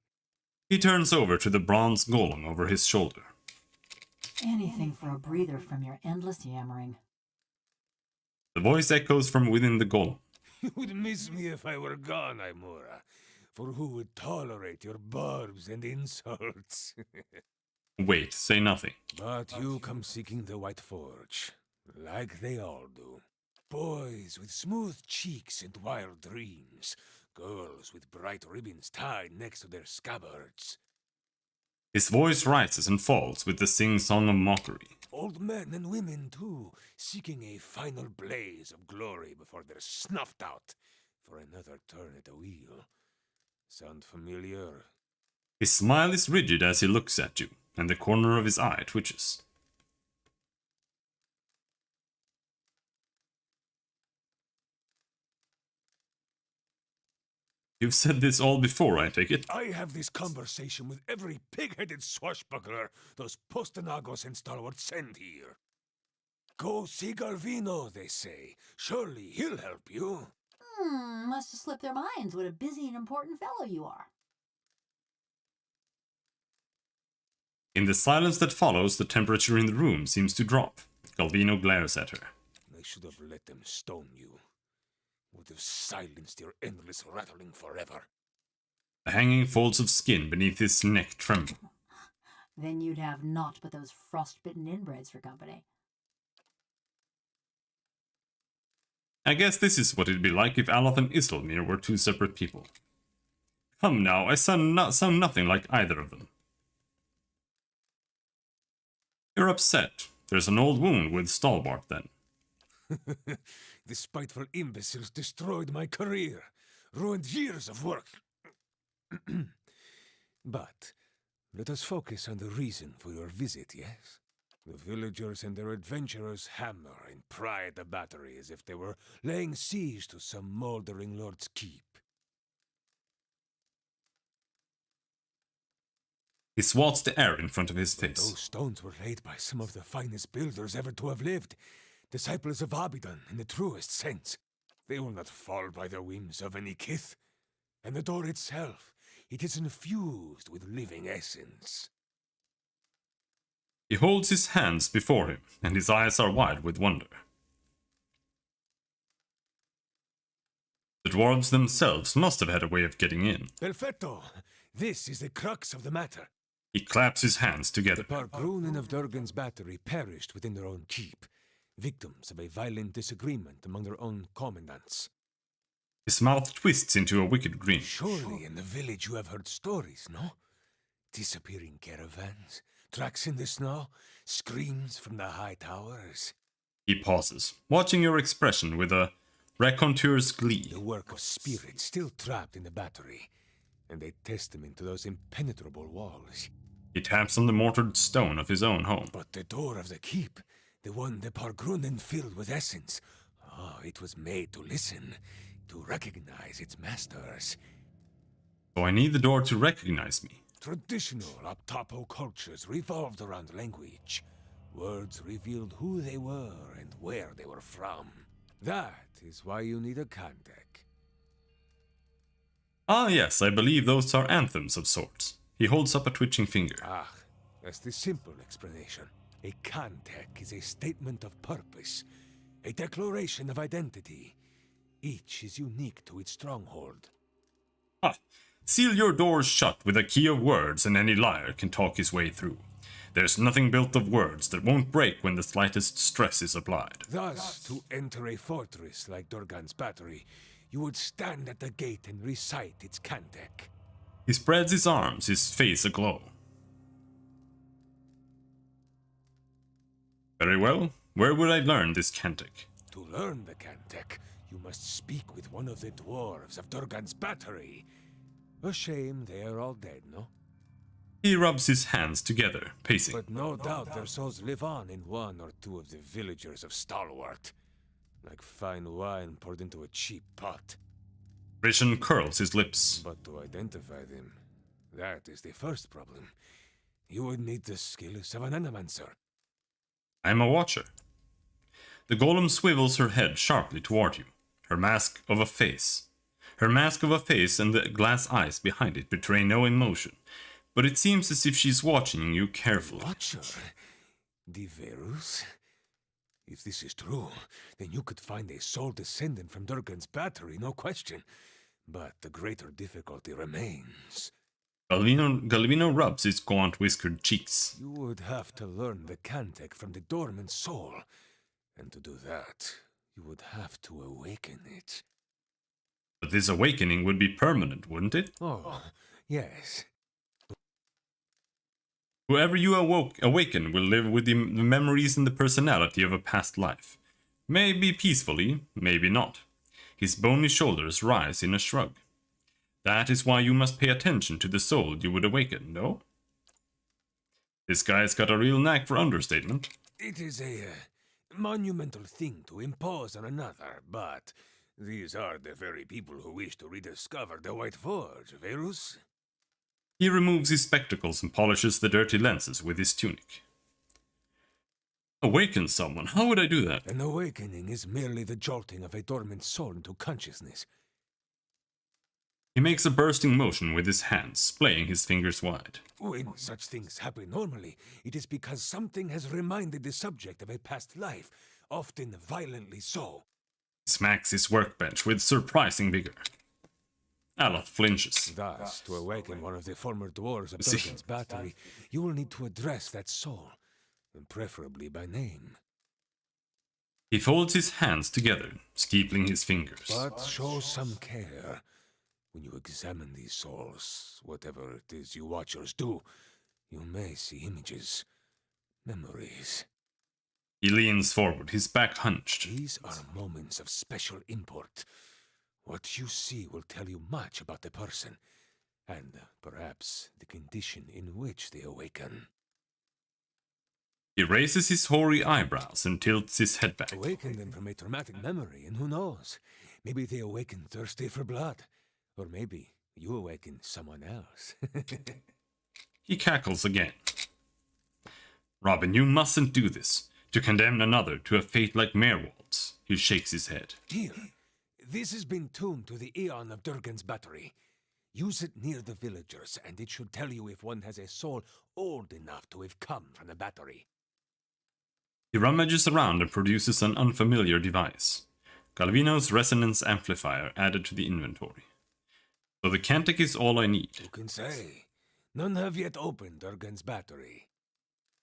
He turns over to the bronze golem over his shoulder. Anything for a breather from your endless yammering. The voice echoes from within the golem. You would miss me if I were gone, Aimura. For who would tolerate your barbs and insults? Wait, say nothing. But you come seeking the White Forge, like they all do. Boys with smooth cheeks and wild dreams. Girls with bright ribbons tied next to their scabbards. His voice rises and falls with the sing-song of mockery. Old men and women, too, seeking a final blaze of glory before they're snuffed out for another turn at the wheel. Sound familiar? His smile is rigid as he looks at you, and the corner of his eye twitches. You've said this all before, I take it. I have this conversation with every pig-headed swashbuckler those Postenagos and stalwarts send here. Go see Galvino, they say. Surely he'll help you. Must have slipped their minds what a busy and important fellow you are. In the silence that follows, the temperature in the room seems to drop. Galvino glares at her. I should have let them stone you. Would have silenced your endless rattling forever. The hanging folds of skin beneath his neck tremble. Then you'd have naught but those frostbitten inbreds for company. I guess this is what it'd be like if Aloth and Isilmir were two separate people. Come now, I sound nothing like either of them. You're upset. There's an old wound with Stalwart, then. The spiteful imbeciles destroyed my career, ruined years of work. But let us focus on the reason for your visit, yes? The villagers and their adventurers hammer and pry at the battery as if they were laying siege to some moldering lord's keep. He swats the air in front of his But face. those stones were laid by some of the finest builders ever to have lived. Disciples of Abidan in the truest sense. They will not fall by the whims of any kith. And the door itself, it is infused with living essence. He holds his hands before him, and his eyes are wide with wonder. The dwarves themselves must have had a way of getting in. Perfetto! This is the crux of the matter. He claps his hands together. The Pargrunen of Durgan's battery perished within their own keep, victims of a violent disagreement among their own commandants. His mouth twists into a wicked grin. Surely in the village you have heard stories, no? Disappearing caravans, tracks in the snow, screams from the high towers. He pauses, watching your expression with a raconteur's glee. The work of spirits still trapped in the battery, and a testament to those impenetrable walls. He taps on the mortared stone of his own home. But the door of the keep, the one the Pargrunen filled with essence, it was made to listen, to recognize its masters. So I need the door to recognize me. Traditional Aptapo cultures revolved around language. Words revealed who they were and where they were from. That is why you need a Kandek. Ah yes, I believe those are anthems of sorts. He holds up a twitching finger. That's the simple explanation. A Kandek is a statement of purpose, a declaration of identity. Each is unique to its stronghold. Ah, Seal your doors shut with a key of words, and any liar can talk his way through. There's nothing built of words that won't break when the slightest stress is applied. Thus, to enter a fortress like Durgan's Battery, you would stand at the gate and recite its cantic. He spreads his arms, his face aglow. Very well. Where would I learn this cantic? To learn the cantic, you must speak with one of the dwarves of Durgan's Battery. A shame they are all dead, no? He rubs his hands together, pacing. But no doubt their souls live on in one or two of the villagers of Stalwart. Like fine wine poured into a cheap pot. Rishon curls his lips. But to identify them, that is the first problem. You would need the skills of an animancer. I'm a watcher. The golem swivels her head sharply toward you. Her mask of a face. Her mask of a face and the glass eyes behind it betray no emotion, but it seems as if she's watching you carefully. Watcher? Diverus? If this is true, then you could find a soul descendant from Durgan's Battery, no question. But the greater difficulty remains. Galvino rubs his gaunt whiskered cheeks. You would have to learn the cantic from the dormant soul. And to do that, you would have to awaken it. But this awakening would be permanent, wouldn't it? Oh, yes. Whoever you awaken will live with the memories and the personality of a past life. Maybe peacefully, maybe not. His bony shoulders rise in a shrug. That is why you must pay attention to the soul you would awaken, no? This guy's got a real knack for understatement. It is a monumental thing to impose on another, but these are the very people who wish to rediscover the White Forge, Verus. He removes his spectacles and polishes the dirty lenses with his tunic. Awaken someone? How would I do that? An awakening is merely the jolting of a dormant soul into consciousness. He makes a bursting motion with his hands, splaying his fingers wide. When such things happen normally, it is because something has reminded the subject of a past life, often violently so. He smacks his workbench with surprising vigor. Aloth flinches. Thus, to awaken one of the former dwarves of Durgan's Battery, you will need to address that soul, and preferably by name. He folds his hands together, steepling his fingers. But show some care. When you examine these souls, whatever it is you watchers do, you may see images, memories. He leans forward, his back hunched. These are moments of special import. What you see will tell you much about the person, and perhaps the condition in which they awaken. He raises his hoary eyebrows and tilts his head back. Awaken them from a traumatic memory, and who knows? Maybe they awaken thirsty for blood. Or maybe you awaken someone else. He cackles again. Robin, you mustn't do this. To condemn another to a fate like Merewald's. He shakes his head. Here, this has been tuned to the Aeon of Durgan's Battery. Use it near the villagers, and it should tell you if one has a soul old enough to have come from the battery. He rummages around and produces an unfamiliar device. Galvino's resonance amplifier added to the inventory. So the cantic is all I need. Who can say? None have yet opened Durgan's Battery.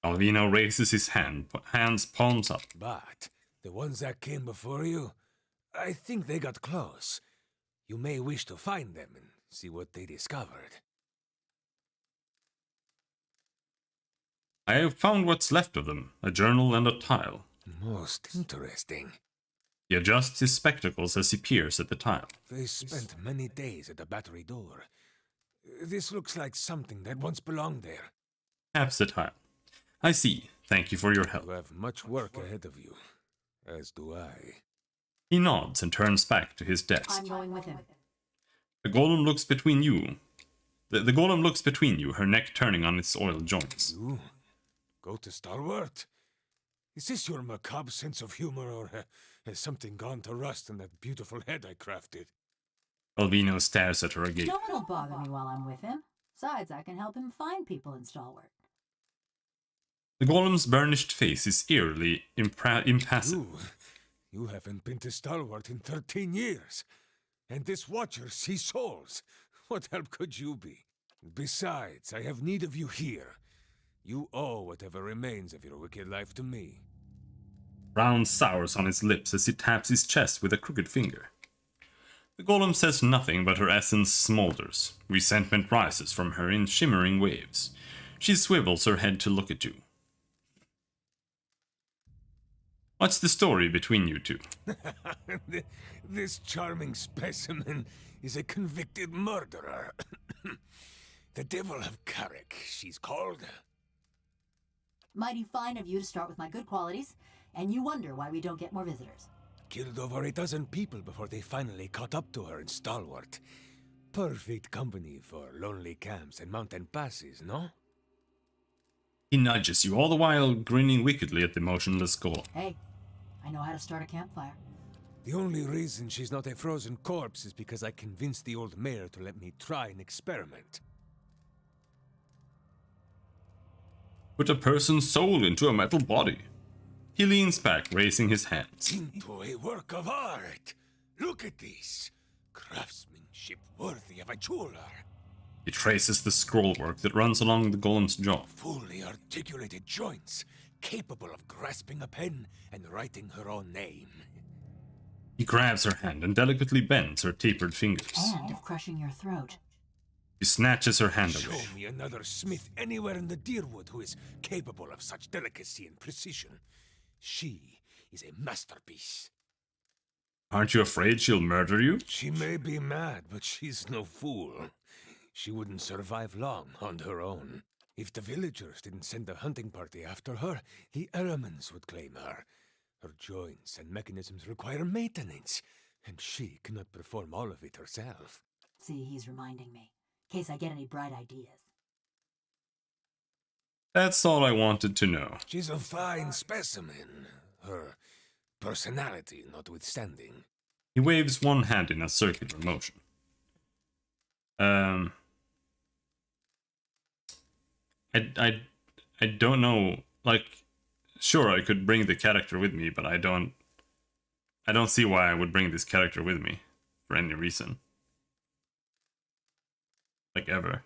Galvino raises his hands palms up. But the ones that came before you, I think they got close. You may wish to find them and see what they discovered. I have found what's left of them, a journal and a tile. Most interesting. He adjusts his spectacles as he peers at the tile. They spent many days at the battery door. This looks like something that once belonged there. Taps the tile. I see. Thank you for your help. You have much work ahead of you, as do I. He nods and turns back to his desk. I'm going with him. The golem looks between you. The golem looks between you, her neck turning on its oiled joints. You go to Stalwart? Is this your macabre sense of humor, or has something gone to rust in that beautiful head I crafted? Galvino stares at her agape. No one will bother me while I'm with him. Besides, I can help him find people in Stalwart. The golem's burnished face is eerily impassive. You haven't been to Stalwart in 13 years. And this watcher sees souls. What help could you be? Besides, I have need of you here. You owe whatever remains of your wicked life to me. Brown sours on his lips as he taps his chest with a crooked finger. The golem says nothing, but her essence smolders. Resentment rises from her in shimmering waves. She swivels her head to look at you. What's the story between you two? This charming specimen is a convicted murderer. The Devil of Carrick, she's called. Mighty fine of you to start with my good qualities, and you wonder why we don't get more visitors. Killed over a dozen people before they finally caught up to her in Stalwart. Perfect company for lonely camps and mountain passes, no? He nudges you, all the while grinning wickedly at the motionless golem. Hey, I know how to start a campfire. The only reason she's not a frozen corpse is because I convinced the old mayor to let me try an experiment. Put a person's soul into a metal body. He leans back, raising his hands. Into a work of art! Look at this! Craftsmanship worthy of a jeweler. He traces the scrollwork that runs along the golem's jaw. Fully articulated joints, capable of grasping a pen and writing her own name. He grabs her hand and delicately bends her tapered fingers. And of crushing your throat. He snatches her hand Show away. me another smith anywhere in the Deerwood who is capable of such delicacy and precision. She is a masterpiece. Aren't you afraid she'll murder you? She may be mad, but she's no fool. She wouldn't survive long on her own. If the villagers didn't send a hunting party after her, the Eremans would claim her. Her joints and mechanisms require maintenance, and she cannot perform all of it herself. See, he's reminding me. In case I get any bright ideas. That's all I wanted to know. She's a fine specimen, her personality notwithstanding. He waves one hand in a circular motion. I don't know, like, sure, I could bring the character with me, but I don't see why I would bring this character with me for any reason. Like, ever.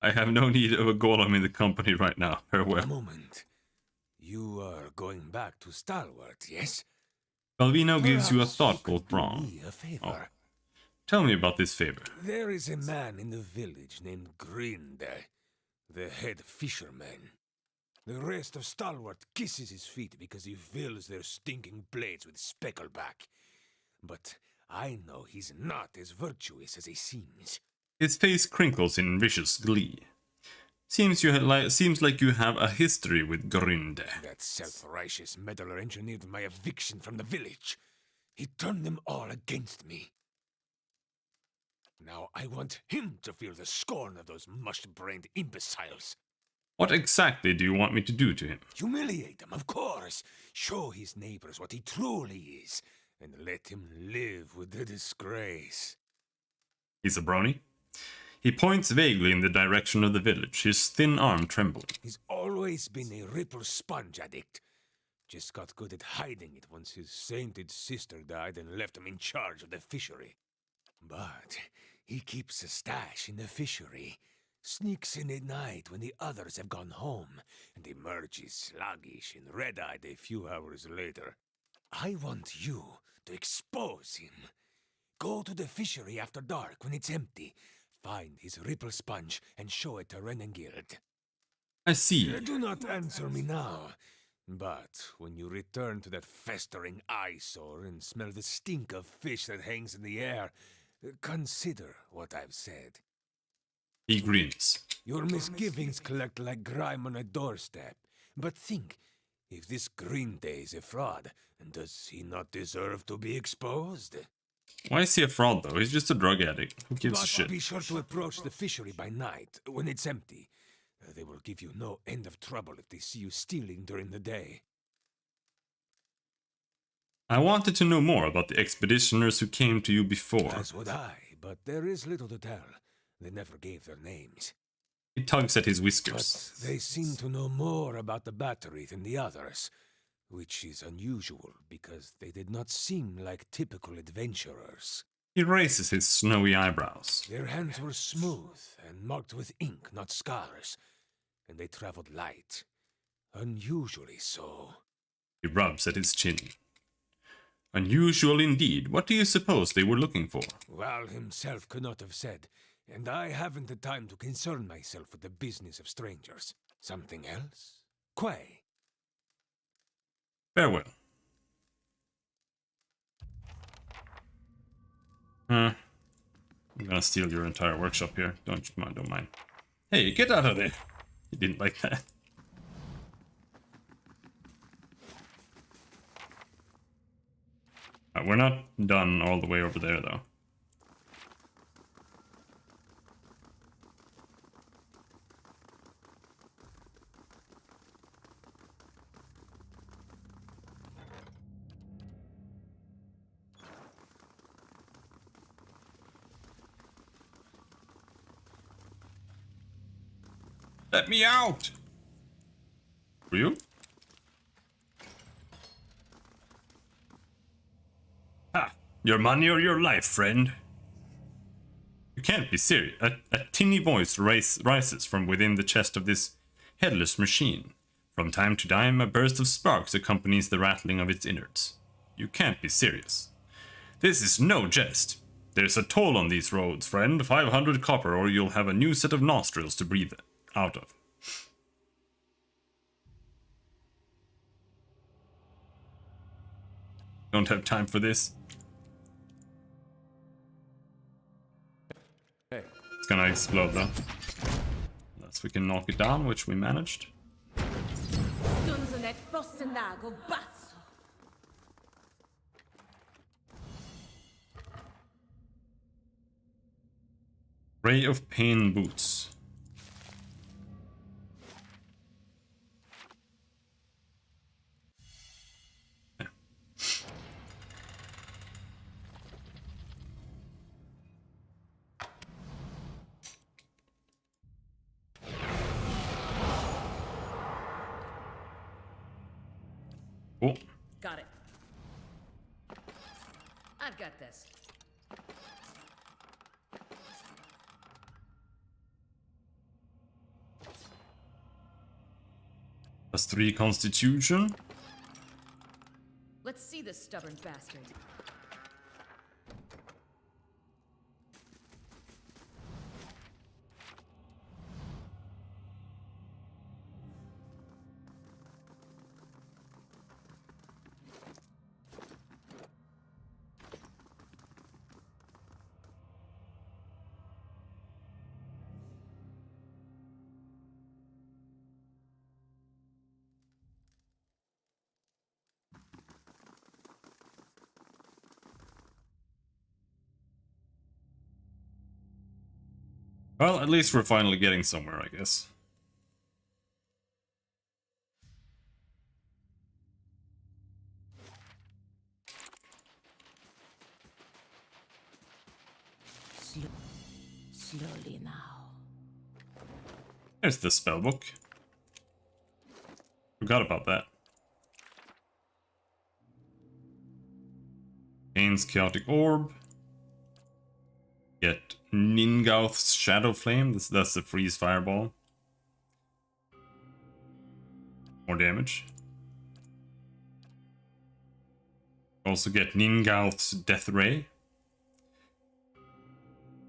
I have no need of a golem in the company right now. A Farewell. moment. You are going back to Stalwart, yes? Calvino gives you a Perhaps thoughtful could do frown. me a favor. Oh. Tell me about this favor. There is a man in the village named Grinde, the head fisherman. The rest of Stalwart kisses his feet because he fills their stinking blades with speckleback. But I know he's not as virtuous as he seems. His face crinkles in vicious glee. Seems like you have a history with Grinde. That self-righteous meddler engineered my eviction from the village. He turned them all against me. Now I want him to feel the scorn of those mush-brained imbeciles. What exactly do you want me to do to him? Humiliate him, of course. Show his neighbors what he truly is, and let him live with the disgrace. He's a brony. He points vaguely in the direction of the village, his thin arm trembling. He's always been a ripple sponge addict. Just got good at hiding it once his sainted sister died and left him in charge of the fishery. But he keeps a stash in the fishery, sneaks in at night when the others have gone home, and emerges sluggish and red-eyed a few hours later. I want you to expose him. Go to the fishery after dark when it's empty. Find his ripple sponge and show it to Renengild. I see. Do not answer me now. But when you return to that festering eyesore and smell the stink of fish that hangs in the air, consider what I've said. He grins. Your misgivings collect like grime on a doorstep. But think, if this Grinde is a fraud, does he not deserve to be exposed? Why is he a fraud, though? He's just a drug addict. Who gives a But shit? be sure to approach the fishery by night, when it's empty. They will give you no end of trouble if they see you stealing during the day. I wanted to know more about the expeditioners who came to you before. As would I, but there is little to tell. They never gave their names. He tugs at his But whiskers. they seem to know more about the battery than the others. which is unusual because they did not seem like typical adventurers. He raises his snowy eyebrows. Their hands were smooth and marked with ink, not scars, and they traveled light. Unusually so. He rubs at his chin. Unusual indeed. What do you suppose they were looking for? Val himself could not have said, and I haven't the time to concern myself with the business of strangers. Something else? Quay. Farewell. I'm gonna steal your entire workshop here. Don't mind. Hey, get out of there! He didn't like that. We're not done all the way over there, though. Let me out! For you? Ha! Your money or your life, friend. You can't be serious. A tinny voice rises from within the chest of this headless machine. From time to time, a burst of sparks accompanies the rattling of its innards. You can't be serious. This is no jest. There's a toll on these roads, friend. 500 copper, or you'll have a new set of nostrils to breathe out of. Don't have time for this. Hey. It's gonna explode though. Unless we can knock it down, which we managed. Dunzonet Bostenago Bazzo. Ray of Pain boots. Cool. Got it. I've got this. +3 Constitution. Let's see this stubborn bastard. Well, at least we're finally getting somewhere, I guess. Slowly now. There's the spellbook. Forgot about that. Kane's Chaotic Orb. Get Ningauth's Shadow Flame. That's the freeze fireball. More damage. Also get Ningauth's Death Ray.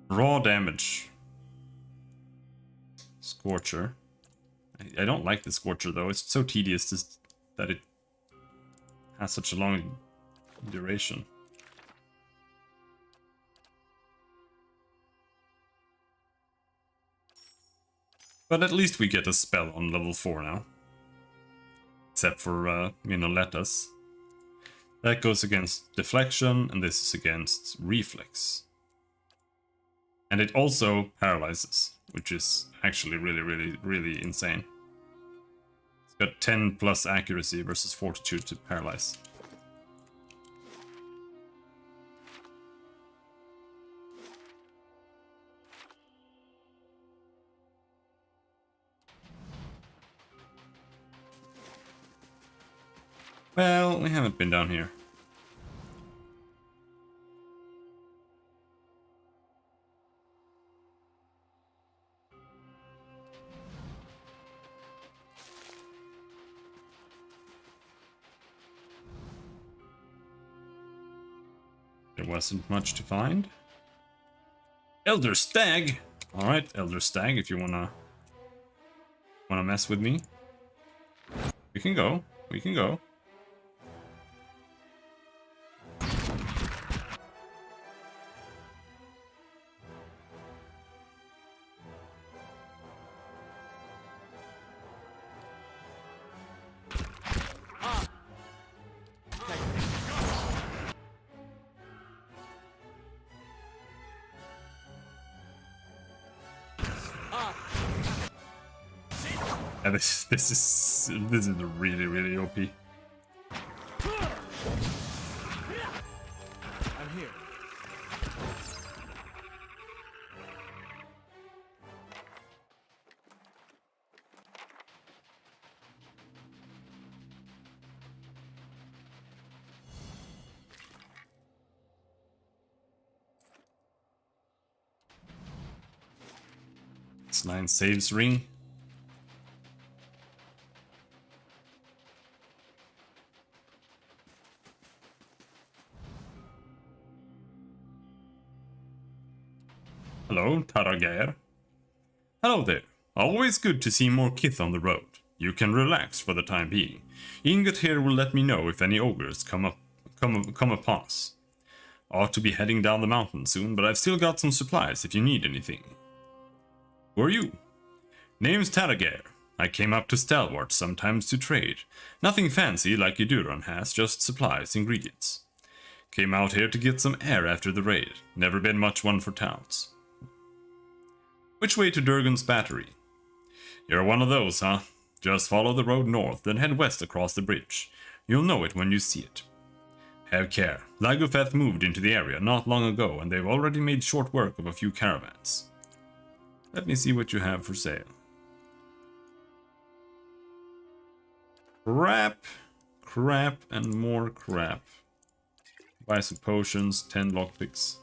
Raw damage. Scorcher. I don't like the Scorcher though. It's so tedious that it has such a long duration. But at least we get a spell on level 4 now. Except for Minolettas. That goes against Deflection, and this is against Reflex. And it also paralyzes, which is actually really insane. It's got 10 plus accuracy versus Fortitude to paralyze. Well, we haven't been down here. There wasn't much to find. Elder Stag! Alright, Elder Stag, if you wanna mess with me. We can go. We can go. Yeah, this is really OP. I'm here. It's 9 saves ring. Hello, Taragair. Hello there. Always good to see more kith on the road. You can relax for the time being. Ingot here will let me know if any ogres come upon us. Ought to be heading down the mountain soon, but I've still got some supplies if you need anything. Who are you? Name's Taragair. I came up to Stalwart sometimes to trade. Nothing fancy like Yuduran has, just supplies, ingredients. Came out here to get some air after the raid. Never been much one for towns. Which way to Durgan's Battery? You're one of those, huh? Just follow the road north, then head west across the bridge. You'll know it when you see it. Have care. Lagufeth moved into the area not long ago, and they've already made short work of a few caravans. Let me see what you have for sale. Crap, and more crap. Buy some potions, 10 lockpicks.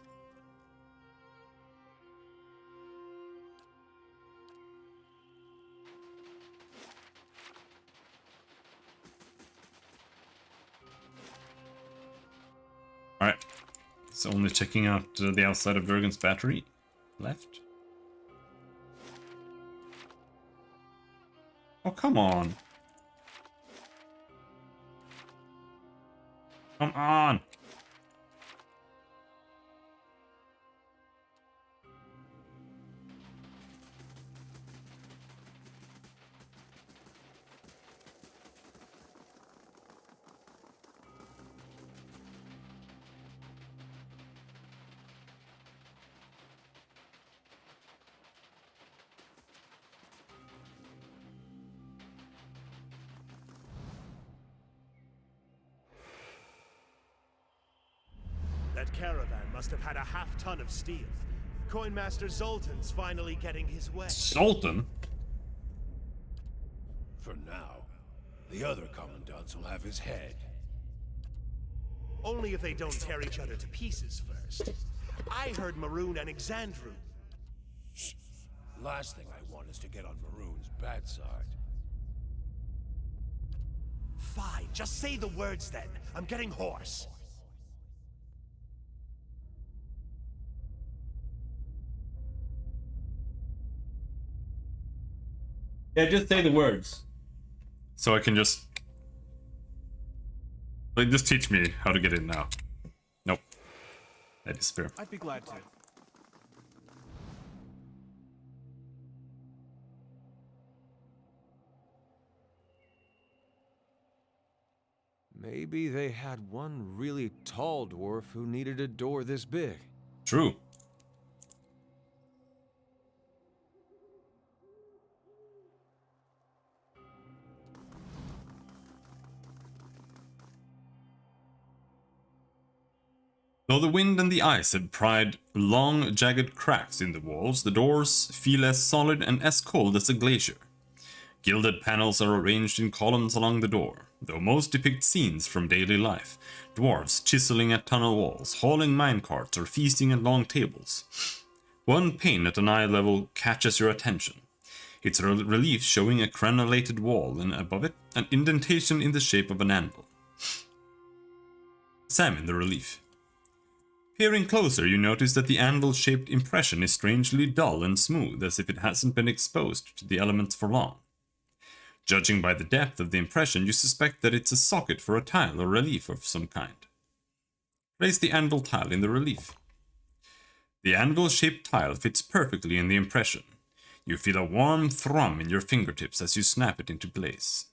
Alright, so only checking out the outside of Durgan's Battery left. Oh, come on. Come on. That caravan must have had a half-ton of steel. Coinmaster Zoltan's finally getting his way. Zoltan? For now, the other commandants will have his head. Only if they don't tear each other to pieces first. I heard Maroon and Exandru. Shh. Last thing I want is to get on Maroon's bad side. Fine, just say the words then. I'm getting hoarse. Yeah, just say the words. So I can just... Like, just teach me how to get in now. Nope. I despair. I'd be glad to. Maybe they had one really tall dwarf who needed a door this big. True. Though the wind and the ice have pried long, jagged cracks in the walls, the doors feel as solid and as cold as a glacier. Gilded panels are arranged in columns along the door, though most depict scenes from daily life. Dwarves chiseling at tunnel walls, hauling minecarts, or feasting at long tables. One pane at an eye level catches your attention. It's a relief showing a crenellated wall, and above it, an indentation in the shape of an anvil. Examine the relief. Peering closer, you notice that the anvil-shaped impression is strangely dull and smooth, as if it hasn't been exposed to the elements for long. Judging by the depth of the impression, you suspect that it's a socket for a tile or relief of some kind. Place the anvil tile in the relief. The anvil-shaped tile fits perfectly in the impression. You feel a warm thrum in your fingertips as you snap it into place.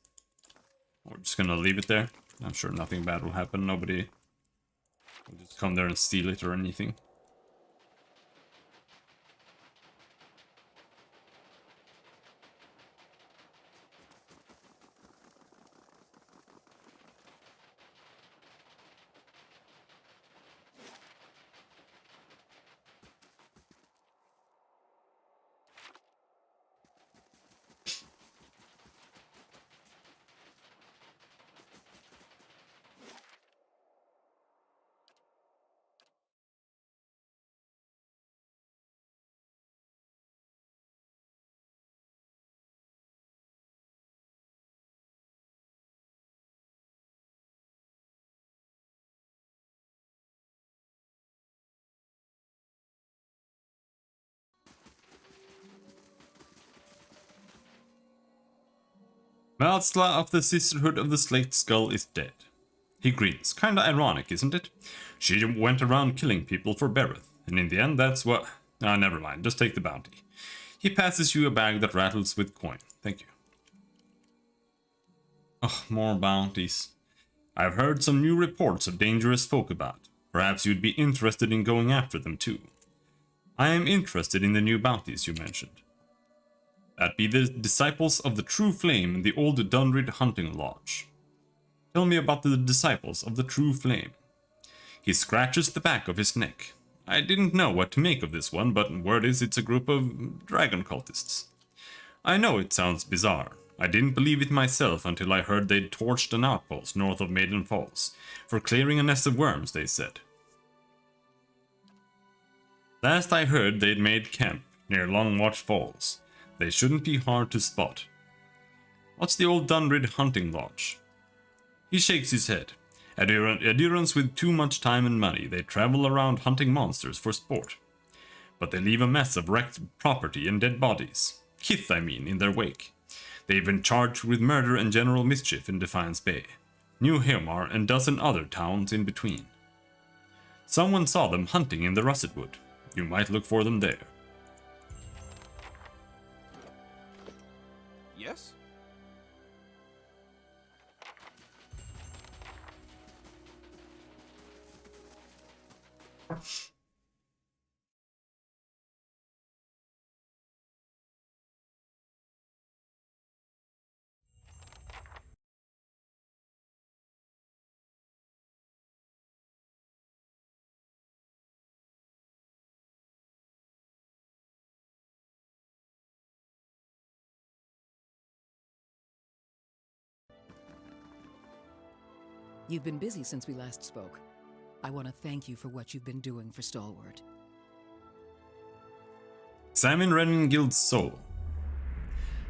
We're just gonna leave it there. I'm sure nothing bad will happen. Nobody will just come there and steal it or anything. Malzla of the Sisterhood of the Slate Skull is dead. He grins. Kinda ironic, isn't it? She went around killing people for Bereth, and in the end that's what... Ah, never mind, just take the bounty. He passes you a bag that rattles with coin. Thank you. Oh, more bounties. I've heard some new reports of dangerous folk about. Perhaps you'd be interested in going after them too. I am interested in the new bounties you mentioned. That be the Disciples of the True Flame in the old Dunrid Hunting Lodge. Tell me about the Disciples of the True Flame. He scratches the back of his neck. I didn't know what to make of this one, but word is it's a group of dragon cultists. I know it sounds bizarre. I didn't believe it myself until I heard they'd torched an outpost north of Maiden Falls. For clearing a nest of worms, they said. Last I heard they'd made camp near Longwatch Falls. They shouldn't be hard to spot. What's the old Dunrid Hunting Lodge? He shakes his head. Adherents with too much time and money, they travel around hunting monsters for sport. But they leave a mess of wrecked property and dead bodies. Kith, I mean, in their wake. They've been charged with murder and general mischief in Defiance Bay, New Hilmar, and dozen other towns in between. Someone saw them hunting in the Russet Wood. You might look for them there. Yes? You've been busy since we last spoke. I want to thank you for what you've been doing for Stalwart. Examine Renengild's soul.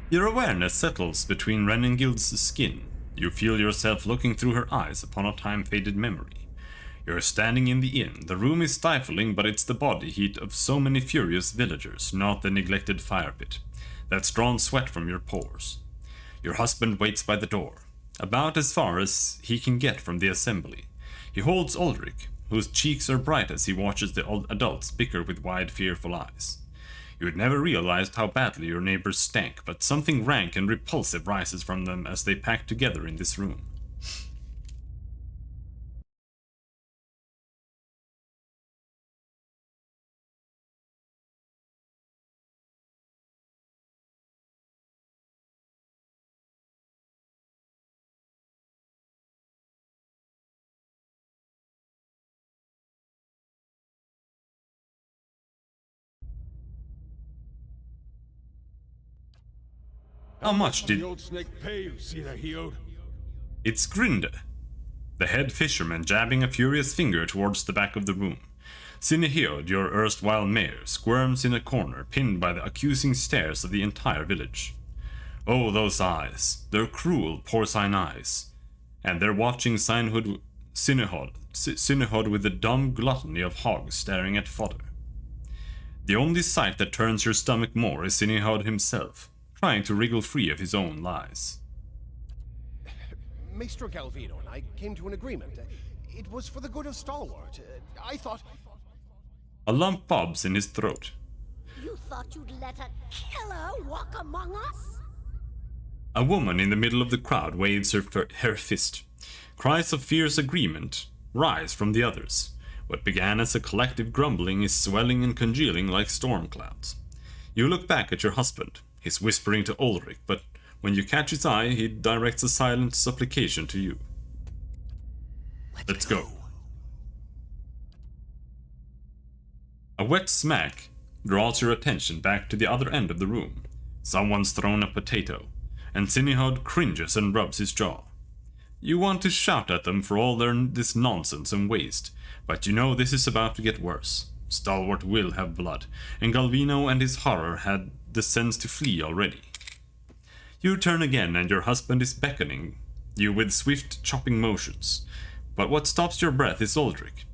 Your awareness settles between Renengild's skin. You feel yourself looking through her eyes upon a time-faded memory. You're standing in the inn. The room is stifling, but it's the body heat of so many furious villagers, not the neglected fire pit. That's drawn sweat from your pores. Your husband waits by the door, about as far as he can get from the assembly. He holds Ulrich, whose cheeks are bright as he watches the old adults bicker with wide, fearful eyes. You had never realized how badly your neighbors stank, but something rank and repulsive rises from them as they pack together in this room. How much The did... old snake pay you, Sinahiod? It's Grinde, the head fisherman jabbing a furious finger towards the back of the room. Sinahiod, your erstwhile mayor, squirms in a corner, pinned by the accusing stares of the entire village. Oh, those eyes, their cruel, porcine eyes. And they're watching Sinehod with the dumb gluttony of hogs staring at fodder. The only sight that turns your stomach more is Sinehod himself, trying to wriggle free of his own lies. Maestro Galvino and I came to an agreement. It was for the good of Stalwart. I thought... A lump bobs in his throat. You thought you'd let a killer walk among us? A woman in the middle of the crowd waves her fist. Cries of fierce agreement rise from the others. What began as a collective grumbling is swelling and congealing like storm clouds. You look back at your husband. He's whispering to Ulrich, but when you catch his eye, he directs a silent supplication to you. Let's go. A wet smack draws your attention back to the other end of the room. Someone's thrown a potato, and Sinehod cringes and rubs his jaw. You want to shout at them for all this nonsense and waste, but you know this is about to get worse. Stalwart will have blood, and Galvino and his horror had the sense to flee already. You turn again and your husband is beckoning you with swift chopping motions, but what stops your breath is Ulrich.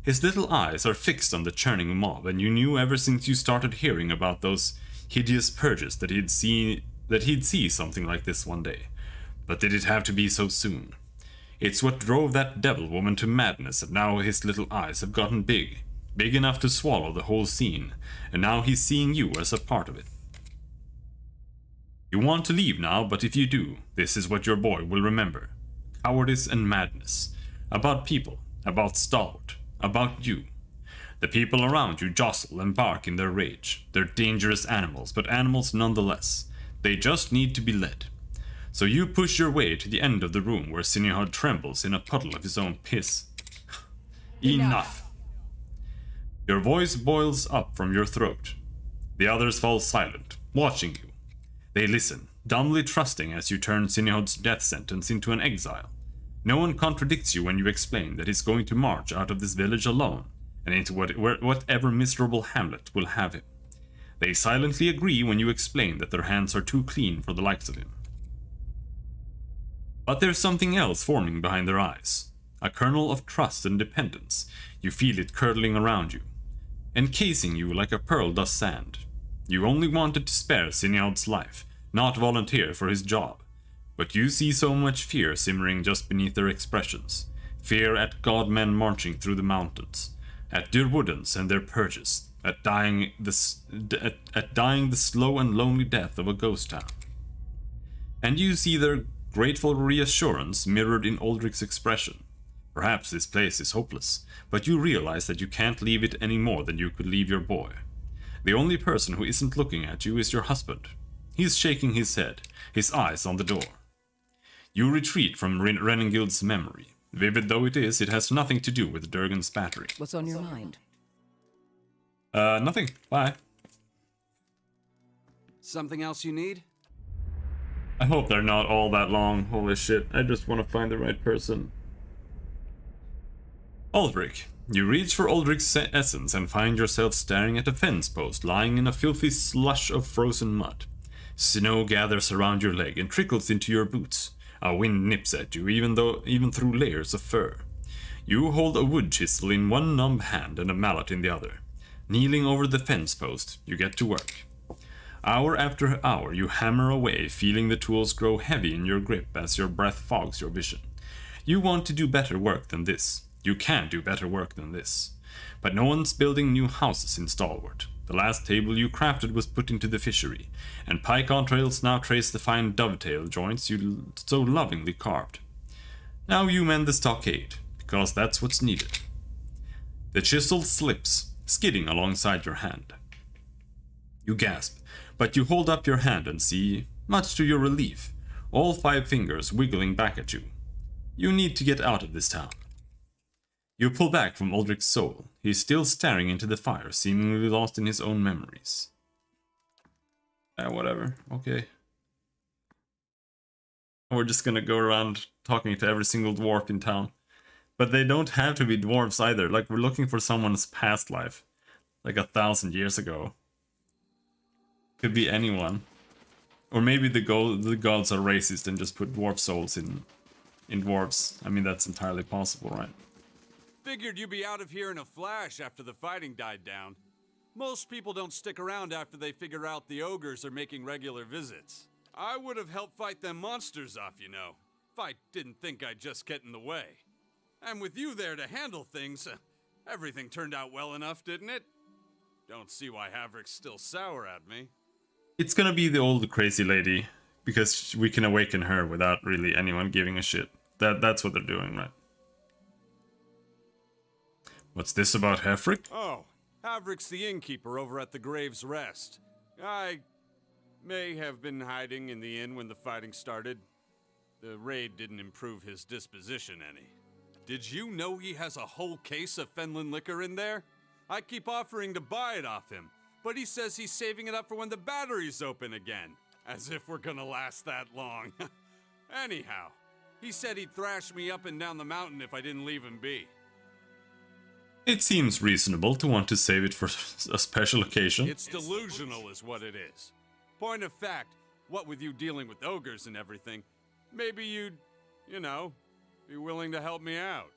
His little eyes are fixed on the churning mob, and you knew ever since you started hearing about those hideous purges that he'd see something like this one day. But did it have to be so soon? It's what drove that devil woman to madness, and now his little eyes have gotten big enough to swallow the whole scene, and now he's seeing you as a part of it. You want to leave now, but if you do, this is what your boy will remember. Cowardice and madness. About people, about Stalwart, about you. The people around you jostle and bark in their rage. They're dangerous animals, but animals nonetheless. They just need to be led. So you push your way to the end of the room where Sinehod trembles in a puddle of his own piss. Enough! Your voice boils up from your throat. The others fall silent, watching you. They listen, dumbly trusting as you turn Sinehod's death sentence into an exile. No one contradicts you when you explain that he's going to march out of this village alone, and into whatever miserable hamlet will have him. They silently agree when you explain that their hands are too clean for the likes of him. But there's something else forming behind their eyes. A kernel of trust and dependence. You feel it curdling around you, encasing you like a pearl does sand. You only wanted to spare Sinehod's life, not volunteer for his job. But you see so much fear simmering just beneath their expressions. Fear at godmen marching through the mountains, at Dyrwoodens and their purges, at dying the slow and lonely death of a ghost town. And you see their grateful reassurance mirrored in Ulrich's expression. Perhaps this place is hopeless, but you realize that you can't leave it any more than you could leave your boy. The only person who isn't looking at you is your husband. He's shaking his head, his eyes on the door. You retreat from Renengild's memory. Vivid though it is, it has nothing to do with Durgan's battery. What's on your mind? Nothing. Bye. Something else you need? I hope they're not all that long. Holy shit, I just want to find the right person. Ulrich. You reach for Ulrich's essence and find yourself staring at a fence post lying in a filthy slush of frozen mud. Snow gathers around your leg and trickles into your boots. A wind nips at you even through layers of fur. You hold a wood chisel in one numb hand and a mallet in the other. Kneeling over the fence post, you get to work. Hour after hour you hammer away, feeling the tools grow heavy in your grip as your breath fogs your vision. You want to do better work than this. You can do better work than this. But no one's building new houses in Stalwart. The last table you crafted was put into the fishery, and pike entrails now trace the fine dovetail joints you so lovingly carved. Now you mend the stockade, because that's what's needed. The chisel slips, skidding alongside your hand. You gasp, but you hold up your hand and see, much to your relief, all 5 fingers wiggling back at you. You need to get out of this town. You pull back from Ulrich's soul. He is still staring into the fire, seemingly lost in his own memories. Whatever. Okay. We're just gonna go around talking to every single dwarf in town. But they don't have to be dwarves either. Like, we're looking for someone's past life. Like 1,000 years ago. Could be anyone. Or maybe the gods are racist and just put dwarf souls in dwarves. I mean, that's entirely possible, right? Figured you'd be out of here in a flash after the fighting died down. Most people don't stick around after they figure out the ogres are making regular visits. I would have helped fight them monsters off, you know. If I didn't think I'd just get in the way. And with you there to handle things, everything turned out well enough, didn't it? Don't see why Havrick's still sour at me. It's gonna be the old crazy lady, because we can awaken her without really anyone giving a shit. That's what they're doing, right? What's this about Havrick? Oh, Havrick's the innkeeper over at the Grave's Rest. I may have been hiding in the inn when the fighting started. The raid didn't improve his disposition any. Did you know he has a whole case of Fenland liquor in there? I keep offering to buy it off him, but he says he's saving it up for when the battery's open again. As if we're gonna last that long. Anyhow, he said he'd thrash me up and down the mountain if I didn't leave him be. It seems reasonable to want to save it for a special occasion. It's delusional is what it is. Point of fact, what with you dealing with ogres and everything, maybe you'd, you know, be willing to help me out.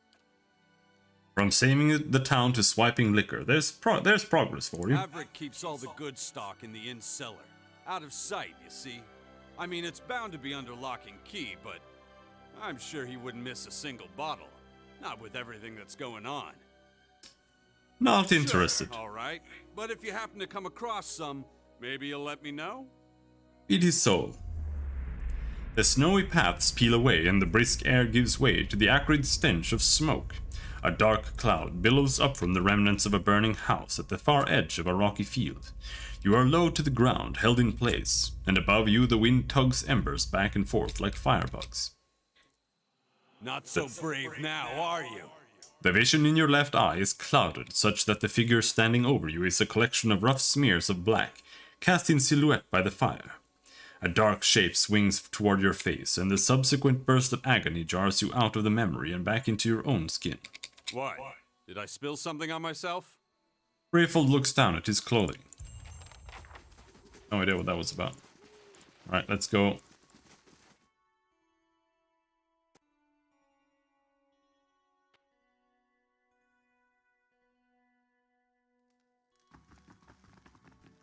From saving the town to swiping liquor, there's progress for you. Havrick keeps all the good stock in the inn cellar. Out of sight, you see. I mean, it's bound to be under lock and key, but I'm sure he wouldn't miss a single bottle. Not with everything that's going on. Not interested. Sure, all right. But if you happen to come across some, maybe you'll let me know? It is so. The snowy paths peel away and the brisk air gives way to the acrid stench of smoke. A dark cloud billows up from the remnants of a burning house at the far edge of a rocky field. You are low to the ground, held in place, and above you the wind tugs embers back and forth like firebugs. Not so brave now, are you? The vision in your left eye is clouded, such that the figure standing over you is a collection of rough smears of black, cast in silhouette by the fire. A dark shape swings toward your face, and the subsequent burst of agony jars you out of the memory and back into your own skin. What? Did I spill something on myself? Rayfold looks down at his clothing. No idea what that was about. Alright, let's go.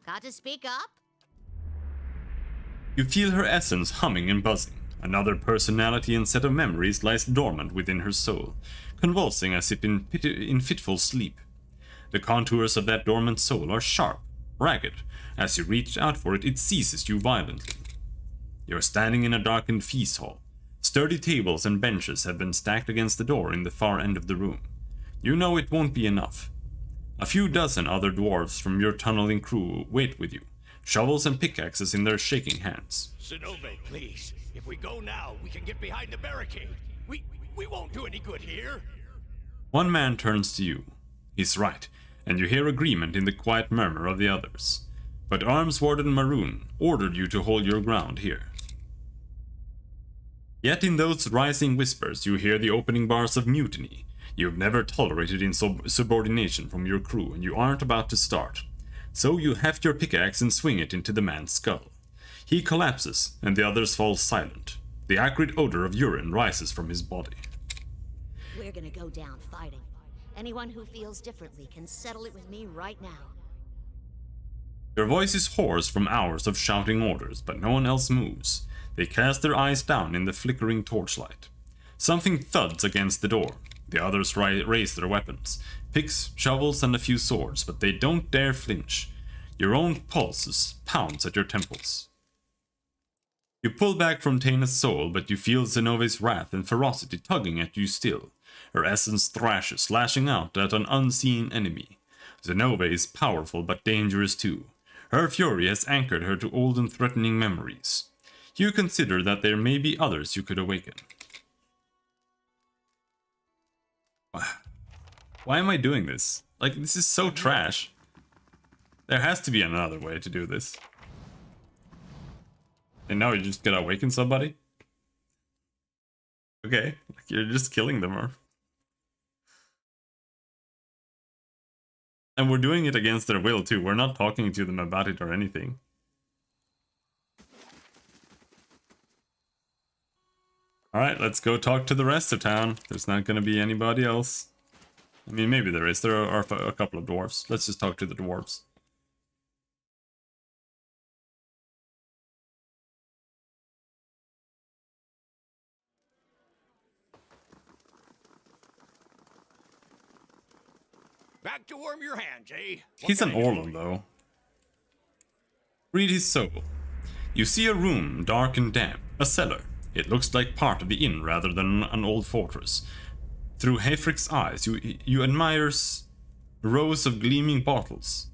Got to speak up? You feel her essence humming and buzzing. Another personality and set of memories lies dormant within her soul, convulsing as if in fitful sleep. The contours of that dormant soul are sharp, ragged. As you reach out for it, it seizes you violently. You are standing in a darkened feast hall. Sturdy tables and benches have been stacked against the door in the far end of the room. You know it won't be enough. A few dozen other dwarves from your tunneling crew wait with you, shovels and pickaxes in their shaking hands. Sinove, please. If we go now, we can get behind the barricade. We won't do any good here. One man turns to you. He's right, and you hear agreement in the quiet murmur of the others. But Arms Warden Maroon ordered you to hold your ground here. Yet in those rising whispers you hear the opening bars of mutiny. You've never tolerated insubordination from your crew, and you aren't about to start. So you heft your pickaxe and swing it into the man's skull. He collapses, and the others fall silent. The acrid odor of urine rises from his body. We're gonna go down fighting. Anyone who feels differently can settle it with me right now. Your voice is hoarse from hours of shouting orders, but no one else moves. They cast their eyes down in the flickering torchlight. Something thuds against the door. The others raise their weapons, picks, shovels, and a few swords, but they don't dare flinch. Your own pulses pounds at your temples. You pull back from Taina's soul, but you feel Zenove's wrath and ferocity tugging at you still. Her essence thrashes, lashing out at an unseen enemy. Zenove is powerful but dangerous too. Her fury has anchored her to old and threatening memories. You consider that there may be others you could awaken. Why am I doing this? Like, this is so trash. There has to be another way to do this. And now you just gotta awaken somebody? Okay, like you're just killing them, or... And we're doing it against their will too. We're not talking to them about it or anything. Alright, let's go talk to the rest of town. There's not gonna be anybody else. I mean, maybe there is. There are a couple of dwarves. Let's just talk to the dwarves. Back to warm your hands, eh? He's an Orlon, though. Read his soul. You see a room, dark and damp, a cellar. It looks like part of the inn rather than an old fortress. Through Haefric's eyes, you admire rows of gleaming bottles,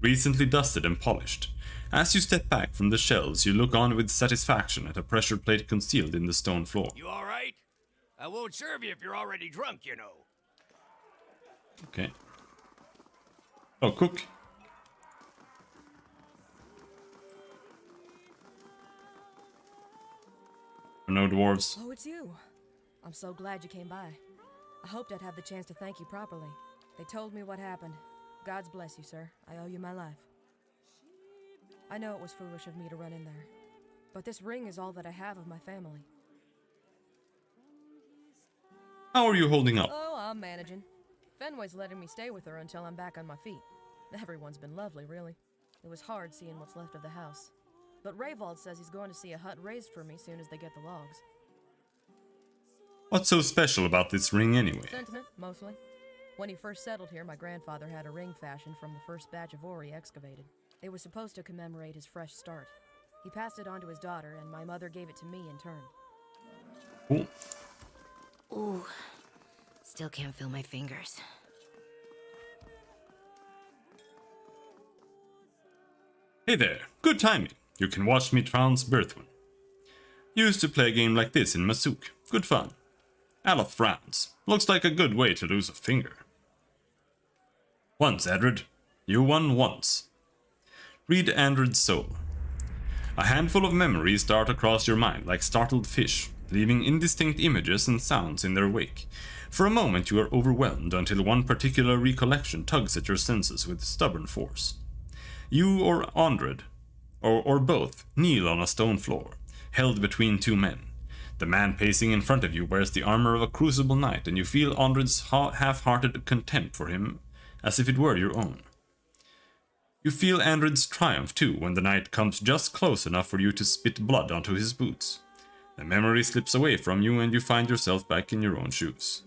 recently dusted and polished. As you step back from the shelves, you look on with satisfaction at a pressure plate concealed in the stone floor. You all right? I won't serve you if you're already drunk, you know. Okay. Oh, cook. No dwarves. Oh, it's you. I'm so glad you came by. I hoped I'd have the chance to thank you properly. They told me what happened. God's bless you, sir. I owe you my life. I know it was foolish of me to run in there, but this ring is all that I have of my family. How are you holding up? Oh, I'm managing. Fenway's letting me stay with her until I'm back on my feet. Everyone's been lovely, really. It was hard seeing what's left of the house. But Rayvald says he's going to see a hut raised for me soon as they get the logs. What's so special about this ring anyway? Sentiment, mostly. When he first settled here, my grandfather had a ring fashioned from the first batch of ore he excavated. It was supposed to commemorate his fresh start. He passed it on to his daughter, and my mother gave it to me in turn. Cool. Ooh, still can't feel my fingers. Hey there, good timing. You can watch me trounce Berthwin. Used to play a game like this in Masuk. Good fun. Aloth frowns. Looks like a good way to lose a finger. Once, Edred. You won once. Read Andred's soul. A handful of memories dart across your mind like startled fish, leaving indistinct images and sounds in their wake. For a moment you are overwhelmed until one particular recollection tugs at your senses with stubborn force. You or Andred, or both, kneel on a stone floor, held between two men. The man pacing in front of you wears the armor of a crucible knight, and you feel Andred's half-hearted contempt for him, as if it were your own. You feel Andred's triumph too when the knight comes just close enough for you to spit blood onto his boots. The memory slips away from you and you find yourself back in your own shoes.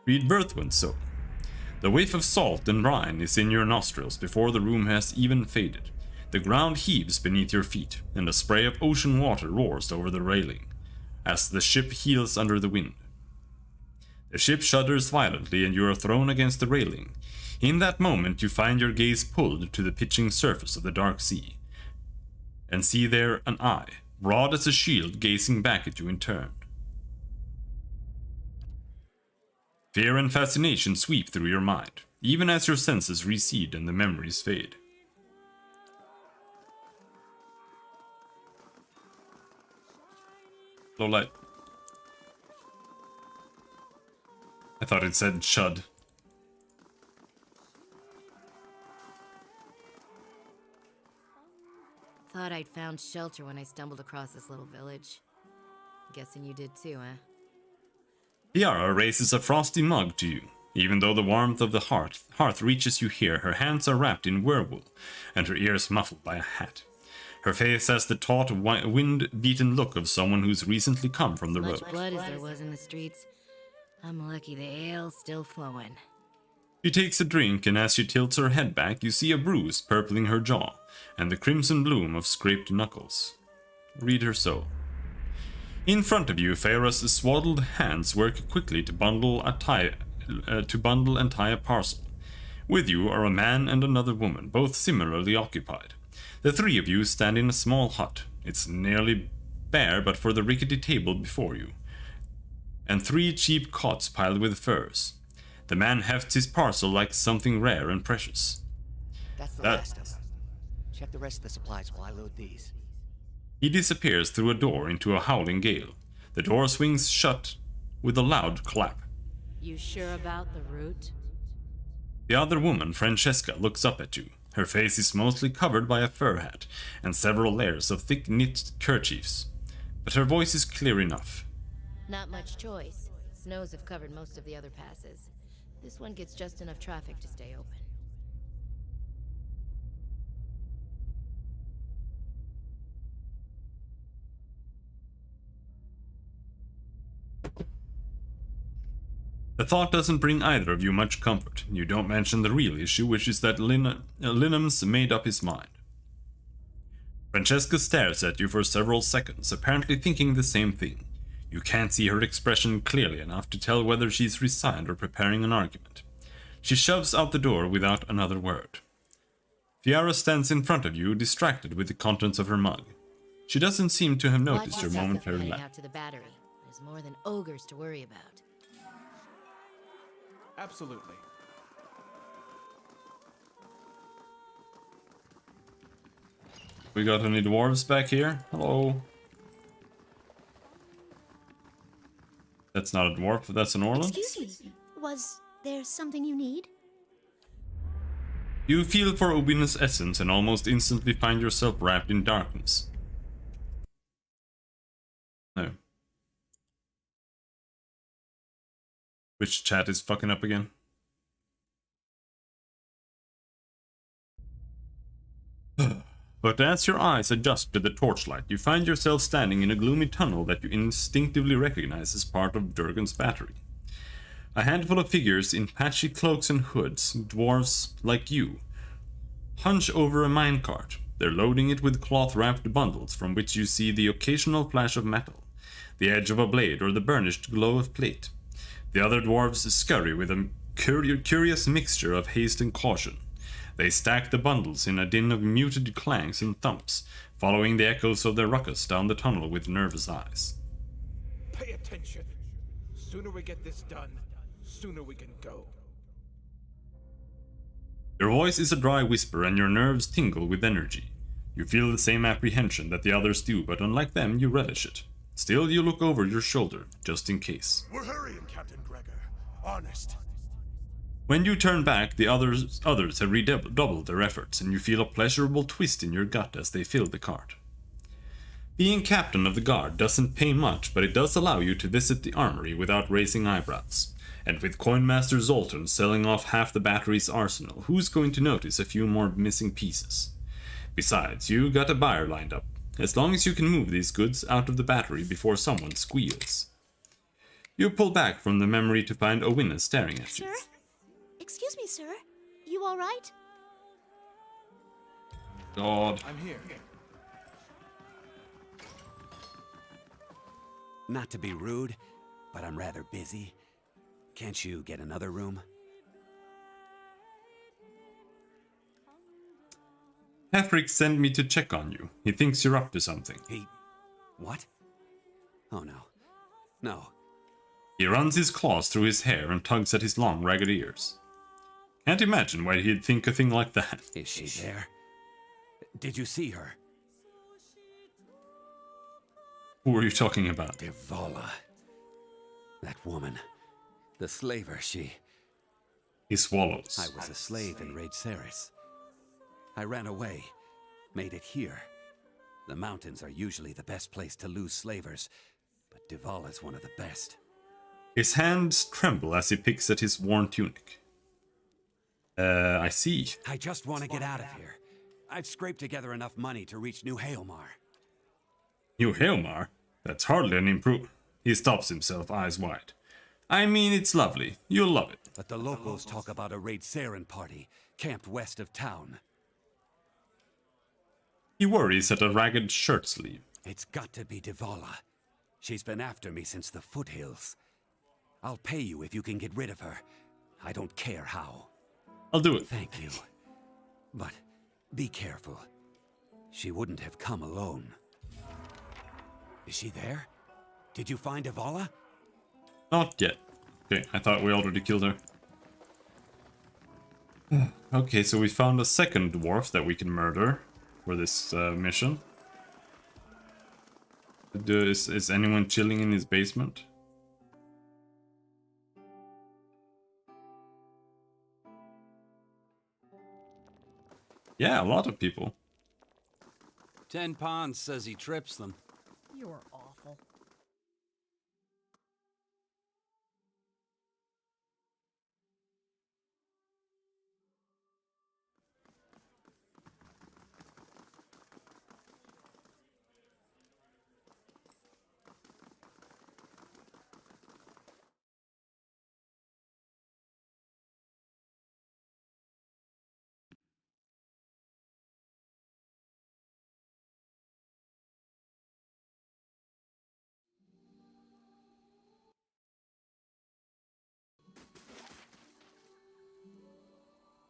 Read Berthwin's soul. The whiff of salt and brine is in your nostrils before the room has even faded. The ground heaves beneath your feet, and a spray of ocean water roars over the railing, as the ship heels under the wind. The ship shudders violently and you are thrown against the railing. In that moment you find your gaze pulled to the pitching surface of the dark sea, and see there an eye, broad as a shield, gazing back at you in turn. Fear and fascination sweep through your mind, even as your senses recede and the memories fade. Low light. I thought it said chud. Thought I'd found shelter when I stumbled across this little village. Guessing you did too, eh? Liara raises a frosty mug to you. Even though the warmth of the hearth reaches you here, her hands are wrapped in werewolf, and her ears muffled by a hat. Her face has the taut, wind-beaten look of someone who's recently come from the road. Much blood as there was in the streets. I'm lucky the ale's still flowing. She takes a drink, and as she tilts her head back, you see a bruise purpling her jaw, and the crimson bloom of scraped knuckles. Read her soul. In front of you, Feyre's swaddled hands work quickly to bundle and tie a parcel. With you are a man and another woman, both similarly occupied. The three of you stand in a small hut. It's nearly bare but for the rickety table before you, and three cheap cots piled with furs. The man hefts his parcel like something rare and precious. That's the last of them. Check the rest of the supplies while I load these. He disappears through a door into a howling gale. The door swings shut with a loud clap. You sure about the route? The other woman, Francesca, looks up at you. Her face is mostly covered by a fur hat and several layers of thick knit kerchiefs. But her voice is clear enough. Not much choice. Snows have covered most of the other passes. This one gets just enough traffic to stay open. The thought doesn't bring either of you much comfort. You don't mention the real issue, which is that Linham's made up his mind. Francesca stares at you for several seconds, apparently thinking the same thing. You can't see her expression clearly enough to tell whether she's resigned or preparing an argument. She shoves out the door without another word. Fiara stands in front of you, distracted with the contents of her mug. She doesn't seem to have noticed your momentary lapse. Out to the battery. There's more than ogres to worry about. Absolutely. We got any dwarves back here? Hello. That's not a dwarf, that's an Orlan. Excuse me. Was there something you need? You feel for Ubina's essence and almost instantly find yourself wrapped in darkness. No. Which chat is fucking up again? But as your eyes adjust to the torchlight, you find yourself standing in a gloomy tunnel that you instinctively recognize as part of Durgan's battery. A handful of figures in patchy cloaks and hoods, dwarves like you, hunch over a minecart. They're loading it with cloth-wrapped bundles from which you see the occasional flash of metal, the edge of a blade or the burnished glow of plate. The other dwarves scurry with a curious mixture of haste and caution. They stack the bundles in a din of muted clangs and thumps, following the echoes of their ruckus down the tunnel with nervous eyes. Pay attention. Sooner we get this done, sooner we can go. Your voice is a dry whisper and your nerves tingle with energy. You feel the same apprehension that the others do, but unlike them, you relish it. Still, you look over your shoulder, just in case. We're hurrying, Captain Gregor. Honest. When you turn back, the others have redoubled their efforts, and you feel a pleasurable twist in your gut as they fill the cart. Being captain of the guard doesn't pay much, but it does allow you to visit the armory without raising eyebrows. And with Coinmaster Zoltan selling off half the battery's arsenal, who's going to notice a few more missing pieces? Besides, you got a buyer lined up, as long as you can move these goods out of the battery before someone squeals. You pull back from the memory to find Owina staring at you. Sir? Excuse me, sir. You all right? God. I'm here. Not to be rude, but I'm rather busy. Can't you get another room? Hefric sent me to check on you. He thinks you're up to something. What? Oh no. No. He runs his claws through his hair and tugs at his long, ragged ears. Can't imagine why he'd think a thing like that. Is she there? Did you see her? Who are you talking about? Devala. That woman. The slaver, she... He swallows. I was a slave in Raid Ceres. I ran away. Made it here. The mountains are usually the best place to lose slavers, but Devala's one of the best. His hands tremble as he picks at his worn tunic. I see. I just want to get out of here. I've scraped together enough money to reach New Haelmar. New Haelmar? That's hardly an improvement. He stops himself, eyes wide. I mean, it's lovely. You'll love it. But the locals talk about a Raid Saren party, camped west of town. He worries at a ragged shirt sleeve. It's got to be Devala. She's been after me since the foothills. I'll pay you if you can get rid of her. I don't care how. I'll do it. Thank you. But be careful. She wouldn't have come alone. Is she there? Did you find Devala? Not yet. Okay, I thought we already killed her. Okay, so we found a second dwarf that we can murder for this mission. Is anyone chilling in his basement? Yeah, a lot of people. 10 Ponds says he trips them. You're awful.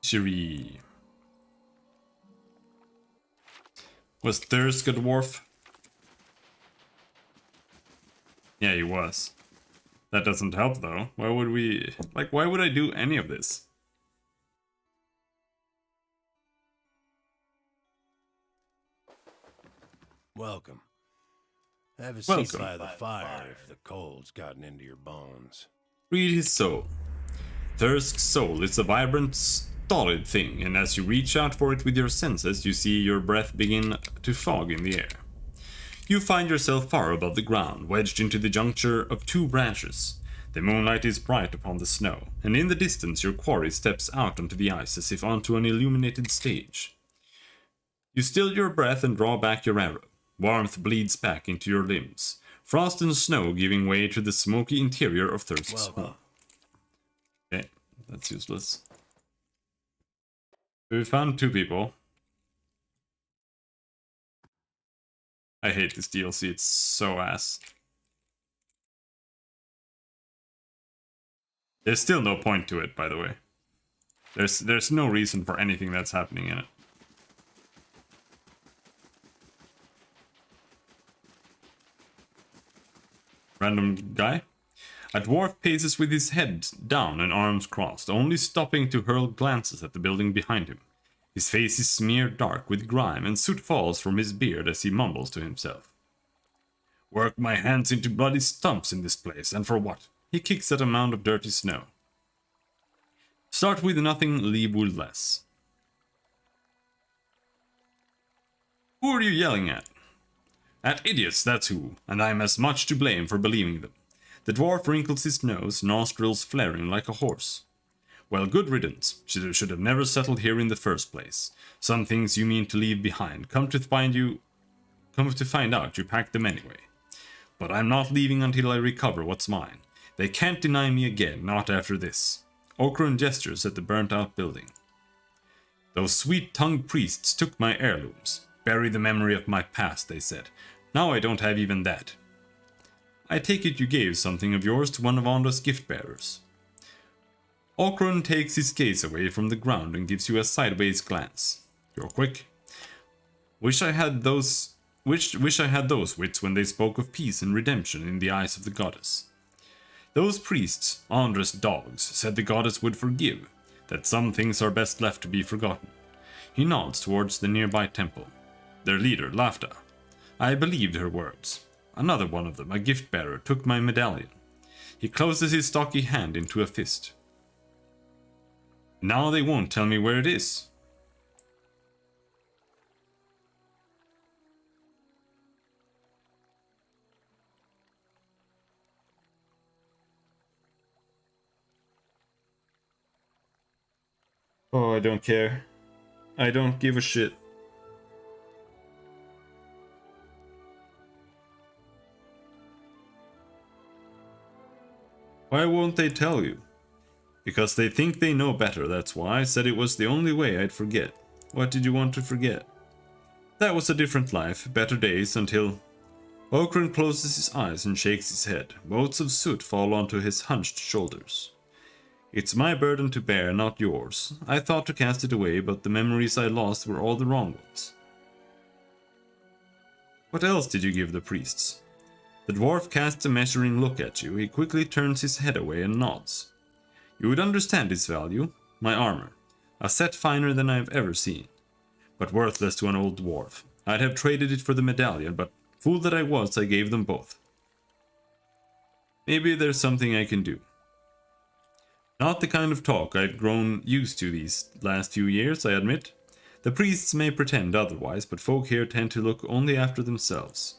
Shiri. Was Thirsk a dwarf? Yeah, he was. That doesn't help though. Why would we... Like, why would I do any of this? Welcome. Have a seat by the fire if the cold's gotten into your bones. Read his soul. Thirsk's soul is a vibrant, stolid thing, and as you reach out for it with your senses, you see your breath begin to fog in the air. You find yourself far above the ground, wedged into the juncture of two branches. The moonlight is bright upon the snow, and in the distance your quarry steps out onto the ice as if onto an illuminated stage. You still your breath and draw back your arrow. Warmth bleeds back into your limbs, frost and snow giving way to the smoky interior of Thirsk's home. Okay, that's useless. We found two people. I hate this DLC, it's so ass. There's still no point to it, by the way. There's no reason for anything that's happening in it. Random guy? A dwarf paces with his head down and arms crossed, only stopping to hurl glances at the building behind him. His face is smeared dark with grime, and soot falls from his beard as he mumbles to himself. Work my hands into bloody stumps in this place, and for what? He kicks at a mound of dirty snow. Start with nothing, leave with less. Who are you yelling at? At idiots, that's who, and I'm as much to blame for believing them. The dwarf wrinkles his nose, nostrils flaring like a horse. Well, good riddance. Should have never settled here in the first place. Some things you mean to leave behind. Come to find out you packed them anyway. But I'm not leaving until I recover what's mine. They can't deny me again, not after this. Okrun gestures at the burnt-out building. Those sweet-tongued priests took my heirlooms. Bury the memory of my past, they said. Now I don't have even that. I take it you gave something of yours to one of Onda's gift-bearers. Okrun takes his gaze away from the ground and gives you a sideways glance. You're quick. Wish I had those wits when they spoke of peace and redemption in the eyes of the goddess. Those priests, Ondra's dogs, said the goddess would forgive, that some things are best left to be forgotten. He nods towards the nearby temple. Their leader, Lafta. I believed her words. Another one of them, a gift-bearer, took my medallion. He closes his stocky hand into a fist. Now they won't tell me where it is. Oh, I don't care. I don't give a shit. Why won't they tell you? Because they think they know better, that's why I said it was the only way I'd forget. What did you want to forget? That was a different life, better days, until... Okrun closes his eyes and shakes his head. Motes of soot fall onto his hunched shoulders. It's my burden to bear, not yours. I thought to cast it away, but the memories I lost were all the wrong ones. What else did you give the priests? The dwarf casts a measuring look at you. He quickly turns his head away and nods. You would understand its value. My armor. A set finer than I've ever seen. But worthless to an old dwarf. I'd have traded it for the medallion, but Fool that I was, I gave them both. Maybe there's something I can do. Not the kind of talk I've grown used to these last few years, I admit. The priests may pretend otherwise, but folk here tend to look only after themselves.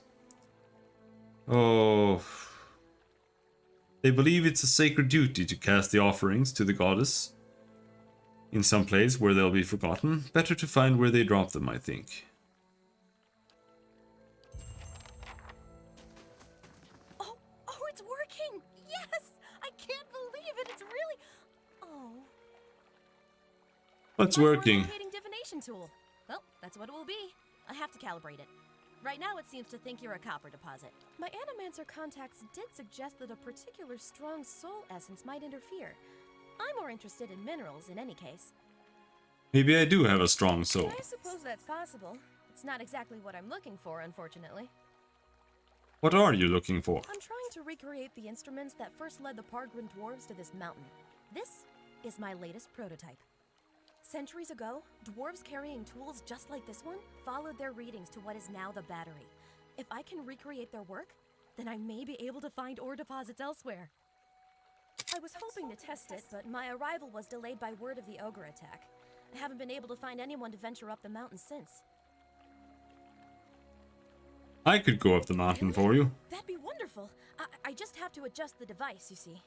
Oh... They believe it's a sacred duty to cast the offerings to the goddess. In some place where they'll be forgotten. Better to find where they drop them, I think. Oh, it's working! Yes! I can't believe it! It's really... Oh... What's working? Rotating divination tool. Well, that's what it will be. I have to calibrate it. Right now it seems to think you're a copper deposit. My Animancer contacts did suggest that a particular strong soul essence might interfere. I'm more interested in minerals in any case. Maybe I do have a strong soul. I suppose that's possible. It's not exactly what I'm looking for, unfortunately. What are you looking for? I'm trying to recreate the instruments that first led the Pargrin dwarves to this mountain. This is my latest prototype. Centuries ago, dwarves carrying tools just like this one followed their readings to what is now the battery. If I can recreate their work, then I may be able to find ore deposits elsewhere. I was hoping to test it, but my arrival was delayed by word of the ogre attack. I haven't been able to find anyone to venture up the mountain since. I could go up the mountain for you. That'd be wonderful. I just have to adjust the device, you see.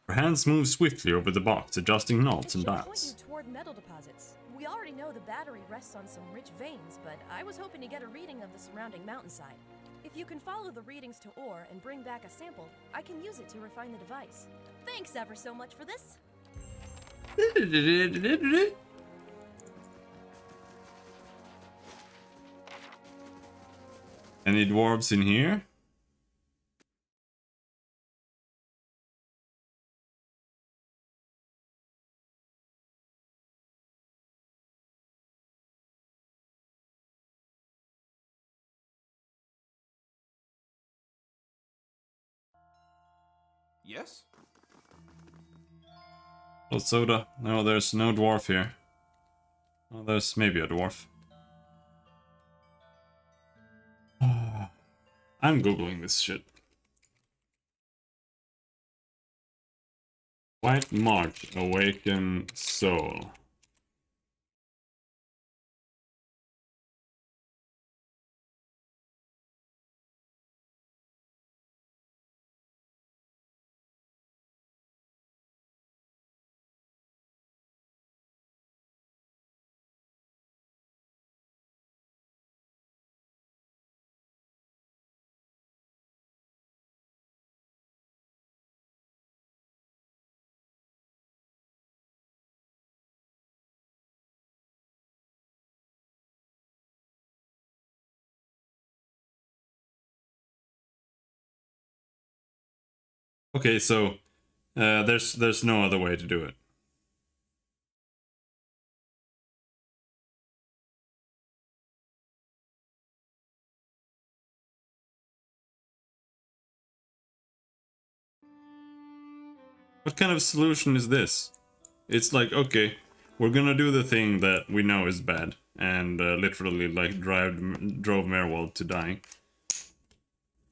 Her hands move swiftly over the box, adjusting knobs and It should point dials. you toward metal deposits. We already know the battery rests on some rich veins, but I was hoping to get a reading of the surrounding mountainside. If you can follow the readings to ore and bring back a sample, I can use it to refine the device. Thanks ever so much for this. Any dwarves in here? Yes? Oh, soda. No, there's no dwarf here. Oh, there's maybe a dwarf. I'm googling this shit. White Mark, Awaken Soul. Okay, so there's no other way to do it. What kind of solution is this? It's like, okay, we're gonna do the thing that we know is bad, and literally like drove Merwald to dying.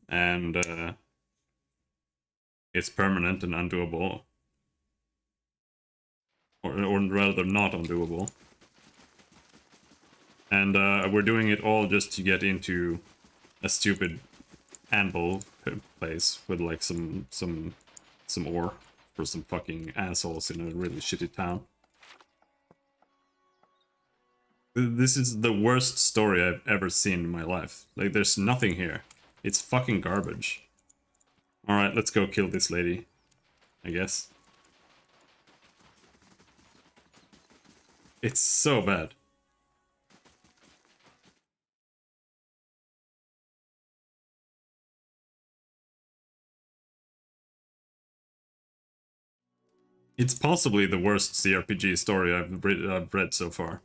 And it's permanent and undoable. Or rather not undoable. And we're doing it all just to get into a stupid anvil place with like some ore for some fucking assholes in a really shitty town. This is the worst story I've ever seen in my life. Like, there's nothing here. It's fucking garbage. Alright, let's go kill this lady, I guess. It's so bad. It's possibly the worst CRPG story I've read so far.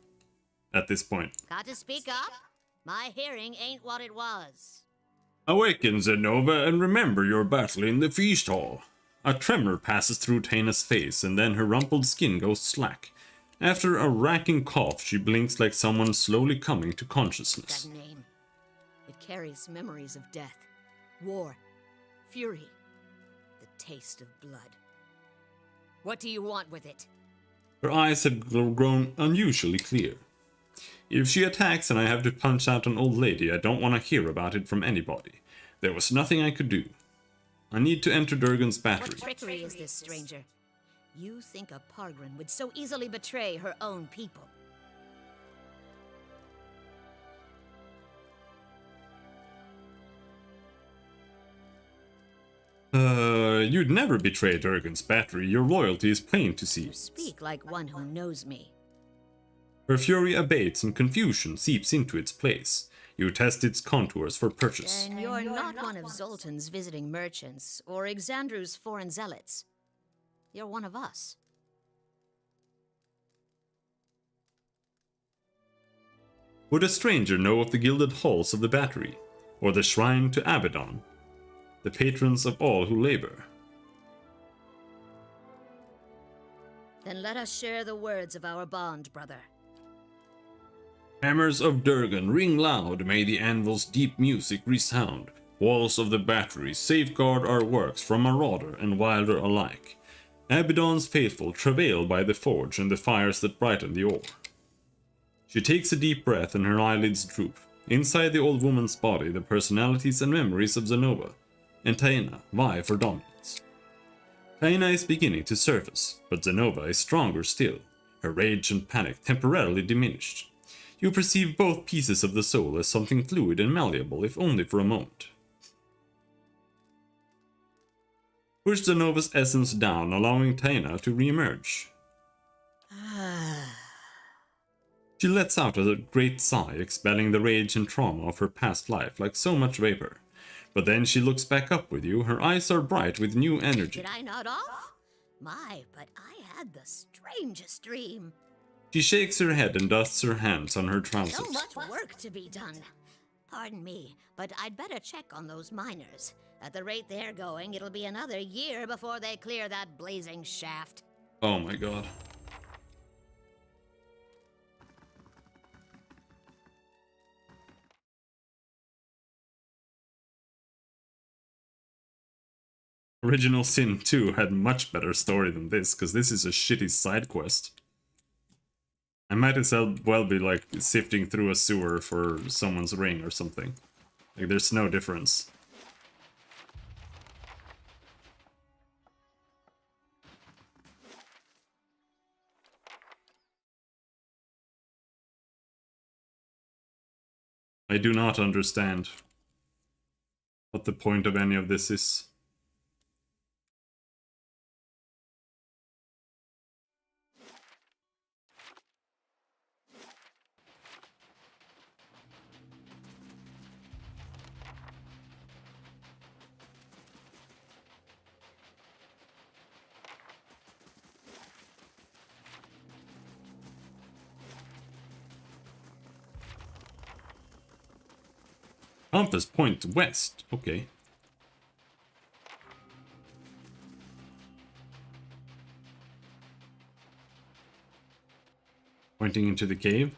At this point. Got to speak up? My hearing ain't what it was. Awaken, Zenova, and remember your battle in the feast hall. A tremor passes through Taina's face, and then her rumpled skin goes slack. After a racking cough, she blinks like someone slowly coming to consciousness. That name. It carries memories of death, war, fury, the taste of blood. What do you want with it? Her eyes had grown unusually clear. If she attacks and I have to punch out an old lady, I don't want to hear about it from anybody. There was nothing I could do. I need to enter Durgan's battery. What trickery is this, stranger? You think a Pargrin would so easily betray her own people? You'd never betray Durgan's battery. Your loyalty is plain to see. Speak like one who knows me. Her fury abates and confusion seeps into its place. You test its contours for purchase. And you're not one of Zoltan's visiting merchants, or Exandru's foreign zealots. You're one of us. Would a stranger know of the gilded halls of the battery, or the shrine to Abaddon, the patrons of all who labor? Then let us share the words of our bond, brother. Hammers of Durgan ring loud, may the anvil's deep music resound. Walls of the battery safeguard our works from marauder and wilder alike. Abaddon's faithful travail by the forge and the fires that brighten the ore. She takes a deep breath and her eyelids droop. Inside the old woman's body, the personalities and memories of Zenova and Taena vie for dominance. Taena is beginning to surface, but Zenova is stronger still, her rage and panic temporarily diminished. You perceive both pieces of the soul as something fluid and malleable, if only for a moment. Push Zenova's essence down, allowing Taena to re-emerge. She lets out a great sigh, expelling the rage and trauma of her past life like so much vapor. But then she looks back up with you, her eyes are bright with new energy. Did I nod off? My, but I had the strangest dream. She shakes her head and dusts her hands on her trousers. So much work to be done. Pardon me, but I'd better check on those miners. At the rate they're going, it'll be another year before they clear that blazing shaft. Oh my god. Original Sin 2 had much better story than this, because this is a shitty side quest. I might as well be like sifting through a sewer for someone's ring or something. Like there's no difference. I do not understand what the point of any of this is. Compass point west. Okay. Pointing into the cave.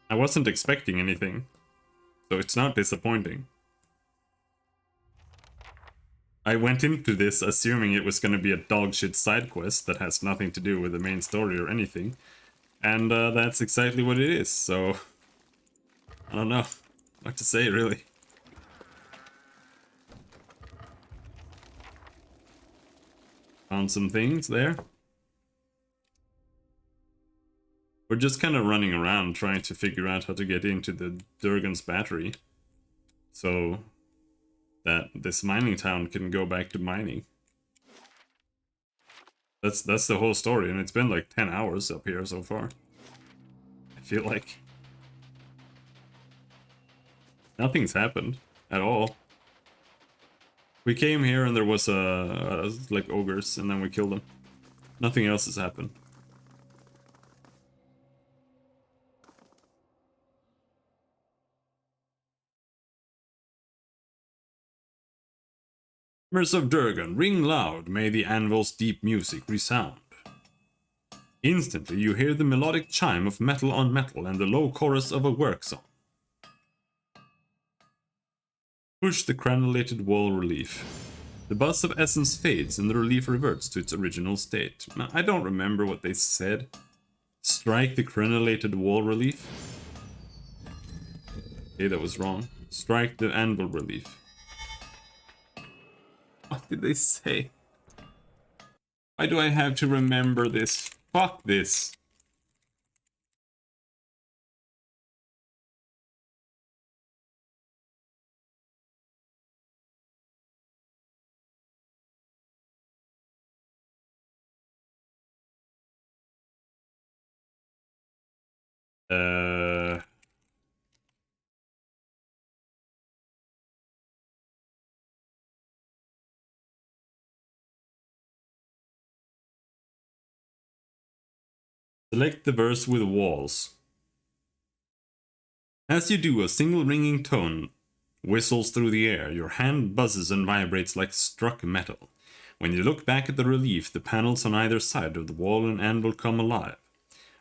I wasn't expecting anything, so it's not disappointing. I went into this assuming it was going to be a dogshit side quest that has nothing to do with the main story or anything. And that's exactly what it is, so... I don't know what to say, really. Found some things there. We're just kind of running around trying to figure out how to get into the Durgan's battery. So... that this mining town can go back to mining. That's the whole story, and it's been like 10 hours up here so far. I feel like nothing's happened at all. We came here and there was like ogres, and then we killed them. Nothing else has happened. Hammers of Durgan, ring loud, may the anvil's deep music resound. Instantly you hear the melodic chime of metal on metal and the low chorus of a work song. Push the crenulated wall relief. The buzz of essence fades and the relief reverts to its original state. Now, I don't remember what they said. Strike the crenulated wall relief. Okay, that was wrong. Strike the anvil relief. What did they say? Why do I have to remember this? Fuck this. Select the verse with walls. As you do, a single ringing tone whistles through the air. Your hand buzzes and vibrates like struck metal. When you look back at the relief, the panels on either side of the wall and anvil come alive.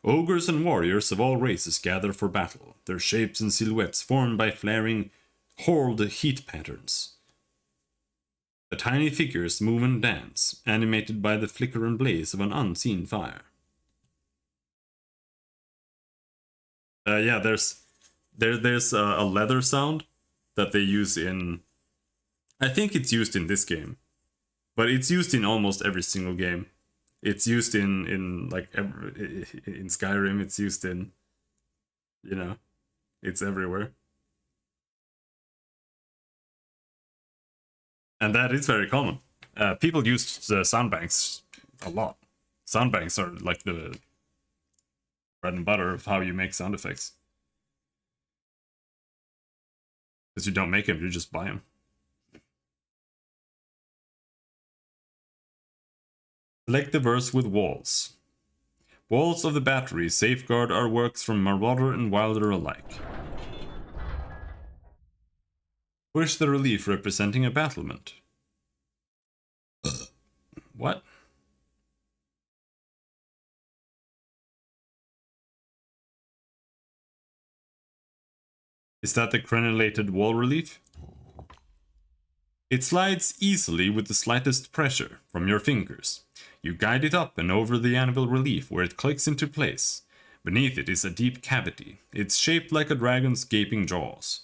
Ogres and warriors of all races gather for battle, their shapes and silhouettes formed by flaring, hurled heat patterns. The tiny figures move and dance, animated by the flicker and blaze of an unseen fire. Yeah, there's a leather sound that they use in... I think it's used in this game, but it's used in almost every single game. It's used in Skyrim. It's used in, you know, it's everywhere. And that is very common. People use sound banks a lot. Sound banks are like the bread and butter of how you make sound effects. Because you don't make them, you just buy them. Select the verse with walls. Walls of the battery safeguard our works from marauder and wilder alike. Push the relief representing a battlement. What? Is that the crenulated wall relief? It slides easily with the slightest pressure from your fingers. You guide it up and over the anvil relief where it clicks into place. Beneath it is a deep cavity. It's shaped like a dragon's gaping jaws.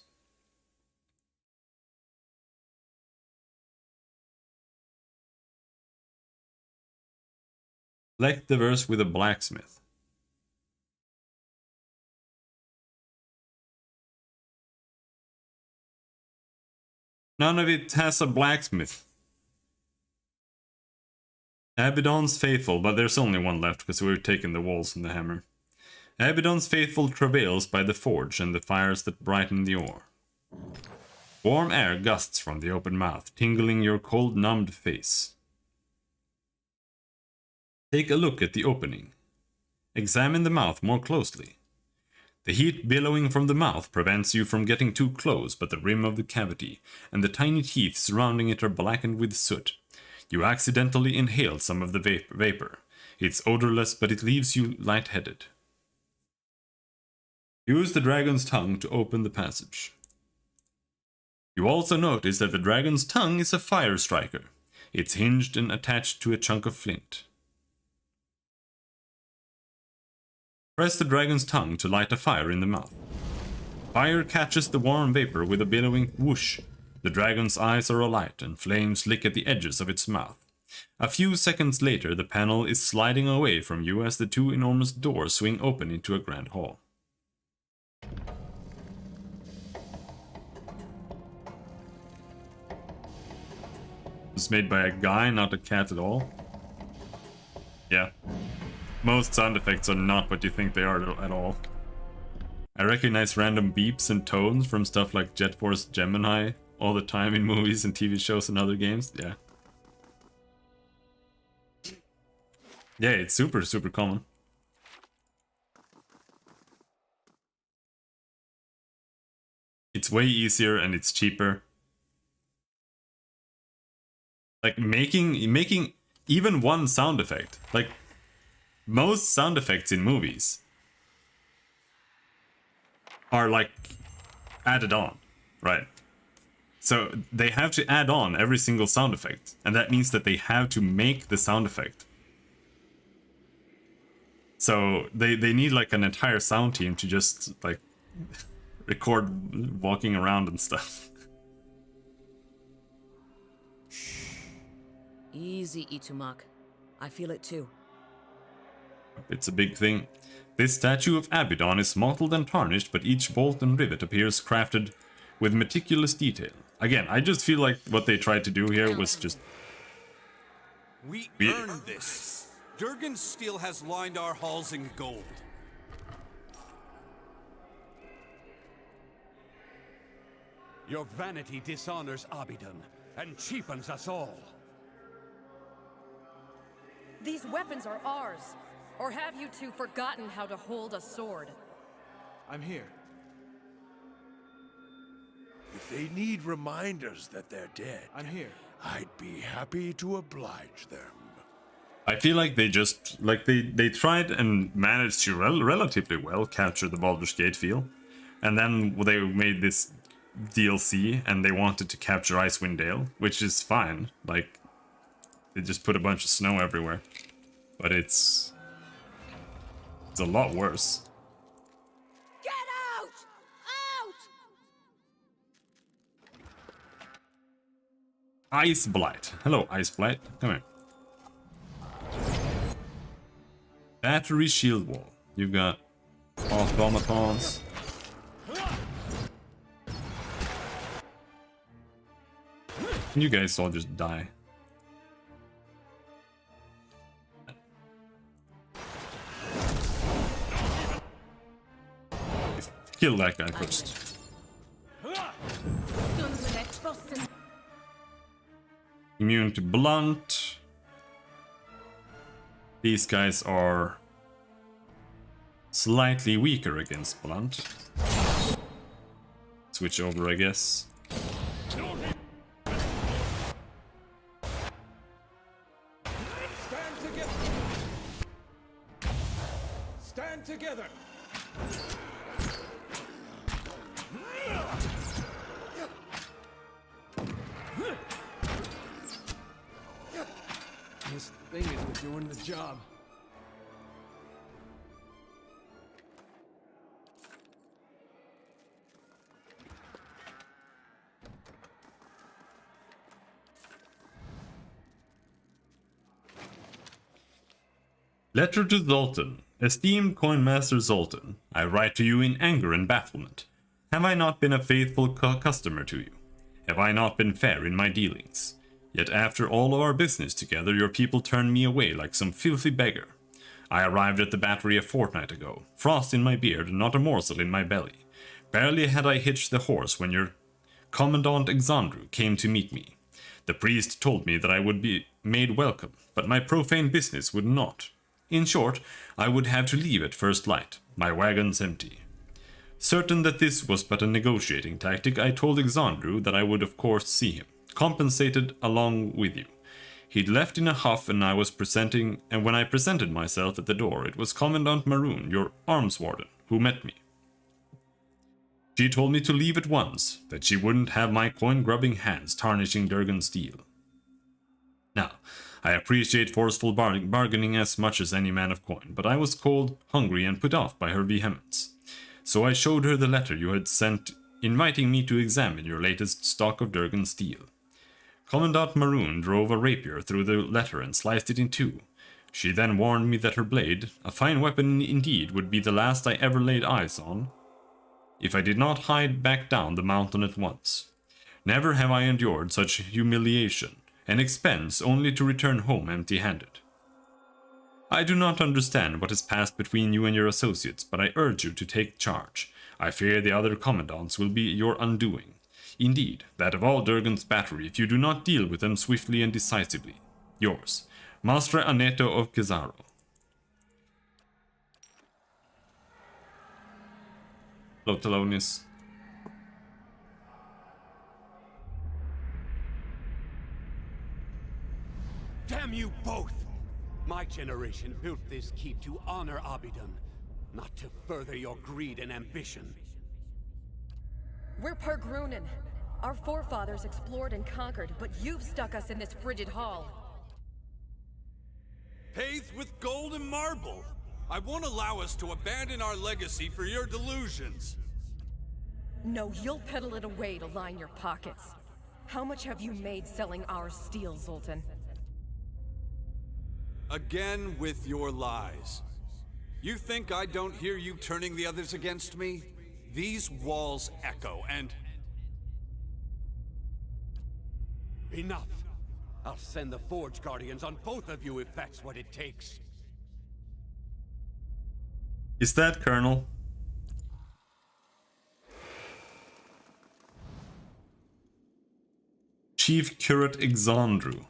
Select the verse with a blacksmith. None of it has a blacksmith. Abaddon's faithful, but there's only one left because we've taken the walls and the hammer. Abaddon's faithful travails by the forge and the fires that brighten the ore. Warm air gusts from the open mouth, tingling your cold, numbed face. Take a look at the opening. Examine the mouth more closely. The heat billowing from the mouth prevents you from getting too close, but the rim of the cavity and the tiny teeth surrounding it are blackened with soot. You accidentally inhale some of the vapor. It's odorless, but it leaves you lightheaded. Use the dragon's tongue to open the passage. You also notice that the dragon's tongue is a fire striker. It's hinged and attached to a chunk of flint. Press the dragon's tongue to light a fire in the mouth. Fire catches the warm vapor with a billowing whoosh. The dragon's eyes are alight and flames lick at the edges of its mouth. A few seconds later, the panel is sliding away from you as the two enormous doors swing open into a grand hall. It's made by a guy, not a cat at all. Yeah. Most sound effects are not what you think they are at all. I recognize random beeps and tones from stuff like Jet Force Gemini all the time in movies and TV shows and other games. Yeah. Yeah, it's super common. It's way easier and it's cheaper. Like making even one sound effect. Like most sound effects in movies are like added on, right? So they have to add on every single sound effect, and that means that they have to make the sound effect. So they need like an entire sound team to just like record walking around and stuff. Easy, Itumak. I feel it too. It's a big thing. This statue of Abaddon is mottled and tarnished, but each bolt and rivet appears crafted with meticulous detail. Again, I just feel like what they tried to do here was just... We earned this. Durgan's steel has lined our halls in gold. Your vanity dishonors Abaddon and cheapens us all. These weapons are ours. Or have you two forgotten how to hold a sword? I'm here. If they need reminders that they're dead, I'm here. I'd be happy to oblige them. I feel like they just, like they tried and managed to relatively well capture the Baldur's Gate feel. And then they made this DLC and they wanted to capture Icewind Dale, which is fine. Like, they just put a bunch of snow everywhere. But it's a lot worse. Get out! Out! Ice Blight. Hello, Ice Blight. Come here. Battery shield wall. You've got automatons. You guys all just die. Kill that guy first. Immune to blunt. These guys are slightly weaker against blunt. Switch over, I guess. Stand together. This thing isn't doing the job. Letter to Zoltan. Esteemed Coinmaster Zoltan, I write to you in anger and bafflement. Have I not been a faithful customer to you? Have I not been fair in my dealings? Yet after all our business together, your people turned me away like some filthy beggar. I arrived at the battery a fortnight ago, frost in my beard and not a morsel in my belly. Barely had I hitched the horse when your Commandant Exandru came to meet me. The priest told me that I would be made welcome, but my profane business would not. In short, I would have to leave at first light, my wagons empty. Certain that this was but a negotiating tactic, I told Exandru that I would of course see him, compensated along with you. He'd left in a huff and when I presented myself at the door, it was Commandant Maroon, your arms warden, who met me. She told me to leave at once, that she wouldn't have my coin-grubbing hands tarnishing Durgan's steel. Now, I appreciate forceful bargaining as much as any man of coin, but I was cold, hungry, and put off by her vehemence. So I showed her the letter you had sent inviting me to examine your latest stock of Durgan steel. Commandant Maroon drove a rapier through the letter and sliced it in two. She then warned me that her blade, a fine weapon indeed, would be the last I ever laid eyes on, if I did not hide back down the mountain at once. Never have I endured such humiliation and expense only to return home empty-handed. I do not understand what has passed between you and your associates, but I urge you to take charge. I fear the other commandants will be your undoing. Indeed, that of all Durgan's battery, if you do not deal with them swiftly and decisively. Yours, Mastre Aneto of Kizaro. Hello, Thelonious. Damn you both! My generation built this keep to honor Abidan, not to further your greed and ambition. We're Pergrunin. Our forefathers explored and conquered, but you've stuck us in this frigid hall. Paved with gold and marble. I won't allow us to abandon our legacy for your delusions. No, you'll peddle it away to line your pockets. How much have you made selling our steel, Zoltan? Again with your lies. You think I don't hear you turning the others against me? These walls echo, and... Enough! I'll send the Forge Guardians on both of you if that's what it takes. Is that Colonel? Chief Curate Exandru.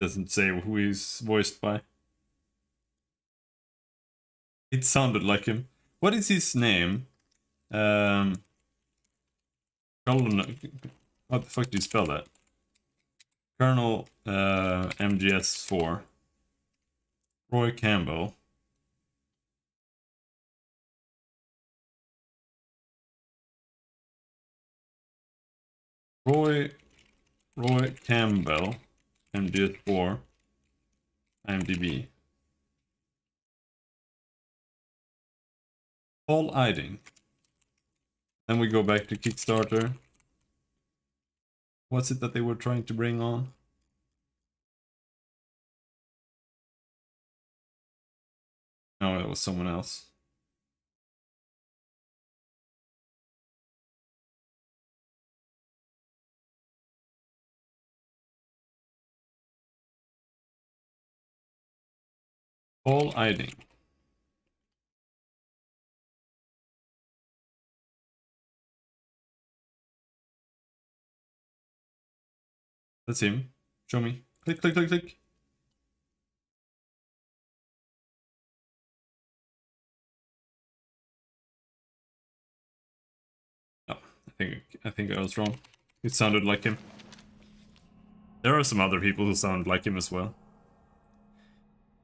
Doesn't say who he's voiced by. It sounded like him. What is his name? How the fuck do you spell that? Colonel MGS4. Roy Campbell. Roy Campbell. MGS4. IMDb. Paul Eiding. Then we go back to Kickstarter. What's it that they were trying to bring on? No, it was someone else. Paul Eiding. That's him. Show me. Click, click, click, click. Oh, I think I was wrong. It sounded like him. There are some other people who sound like him as well.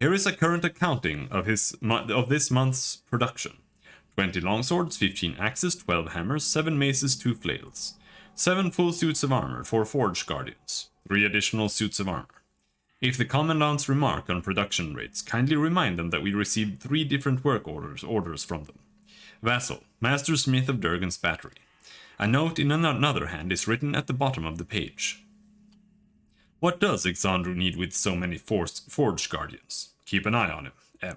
Here is a current accounting of this month's production. 20 longswords, 15 axes, 12 hammers, 7 maces, 2 flails. 7 full suits of armor, 4 Forge Guardians. 3 additional suits of armor. If the commandants remark on production rates, kindly remind them that we received 3 different work orders from them. Vassal, Master Smith of Durgan's Battery. A note in another hand is written at the bottom of the page. What does Exandru need with so many Forge Guardians? Keep an eye on him, M.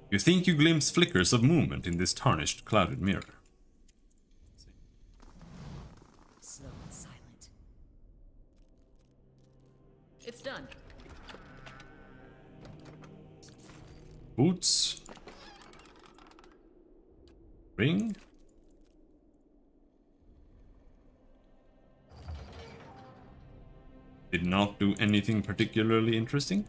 You think you glimpse flickers of movement in this tarnished, clouded mirror. Slow and silent. It's done. Boots. Ring. Did not do anything particularly interesting.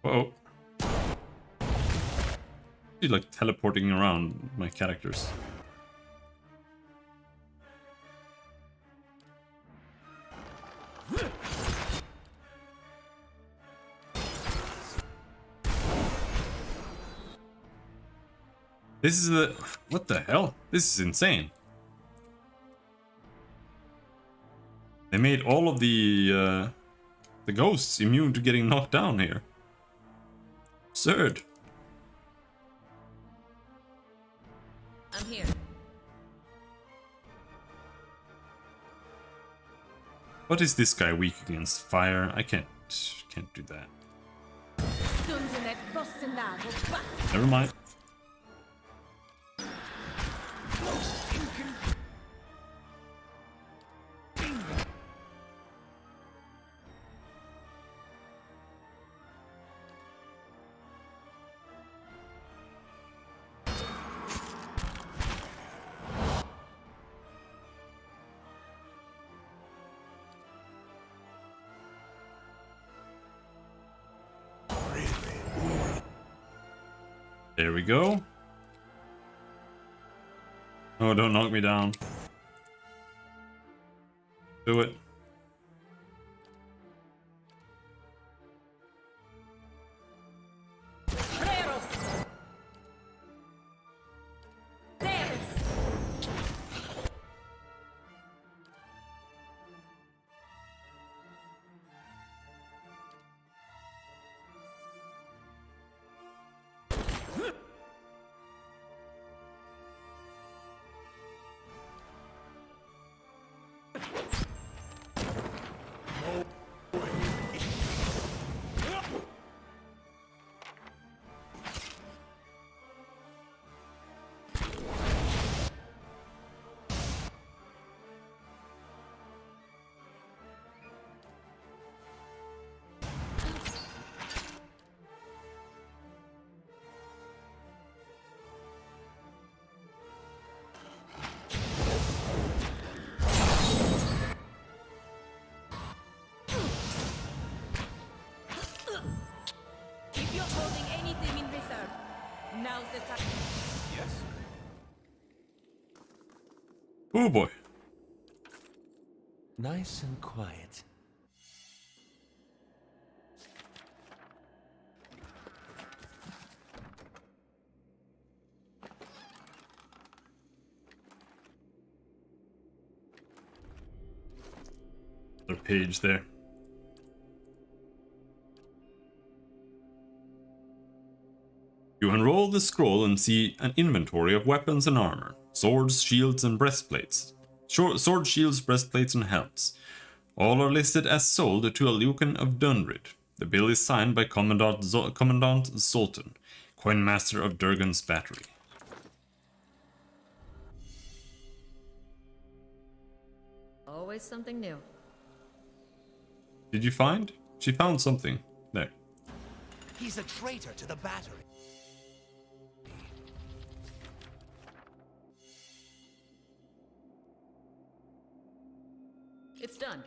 Uh-oh. She's like teleporting around my characters. This is the... What the hell? This is insane. They made all of the ghosts immune to getting knocked down here. Absurd. I'm here. What is this guy weak against? Fire? I can't do that. Never mind. There we go. Oh, don't knock me down. Do it. If you're holding anything in reserve, now's the time. Yes? Oh boy. Nice and quiet. Another page there. You unroll the scroll and see an inventory of weapons and armor, swords, shields, and breastplates. Sword, shields, breastplates, and helms. All are listed as sold to a Lucan of Dunrid. The bill is signed by Commandant Zoltan, coinmaster of Durgan's Battery. Always something new. Did you find? She found something. There. He's a traitor to the battery. It's done.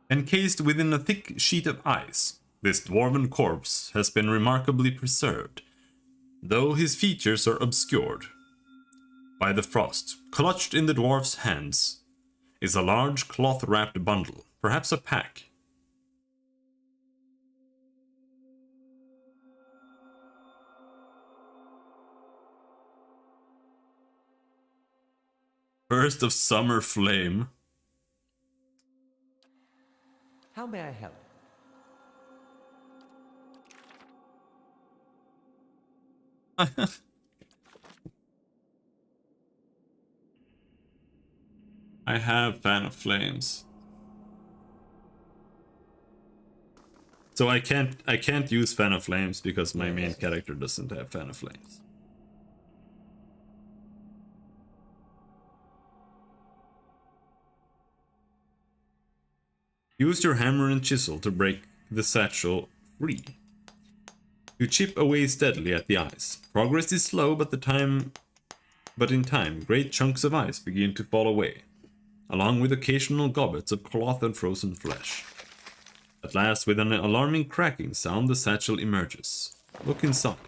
Encased within a thick sheet of ice, this dwarven corpse has been remarkably preserved, though his features are obscured by the frost. Clutched in the dwarf's hands is a large cloth-wrapped bundle, perhaps a pack. Burst of summer flame. How may I help? I have Fan of Flames. So I can't use Fan of Flames because my main character doesn't have Fan of Flames. Use your hammer and chisel to break the satchel free. You chip away steadily at the ice. Progress is slow, but in time, great chunks of ice begin to fall away, along with occasional gobbets of cloth and frozen flesh. At last, with an alarming cracking sound, the satchel emerges. Look inside.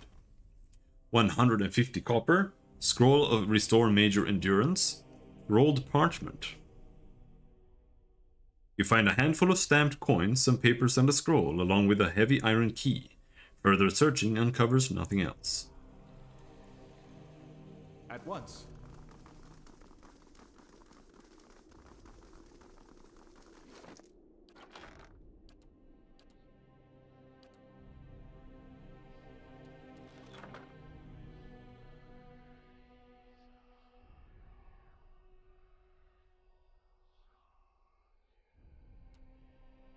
150 copper, scroll of restore major endurance, rolled parchment. You find a handful of stamped coins, some papers, and a scroll, along with a heavy iron key. Further searching uncovers nothing else. At once.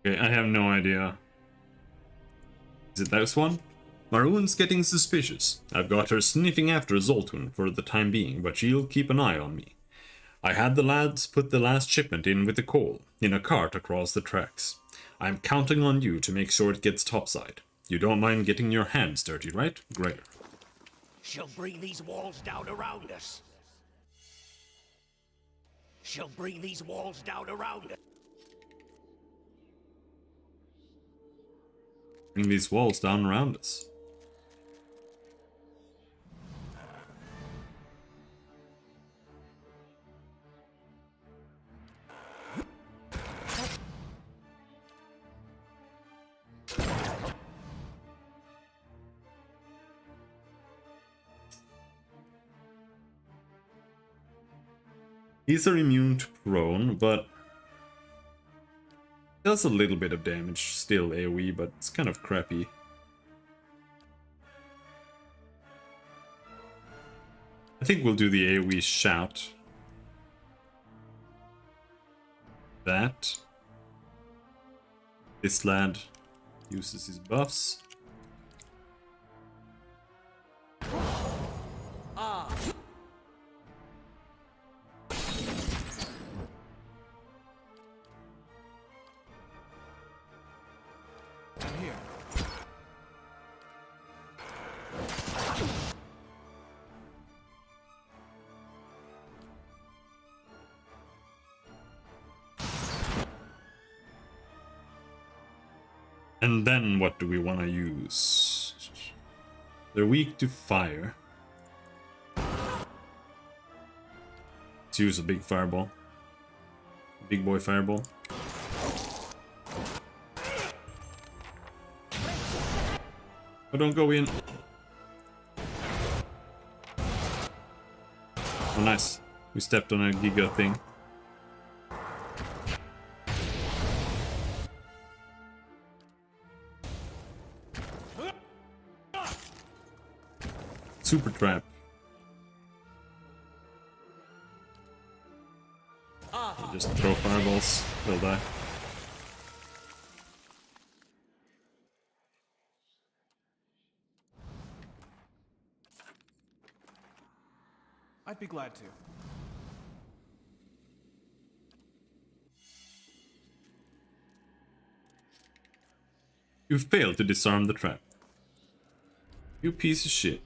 Okay, I have no idea. Is it this one? Maroon's getting suspicious. I've got her sniffing after Zoltan for the time being, but she'll keep an eye on me. I had the lads put the last shipment in with the coal, in a cart across the tracks. I'm counting on you to make sure it gets topside. You don't mind getting your hands dirty, right? Great. She'll bring these walls down around us. She'll bring these walls down around us. Bring these walls down around us. These are immune to prone, but does a little bit of damage, still AoE, but it's kind of crappy. I think we'll do the AoE shout. That. This lad uses his buffs. And then what do we want to use? They're weak to fire. Let's use a big fireball. Big boy fireball. Oh, don't go in. Oh, nice. We stepped on a Giga thing. Super trap. You just throw fireballs, they'll die. I'd be glad to. You failed to disarm the trap. You piece of shit.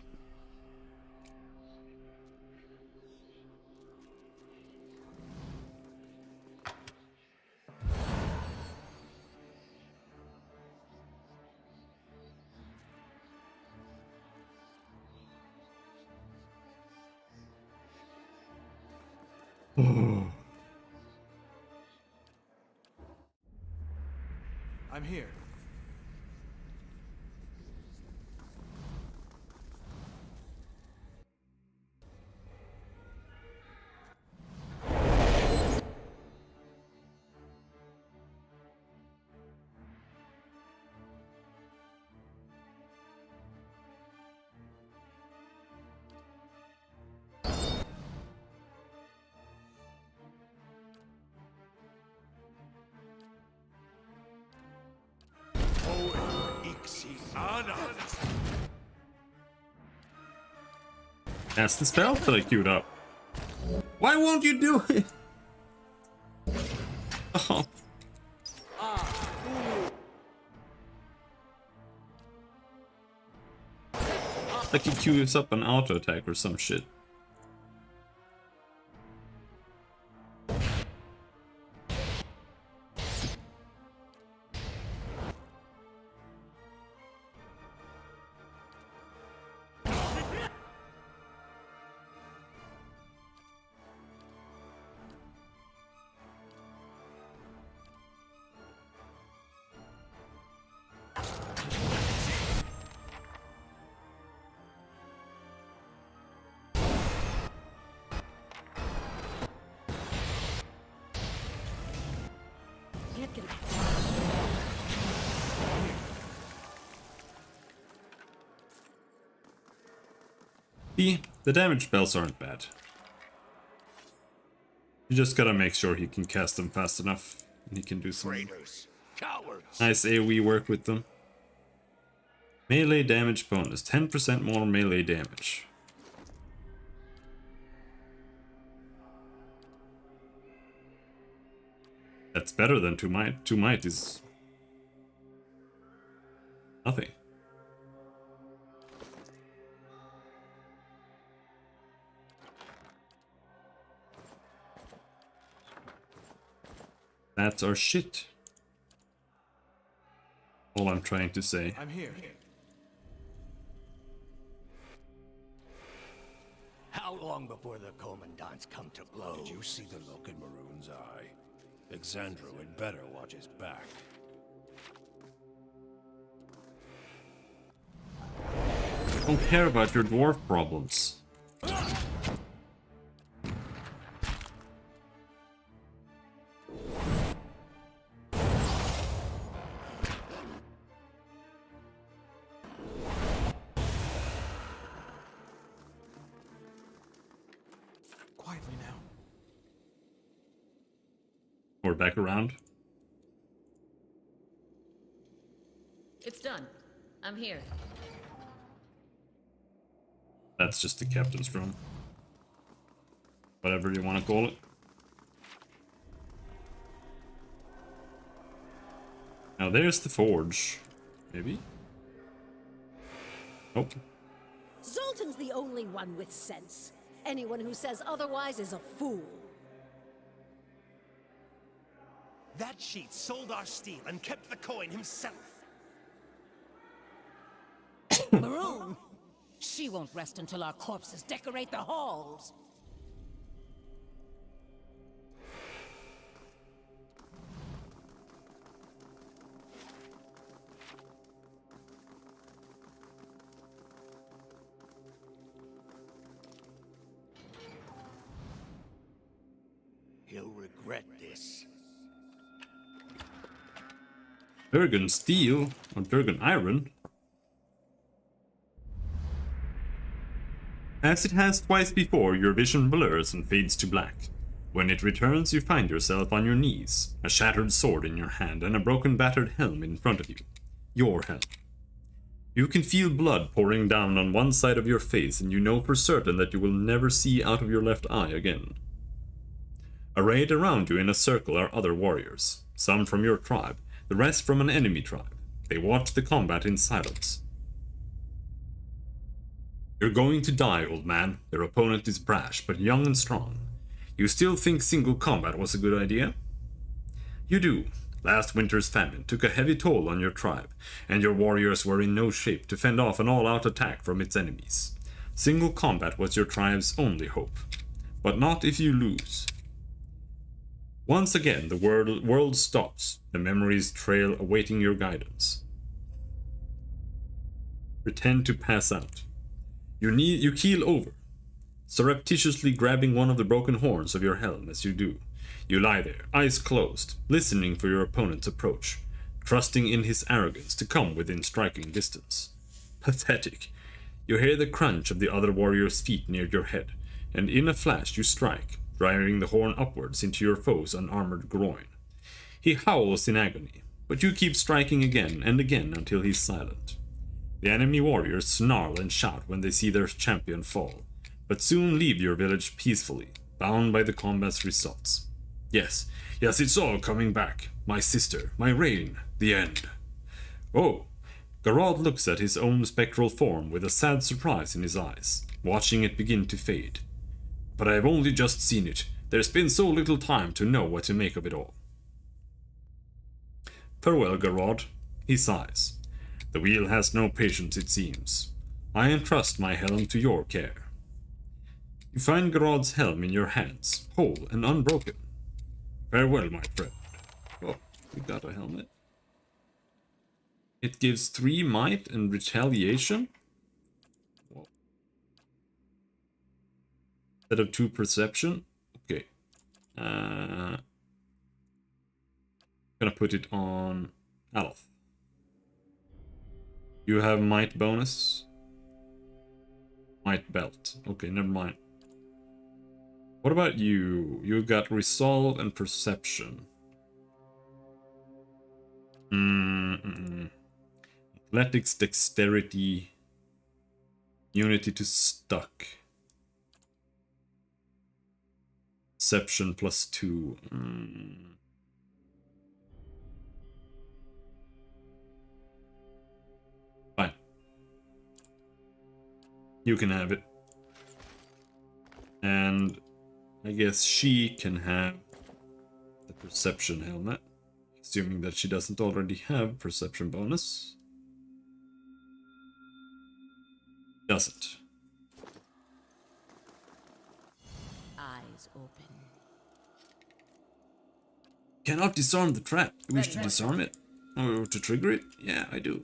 I'm here. That's the spell that I queued up. Why won't you do it? Oh. Like he queues up an auto attack or some shit. See, the damage spells aren't bad. You just gotta make sure he can cast them fast enough, and he can do some nice AoE work with them. Melee damage bonus, 10% more melee damage. That's better than 2 might. 2 might is nothing. That's our shit. all I'm trying to say. I'm here. How long before the commandants come to blows? Did you see the look in Maroon's eye? Exandro had better watch his back. I don't care about your dwarf problems. Quietly now. Or back around. It's done. I'm here. That's just the captain's room. Whatever you want to call it. Now there's the forge. Maybe? Nope. Zoltan's the only one with sense. Anyone who says otherwise is a fool. That cheat sold our steel and kept the coin himself. Maroon! She won't rest until our corpses decorate the halls. He'll regret this. Durgan steel or Durgan iron. As it has twice before, your vision blurs and fades to black. When it returns, you find yourself on your knees, a shattered sword in your hand and a broken battered helm in front of you. Your helm. You can feel blood pouring down on one side of your face, and you know for certain that you will never see out of your left eye again. Arrayed around you in a circle are other warriors, some from your tribe, the rest from an enemy tribe. They watch the combat in silence. You're going to die, old man. Their opponent is brash, but young and strong. You still think single combat was a good idea? You do. Last winter's famine took a heavy toll on your tribe, and your warriors were in no shape to fend off an all-out attack from its enemies. Single combat was your tribe's only hope. But not if you lose. Once again, the world stops, the memories trail awaiting your guidance. Pretend to pass out. You keel over, surreptitiously grabbing one of the broken horns of your helm as you do. You lie there, eyes closed, listening for your opponent's approach, trusting in his arrogance to come within striking distance. Pathetic. You hear the crunch of the other warrior's feet near your head, and in a flash you strike, driving the horn upwards into your foe's unarmored groin. He howls in agony, but you keep striking again and again until he's silent. The enemy warriors snarl and shout when they see their champion fall, but soon leave your village peacefully, bound by the combat's results. Yes, it's all coming back. My sister, my reign, the end. Oh, Garrod looks at his own spectral form with a sad surprise in his eyes, watching it begin to fade. But I've only just seen it. There's been so little time to know what to make of it all. Farewell, Garrod. He sighs. The wheel has no patience, it seems. I entrust my helm to your care. You find Garrod's helm in your hands, whole and unbroken. Farewell, my friend. Oh, we got a helmet. It gives 3 might and retaliation? Whoa. Instead of 2 perception? Okay. Gonna put it on Aloth. You have might bonus. Might belt. Okay, never mind. What about you? You got resolve and perception. Athletics, dexterity, unity to stuck. Perception +2. Fine. You can have it. And I guess she can have the perception helmet. Assuming that she doesn't already have perception bonus. Doesn't. Eyes open. Cannot disarm the trap. You wish to disarm it? Or to trigger it? Yeah, I do.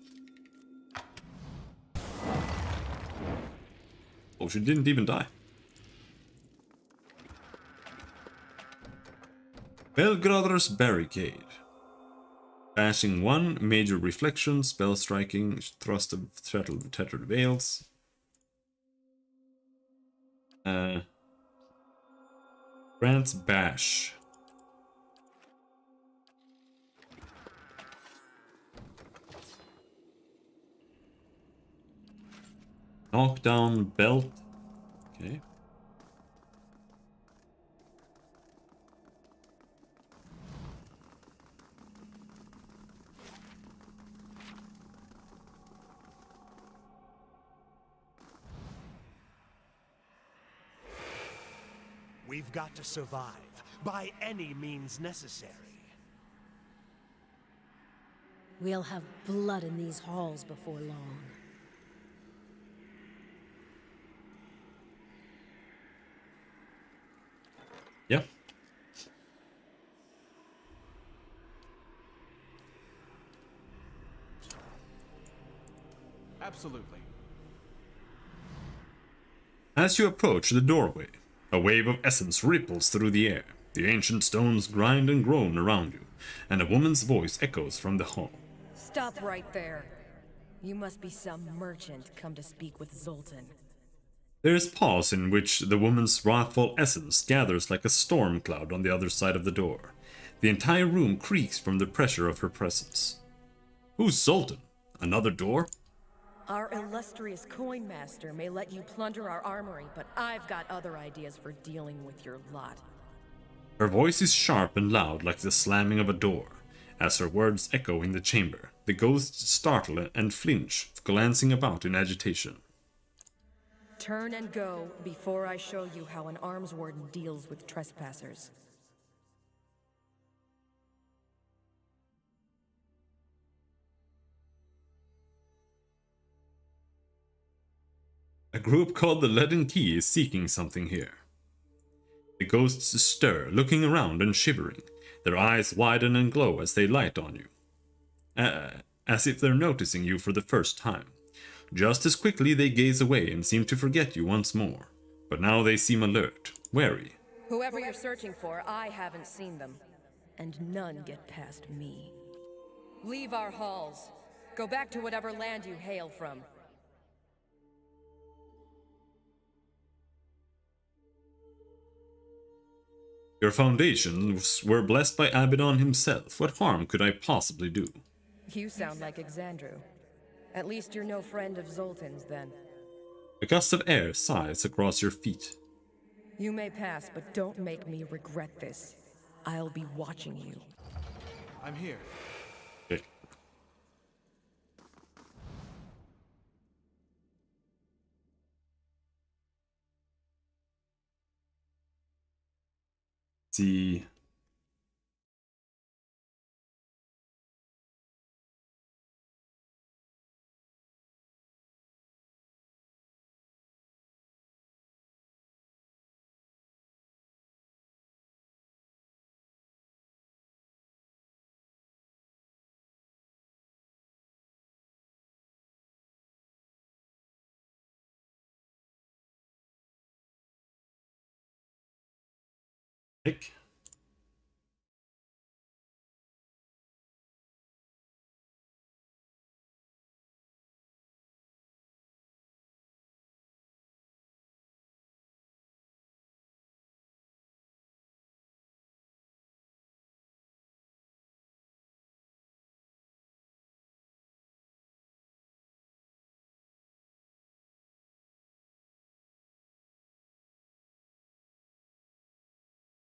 Oh, she didn't even die. Belgrader's Barricade. Bashing 1, major reflection, spell striking, thrust of tettered veils. Grants bash. Knockdown belt. Okay. We've got to survive, by any means necessary. We'll have blood in these halls before long. Yep. Absolutely. As you approach the doorway, a wave of essence ripples through the air. The ancient stones grind and groan around you, and a woman's voice echoes from the hall. Stop right there. You must be some merchant come to speak with Zoltan. There is pause in which the woman's wrathful essence gathers like a storm cloud on the other side of the door. The entire room creaks from the pressure of her presence. Who's Zoltan? Another door? Our illustrious coin master may let you plunder our armory, but I've got other ideas for dealing with your lot. Her voice is sharp and loud like the slamming of a door. As her words echo in the chamber, the ghosts startle and flinch, glancing about in agitation. Turn and go before I show you how an arms warden deals with trespassers. A group called the Leaden Key is seeking something here. The ghosts stir, looking around and shivering. Their eyes widen and glow as they light on you. As if they're noticing you for the first time. Just as quickly they gaze away and seem to forget you once more. But now they seem alert, wary. Whoever you're searching for, I haven't seen them. And none get past me. Leave our halls. Go back to whatever land you hail from. Your foundations were blessed by Abaddon himself. What harm could I possibly do? You sound like Exandru. At least you're no friend of Zoltan's, then. A gust of air sighs across your feet. You may pass, but don't make me regret this. I'll be watching you. I'm here. Okay. See. Pick.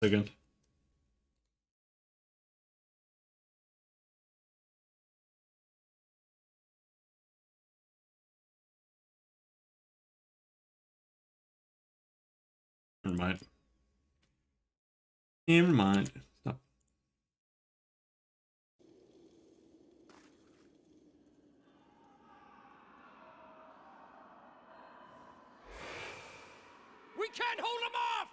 Second. Never mind. Never mind. Stop. can't hold them off!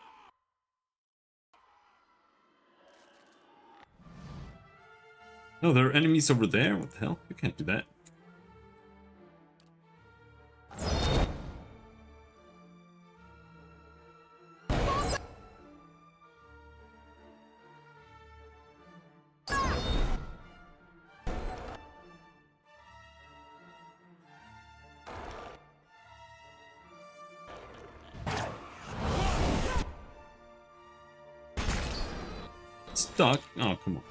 No, there are enemies over there. What the hell? You can't do that. Stuck? Oh, come on.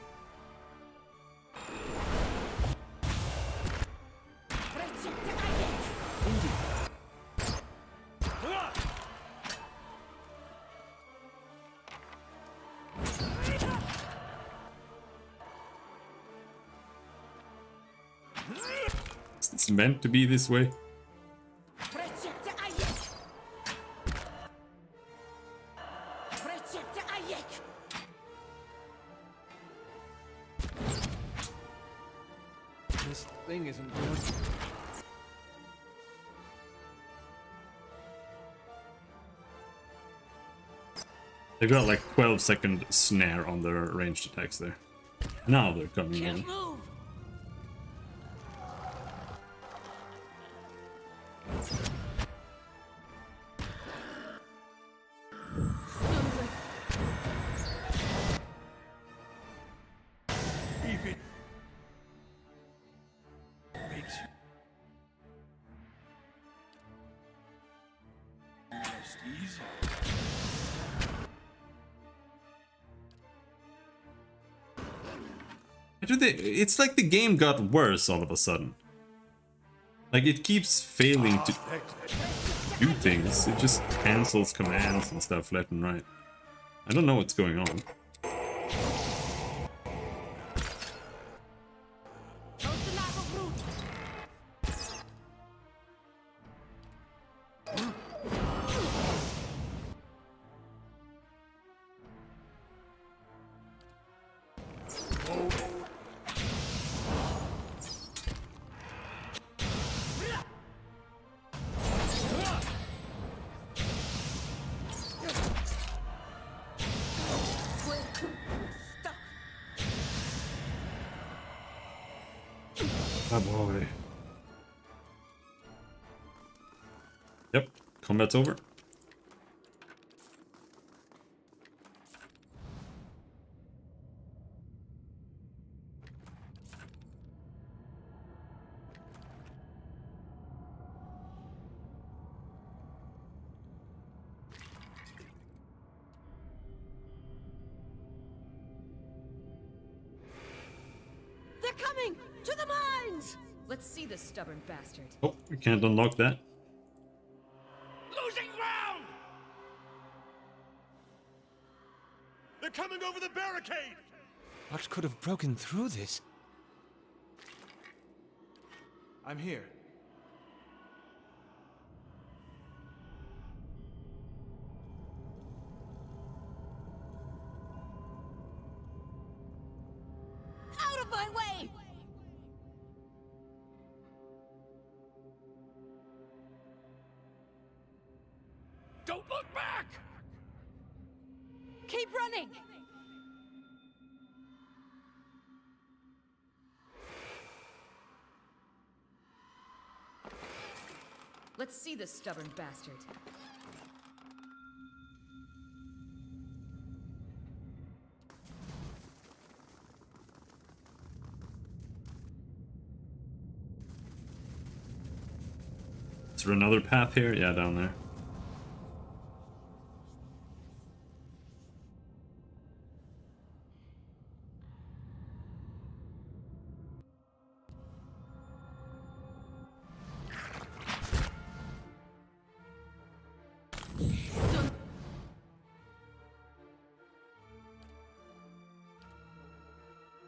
It's meant to be this way. This thing isn't good. They've got like 12-second snare on their ranged attacks there. Now they're coming in. It's like the game got worse all of a sudden. Like it keeps failing to do things. It just cancels commands and stuff left and right. I don't know what's going on. Oh boy. Yep, combat's over. They're coming! To the mines! Let's see this stubborn bastard. Oh, we can't unlock that. Losing ground! They're coming over the barricade! What could have broken through this? I'm here. Out of my way! Don't look back! Keep running! Let's see this stubborn bastard. Is there another path here? Yeah, down there.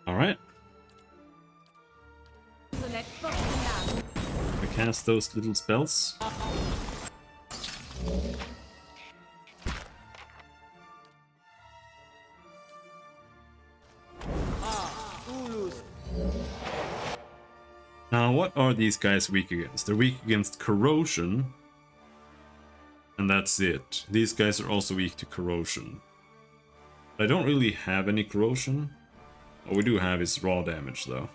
Alright. I cast those little spells. Now, what are these guys weak against? They're weak against corrosion And that's it. These guys are also weak to corrosion. I don't really have any corrosion. All we do have is raw damage though.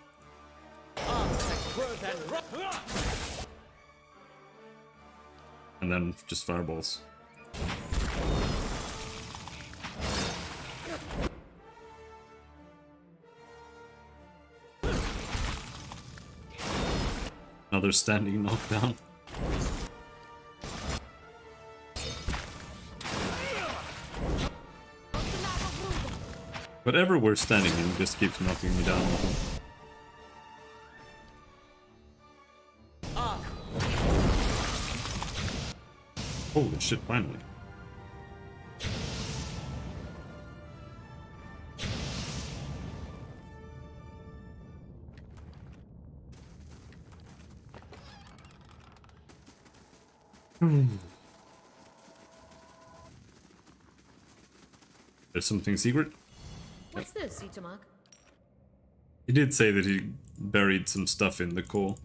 And then just fireballs. Another standing knockdown. Whatever we're standing in just keeps knocking me down. Holy shit, finally. There's something secret? What's this, Itamak? He did say that he buried some stuff in the coal.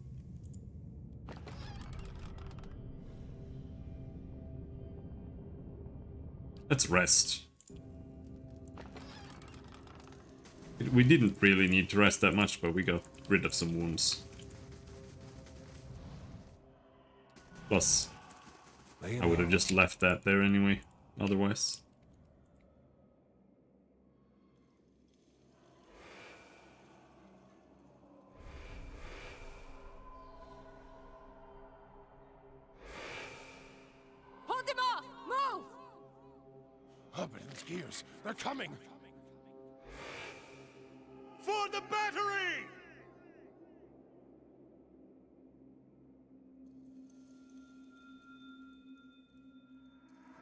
Let's rest. We didn't really need to rest that much, but we got rid of some wounds. Plus, I would have just left that there anyway, otherwise. Hold them off! Move! Hobbiton's gears, they're coming! For the battery!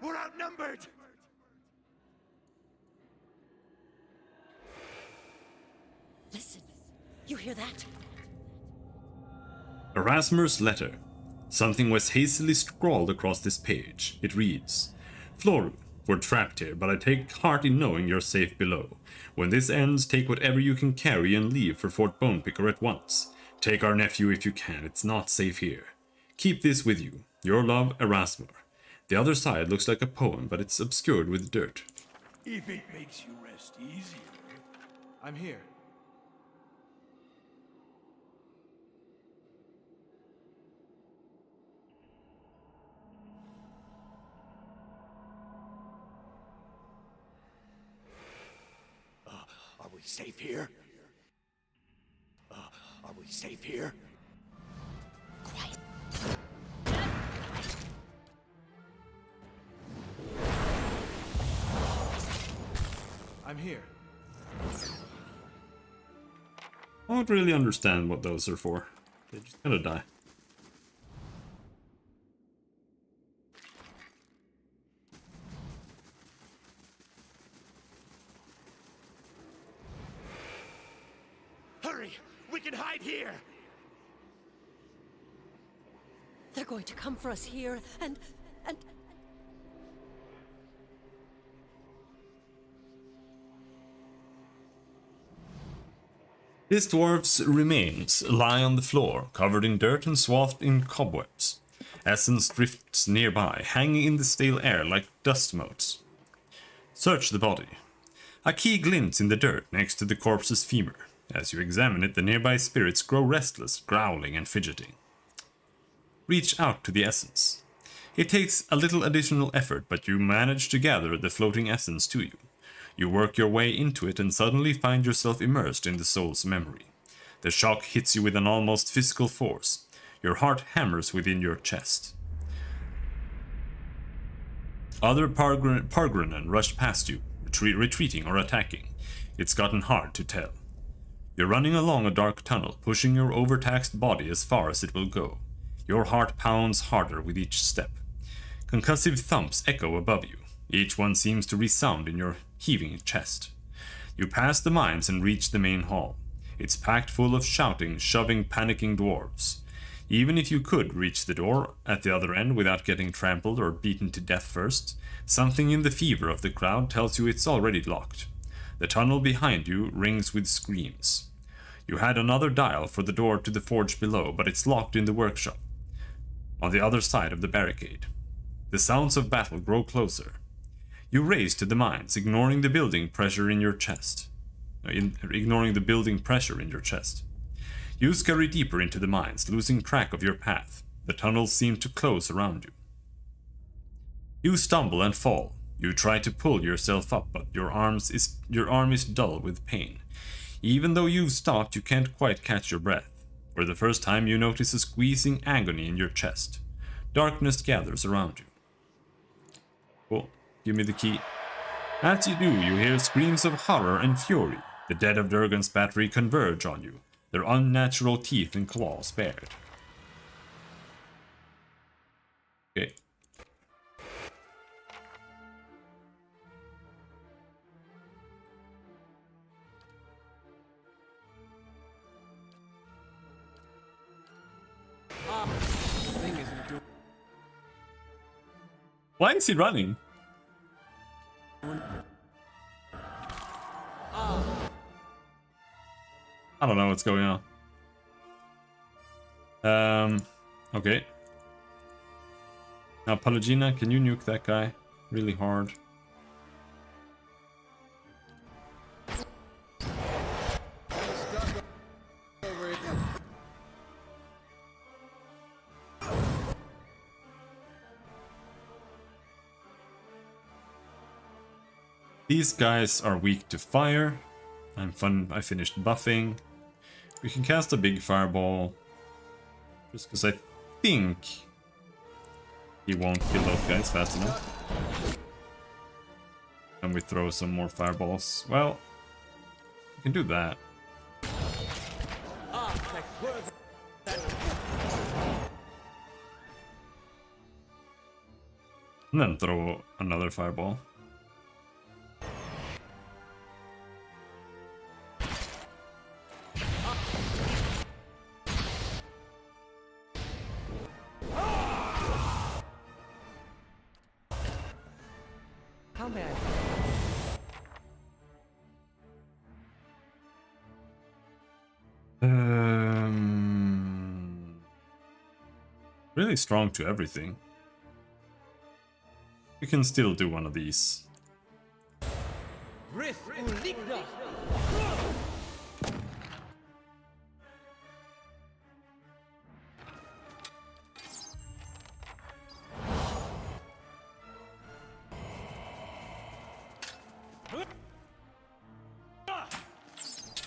We're outnumbered! Listen, you hear that? Erasmer's letter. Something was hastily scrawled across this page. It reads, Floru, we're trapped here, but I take heart in knowing you're safe below. When this ends, take whatever you can carry and leave for Fort Bonepicker at once. Take our nephew if you can, it's not safe here. Keep this with you. Your love, Erasmer. The other side looks like a poem, but it's obscured with dirt. If it makes you rest easier. I'm here. Are we safe here? Are we safe here? Quiet. I'm here. I don't really understand what those are for. They just gotta die. Hurry! We can hide here! They're going to come for us here, and... This dwarf's remains lie on the floor, covered in dirt and swathed in cobwebs. Essence drifts nearby, hanging in the stale air like dust motes. Search the body. A key glints in the dirt next to the corpse's femur. As you examine it, the nearby spirits grow restless, growling and fidgeting. Reach out to the essence. It takes a little additional effort, but you manage to gather the floating essence to you. You work your way into it and suddenly find yourself immersed in the soul's memory. The shock hits you with an almost physical force. Your heart hammers within your chest. Other Pargranen rush past you, retreating or attacking. It's gotten hard to tell. You're running along a dark tunnel, pushing your overtaxed body as far as it will go. Your heart pounds harder with each step. Concussive thumps echo above you. Each one seems to resound in your heaving chest. You pass the mines and reach the main hall. It's packed full of shouting, shoving, panicking dwarves. Even if you could reach the door at the other end without getting trampled or beaten to death first, something in the fever of the crowd tells you it's already locked. The tunnel behind you rings with screams. You had another dial for the door to the forge below, but it's locked in the workshop, on the other side of the barricade. The sounds of battle grow closer. You race to the mines, ignoring the building pressure in your chest. Ignoring the building pressure in your chest. You scurry deeper into the mines, losing track of your path. The tunnels seem to close around you. You stumble and fall. You try to pull yourself up, but your arm is dull with pain. Even though you've stopped, you can't quite catch your breath. For the first time, you notice a squeezing agony in your chest. Darkness gathers around you. Cool. Give me the key. As you do, you hear screams of horror and fury. The dead of Durgan's battery converge on you, their unnatural teeth and claws bared. Okay. Why is he running? I don't know what's going on. Okay. Now, Pallegina, can you nuke that guy really hard? These guys are weak to fire. I finished buffing. We can cast a big fireball. Just because I think he won't kill those guys fast enough. And we throw some more fireballs. Well, we can do that. And then throw another fireball. Really strong to everything. We can still do one of these.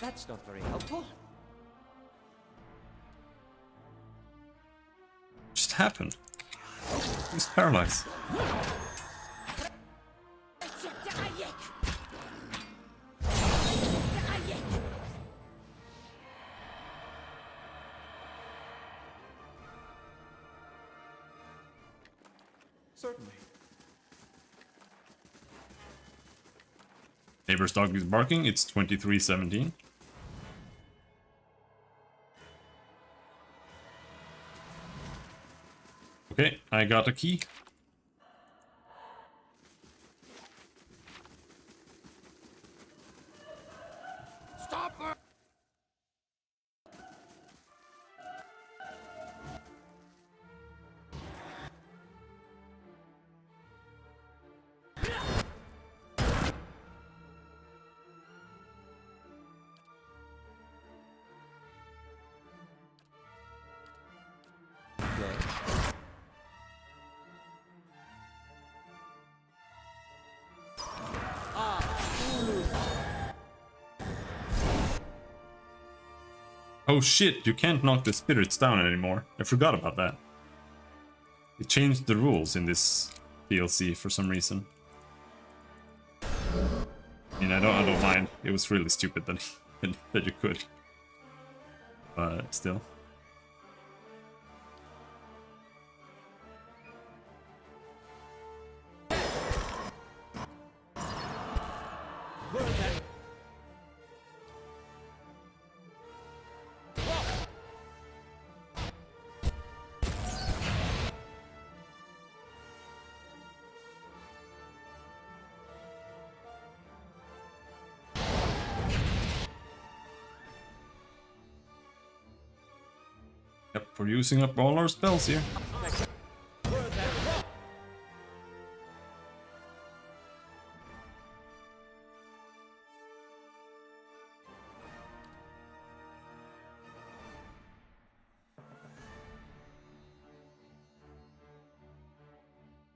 That's not very helpful. Just happened. He's paralyzed. Certainly. Neighbor's dog is barking. It's 23:17. Okay, I got a key. Stop her! Oh shit, you can't knock the spirits down anymore. I forgot about that. It changed the rules in this DLC for some reason. I mean, I don't mind. It was really stupid that that you could. But still. Yep, we're using up all our spells here.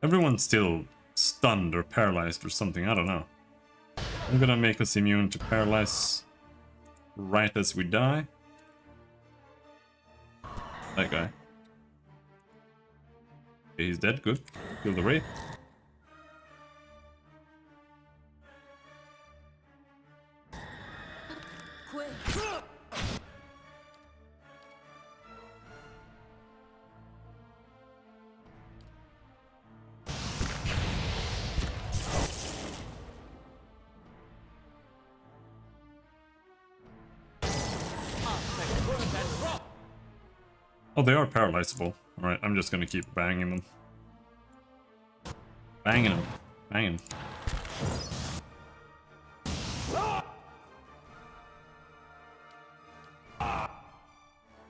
Everyone's still stunned or paralyzed or something, I don't know. I'm gonna make us immune to paralyze right as we die. That guy. Okay, he's dead, good. Kill the Wraith. Oh, they are paralyzable. Alright, I'm just gonna keep banging them. Banging them. Banging.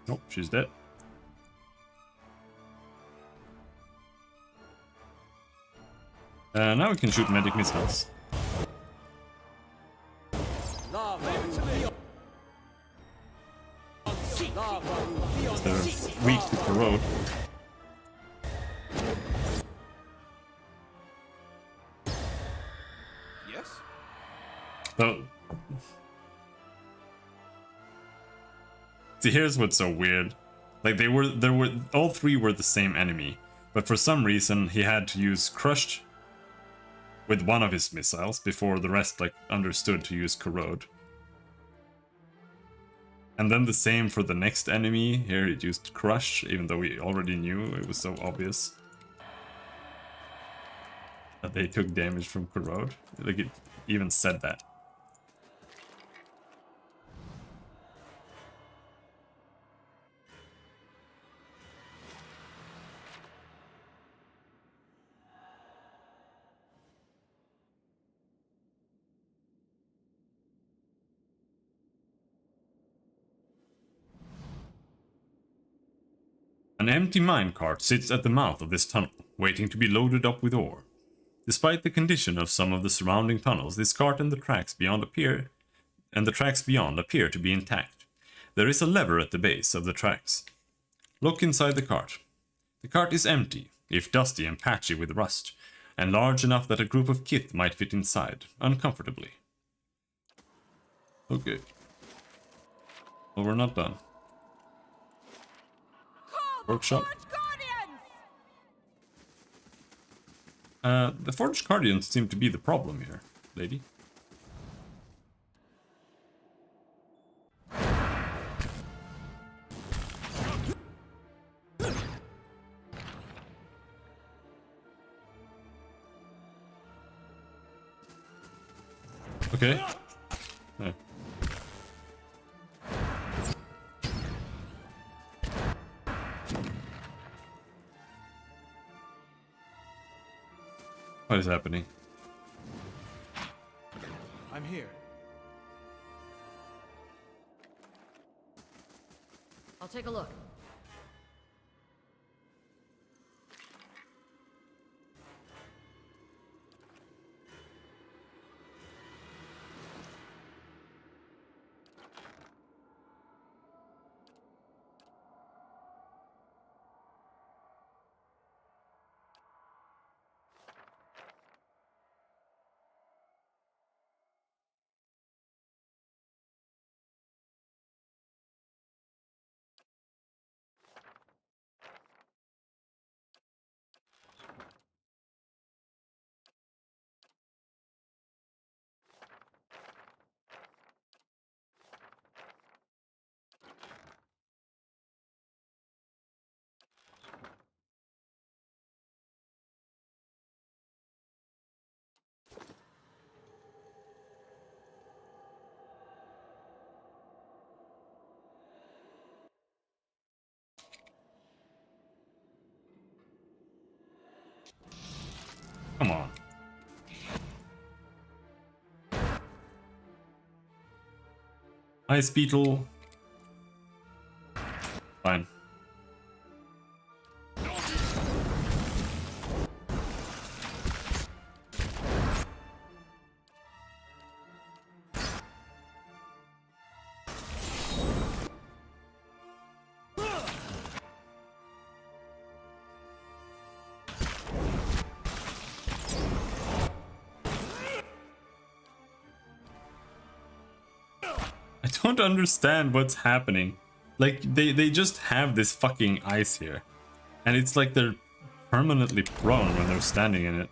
Nope, she's dead. Now we can shoot medic missiles. They're weak to corrode. Yes? So, see, here's what's so weird. Like all three were the same enemy, but for some reason he had to use Crushed with one of his missiles before the rest like understood to use Corrode. And then the same for the next enemy. Here it used Crush, even though we already knew it was so obvious that they took damage from Corrode. Like, it even said that. An empty minecart sits at the mouth of this tunnel, waiting to be loaded up with ore. Despite the condition of some of the surrounding tunnels, this cart and the tracks beyond appear to be intact. There is a lever at the base of the tracks. Look inside the cart. The cart is empty, if dusty and patchy with rust, and large enough that a group of kith might fit inside, uncomfortably. Okay. Well, we're not done. Workshop. The Forged Guardians seem to be the problem here, lady. Okay. Yeah. What is happening? I'm here. I'll take a look. Come on. Ice Beetle. Fine. don't understand what's happening. Like, they just have this fucking ice here. And it's like they're permanently prone when they're standing in it.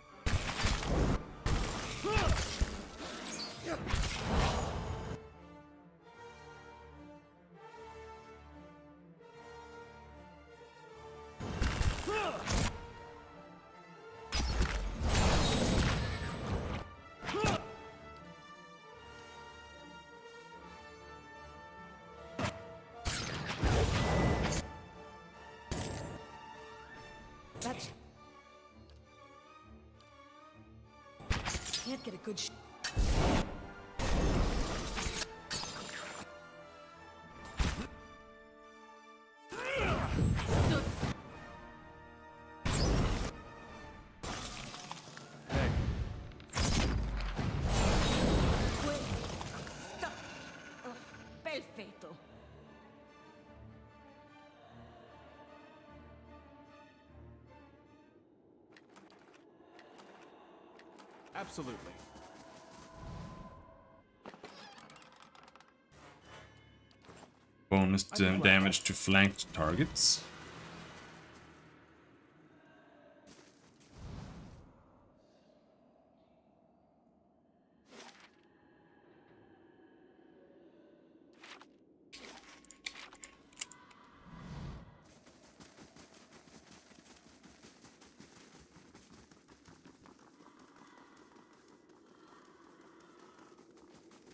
That's... Can't get a good Perfetto. Absolutely. Bonus damage to flanked targets.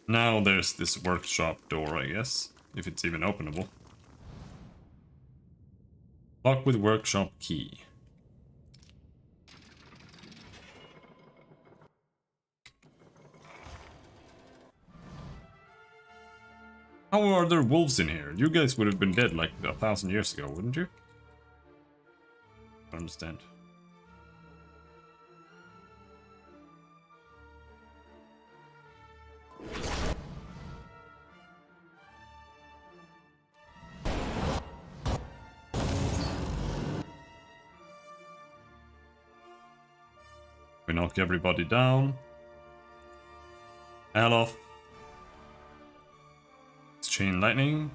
Now there's this workshop door, I guess, if it's even openable. Lock with workshop key. How are there wolves in here? You guys would have been dead like 1,000 years ago, wouldn't you? I don't understand. We knock everybody down. Alof. It's chain lightning.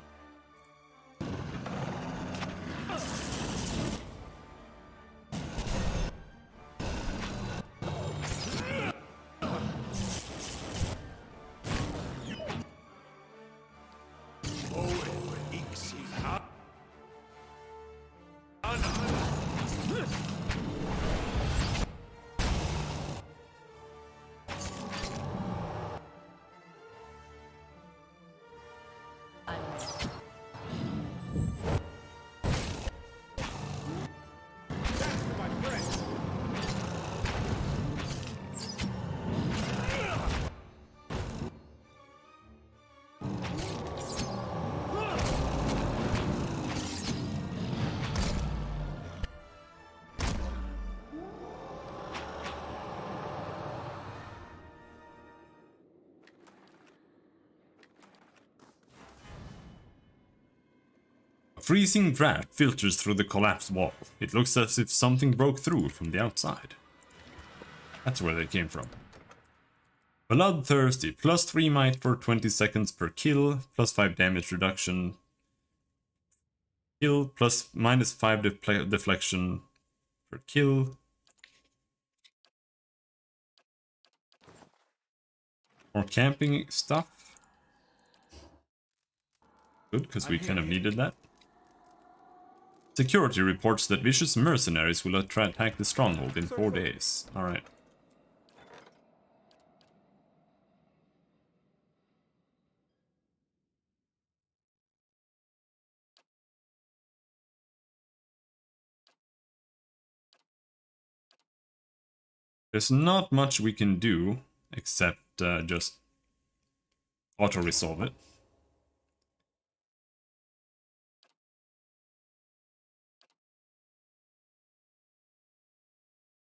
A freezing draft filters through the collapsed wall. It looks as if something broke through from the outside. That's where they came from. Bloodthirsty, plus 3 might for 20 seconds per kill, plus 5 damage reduction. Kill, plus minus 5 deflection per kill. More camping stuff. Good, because we kind of needed that. Security reports that vicious mercenaries will attack the stronghold in 4 days. Alright. There's not much we can do except just auto-resolve it.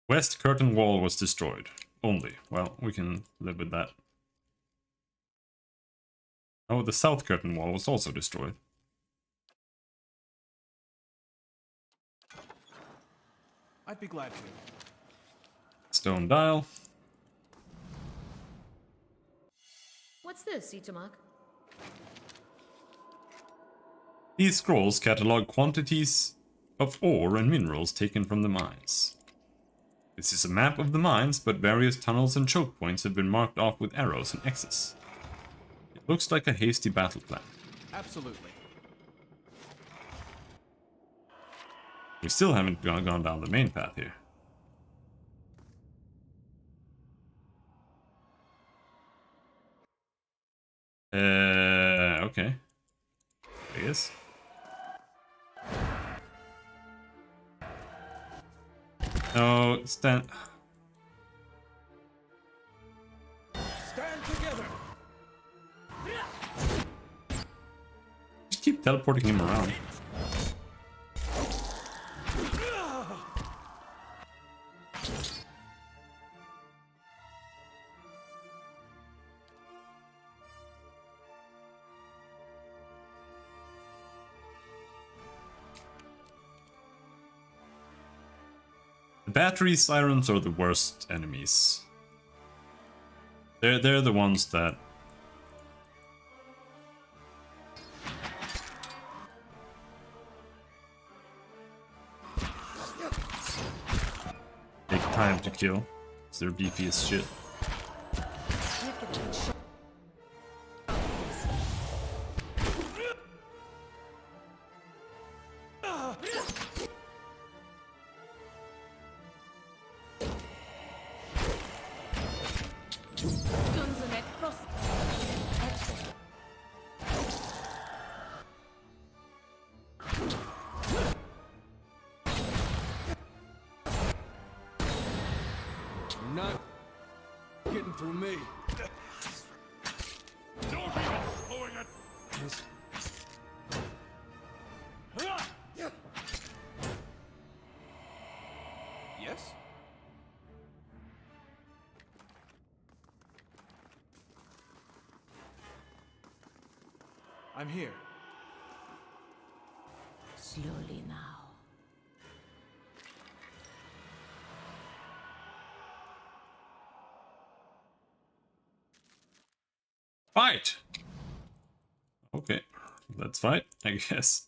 West curtain wall was destroyed. Only. Well, we can live with that. Oh, the south curtain wall was also destroyed. I'd be glad to. Stone dial. What's this, Itamak? These scrolls catalog quantities of ore and minerals taken from the mines. This is a map of the mines, but various tunnels and choke points have been marked off with arrows and X's. It looks like a hasty battle plan. Absolutely. We still haven't gone down the main path here. Okay. I guess. Oh, stand together. Just keep teleporting him around. The battery sirens are the worst enemies. They're the ones that take time to kill. Because they're beefy as shit. You're not getting through me. Yes? I'm here. Slowly now. Fight! Okay, let's fight, I guess.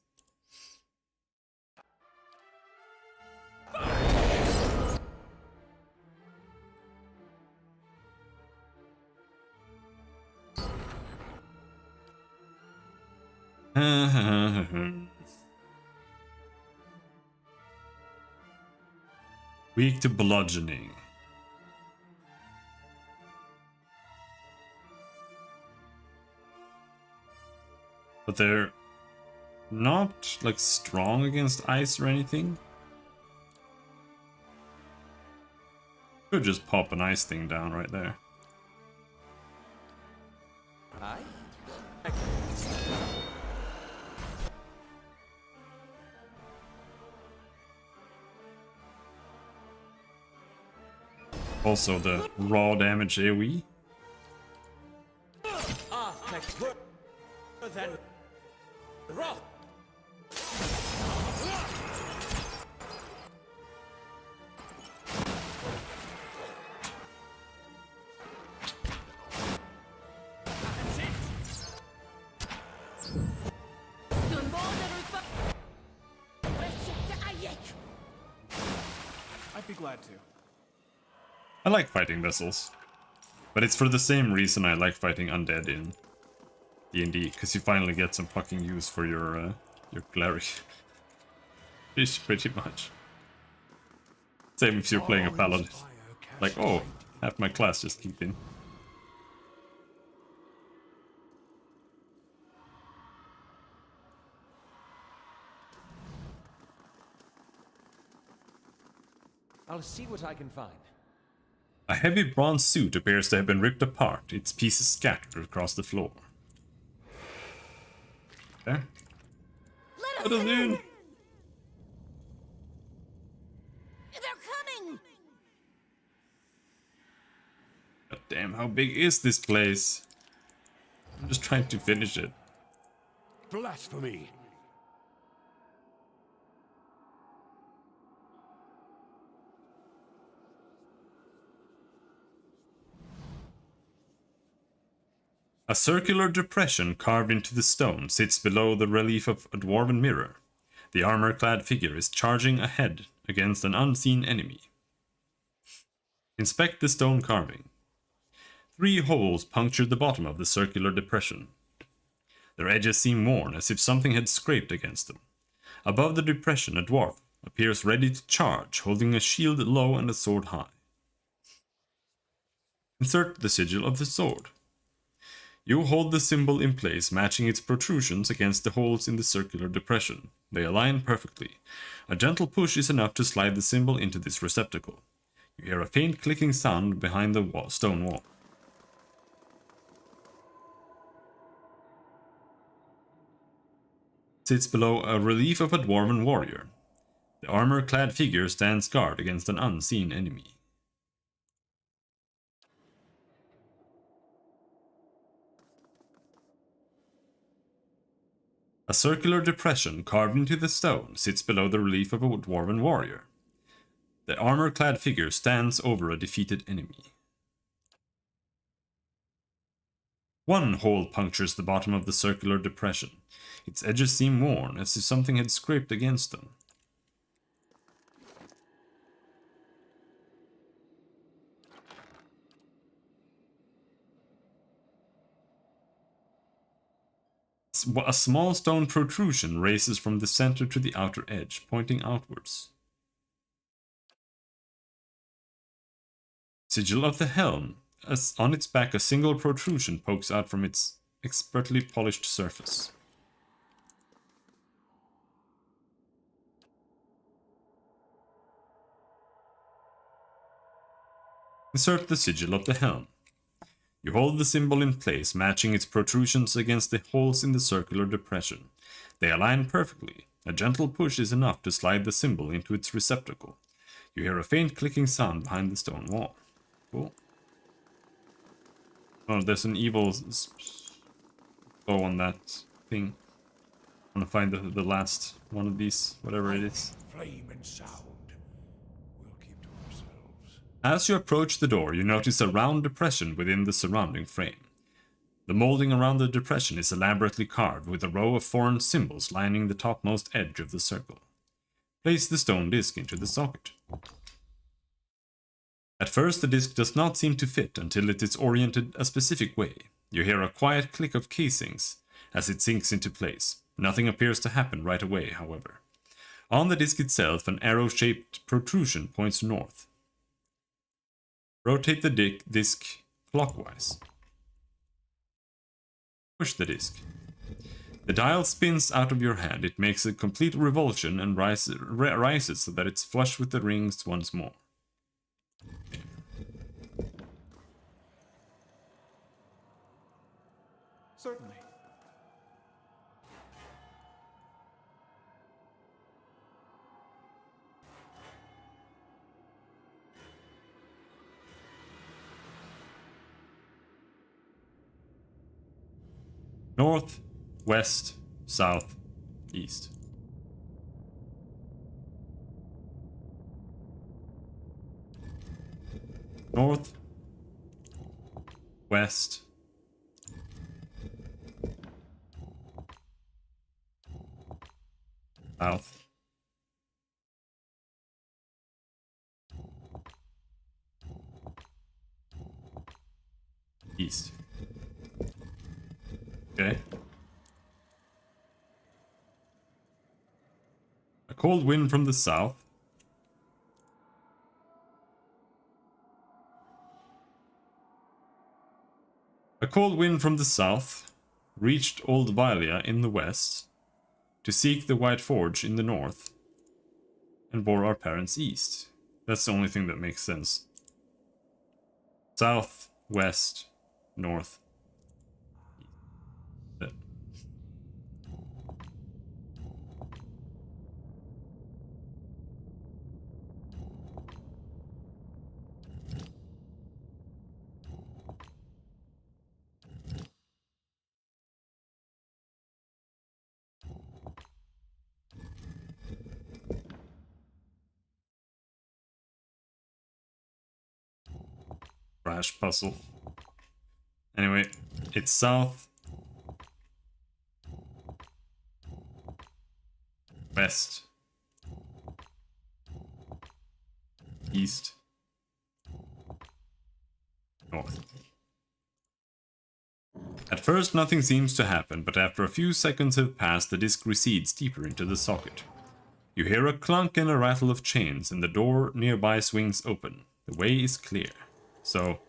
Weak to bludgeoning. But they're not like strong against ice or anything. Could just pop an ice thing down right there. Hi. Also the raw damage AoE. Ah, next word. Then raw. I'd be glad to. I like fighting vessels. But it's for the same reason I like fighting undead in D&D, because you finally get some fucking use for your cleric. Pretty much. Same if you're playing a paladin. Like, oh, half my class just kicked in. I'll see what I can find. A heavy bronze suit appears to have been ripped apart, its pieces scattered across the floor. There. Let us in! They're coming! God damn, how big is this place? I'm just trying to finish it. Blasphemy! A circular depression carved into the stone sits below the relief of a dwarven mirror. The armor-clad figure is charging ahead against an unseen enemy. Inspect the stone carving. 3 holes puncture the bottom of the circular depression. Their edges seem worn, as if something had scraped against them. Above the depression, a dwarf appears ready to charge, holding a shield low and a sword high. Insert the sigil of the sword. You hold the symbol in place, matching its protrusions against the holes in the circular depression. They align perfectly. A gentle push is enough to slide the symbol into this receptacle. You hear a faint clicking sound behind the stone wall. Sits below a relief of a dwarven warrior. The armor-clad figure stands guard against an unseen enemy. A circular depression carved into the stone sits below the relief of a dwarven warrior. The armor-clad figure stands over a defeated enemy. 1 hole punctures the bottom of the circular depression. Its edges seem worn, as if something had scraped against them. A small stone protrusion races from the center to the outer edge, pointing outwards. Sigil of the Helm. As on its back, a single protrusion pokes out from its expertly polished surface. Insert the Sigil of the Helm. You hold the symbol in place, matching its protrusions against the holes in the circular depression. They align perfectly. A gentle push is enough to slide the symbol into its receptacle. You hear a faint clicking sound behind the stone wall. Cool. Oh, there's an evil bow on that thing. I want to find the last one of these, whatever it is. Flame and sound. We'll keep to ourselves. As you approach the door, you notice a round depression within the surrounding frame. The molding around the depression is elaborately carved, with a row of foreign symbols lining the topmost edge of the circle. Place the stone disc into the socket. At first, the disc does not seem to fit until it is oriented a specific way. You hear a quiet click of casings as it sinks into place. Nothing appears to happen right away, however. On the disc itself, an arrow-shaped protrusion points north. Rotate the disc clockwise. Push the disc. The dial spins out of your hand. It makes a complete revulsion and rises so that it's flush with the rings once more. Certainly. North, west, south, east. North, west, south, east. Okay. A cold wind from the south. A cold wind from the south reached Old Valia in the west to seek the White Forge in the north and bore our parents east. That's the only thing that makes sense. South, west, north. Crash puzzle. Anyway, it's south, west, east, north. At first nothing seems to happen, but after a few seconds have passed, the disc recedes deeper into the socket. You hear a clunk and a rattle of chains, and the door nearby swings open. The way is clear. So...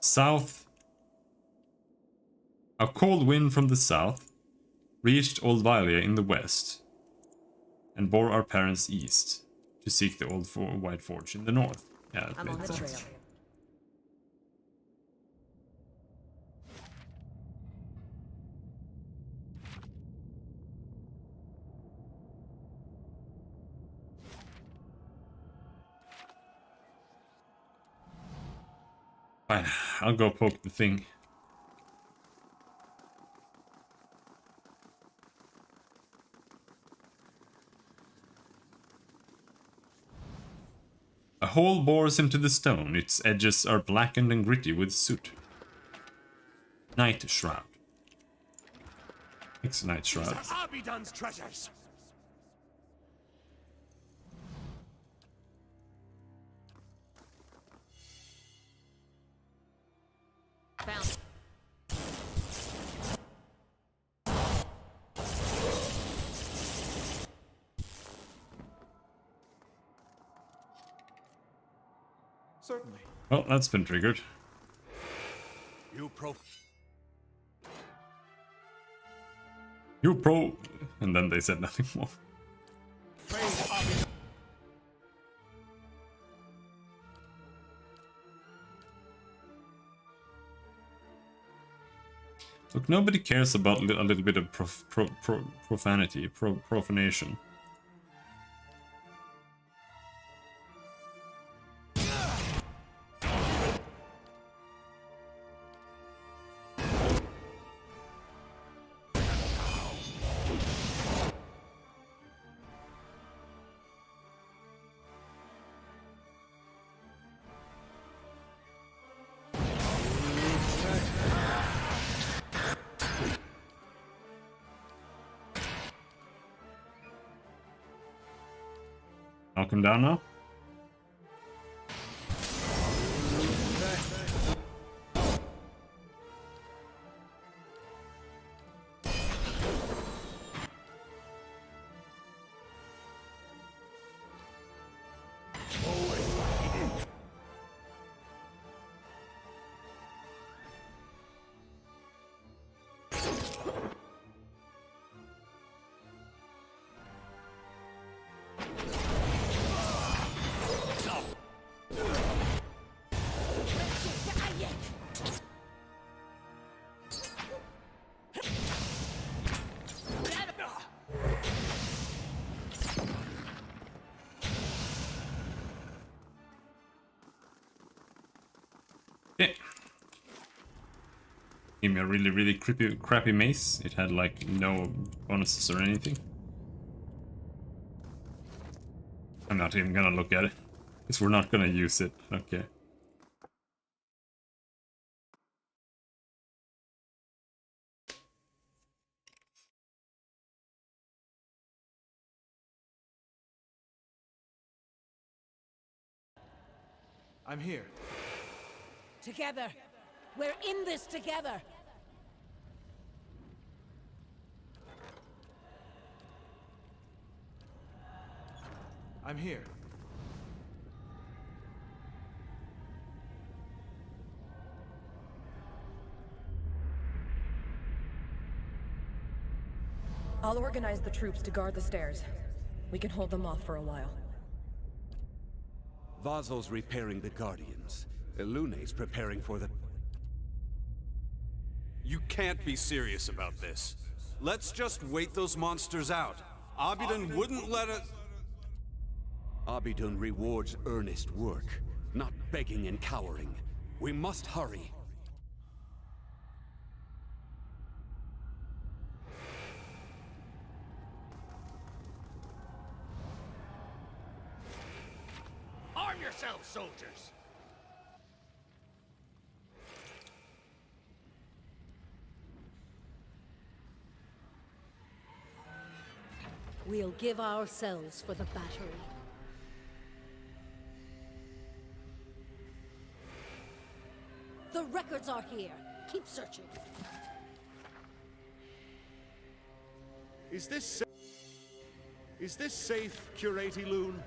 south. A cold wind from the south reached Old Valia in the west, and bore our parents east to seek the old White Forge in the north. Yeah, I'm on the trail. Fine, I'll go poke the thing. A hole bores into the stone. Its edges are blackened and gritty with soot. Night Shroud. It's Night Shroud. These are Abidon's treasures. Found. Certainly. Well, that's been triggered. You pro... And then they said nothing more. Look, nobody cares about a little bit of profanity, profanation. I'll come down now. Yeah. Gave me a really crappy mace. It had like no bonuses or anything. I'm not even gonna look at it, because we're not gonna use it. Okay. I'm here. Together. We're in this together. I'm here. I'll organize the troops to guard the stairs. We can hold them off for a while. Vazo's repairing the Guardians. Elune's preparing for the... You can't be serious about this. Let's just wait those monsters out. Abidon wouldn't let us... Abidon rewards earnest work, not begging and cowering. We must hurry. Arm yourself! yourselves, soldiers! We'll give ourselves for the battery. The records are here. Keep searching. Is this safe, Curate Loon?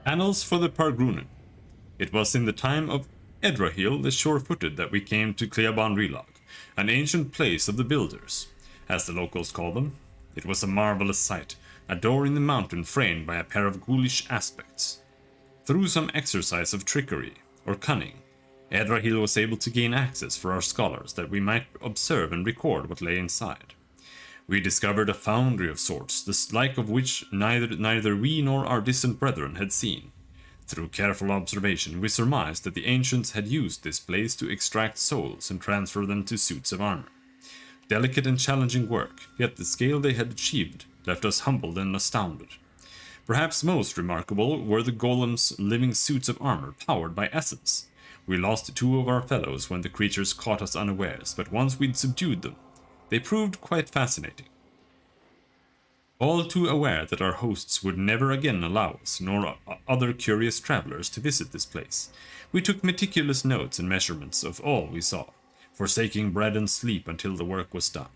Annals for the Pargrunen. It was in the time of Edrahil the Sure-Footed that we came to Cleaban Relog, an ancient place of the Builders, as the locals call them. It was a marvelous sight, a door in the mountain framed by a pair of ghoulish aspects. Through some exercise of trickery, or cunning, Edrahil was able to gain access for our scholars that we might observe and record what lay inside. We discovered a foundry of sorts, the like of which neither we nor our distant brethren had seen. Through careful observation, we surmised that the ancients had used this place to extract souls and transfer them to suits of armor. Delicate and challenging work, yet the scale they had achieved left us humbled and astounded. Perhaps most remarkable were the golems' living suits of armor powered by essence. We lost 2 of our fellows when the creatures caught us unawares, but once we'd subdued them, they proved quite fascinating. All too aware that our hosts would never again allow us, nor other curious travelers, to visit this place, we took meticulous notes and measurements of all we saw, forsaking bread and sleep until the work was done.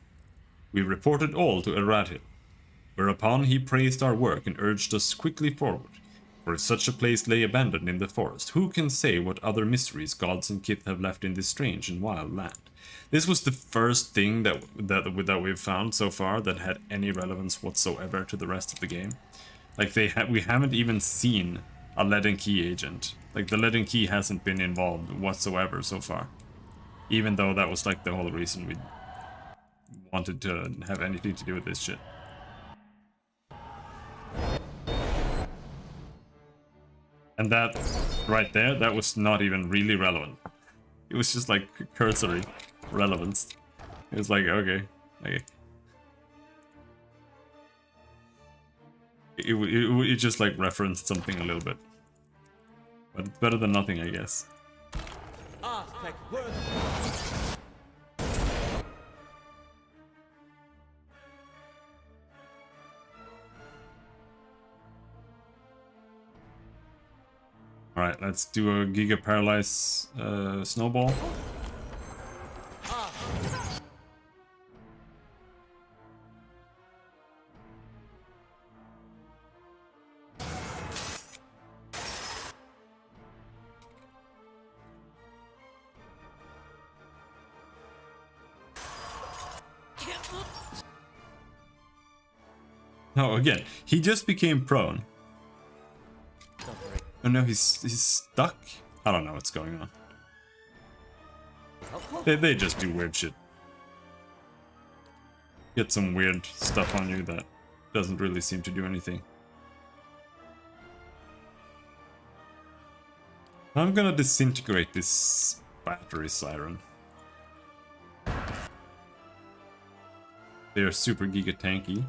We reported all to Eradhil, whereupon he praised our work and urged us quickly forward, for if such a place lay abandoned in the forest, who can say what other mysteries gods and kith have left in this strange and wild land? This was the first thing that we've found so far that had any relevance whatsoever to the rest of the game. Like we haven't even seen a lead and key agent. Like the lead and key hasn't been involved whatsoever so far. Even though that was like the whole reason we wanted to have anything to do with this shit. And that right there, that was not even really relevant. It was just like cursory relevance. It was like, okay. It just like referenced something a little bit. But it's better than nothing, I guess. Alright, let's do a Giga Paralyze snowball. No, again, he just became prone. Oh no, he's stuck? I don't know what's going on. They just do weird shit. Get some weird stuff on you that doesn't really seem to do anything. I'm gonna disintegrate this battery siren. They're super giga tanky.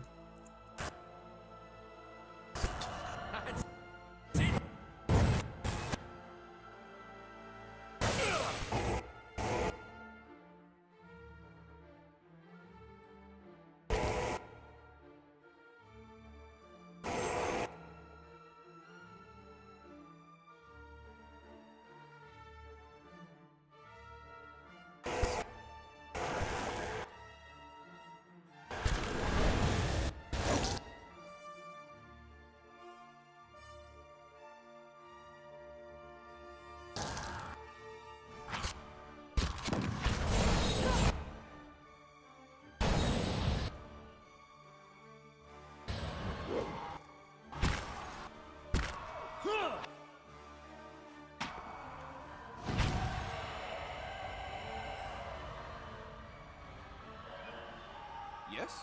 Yes?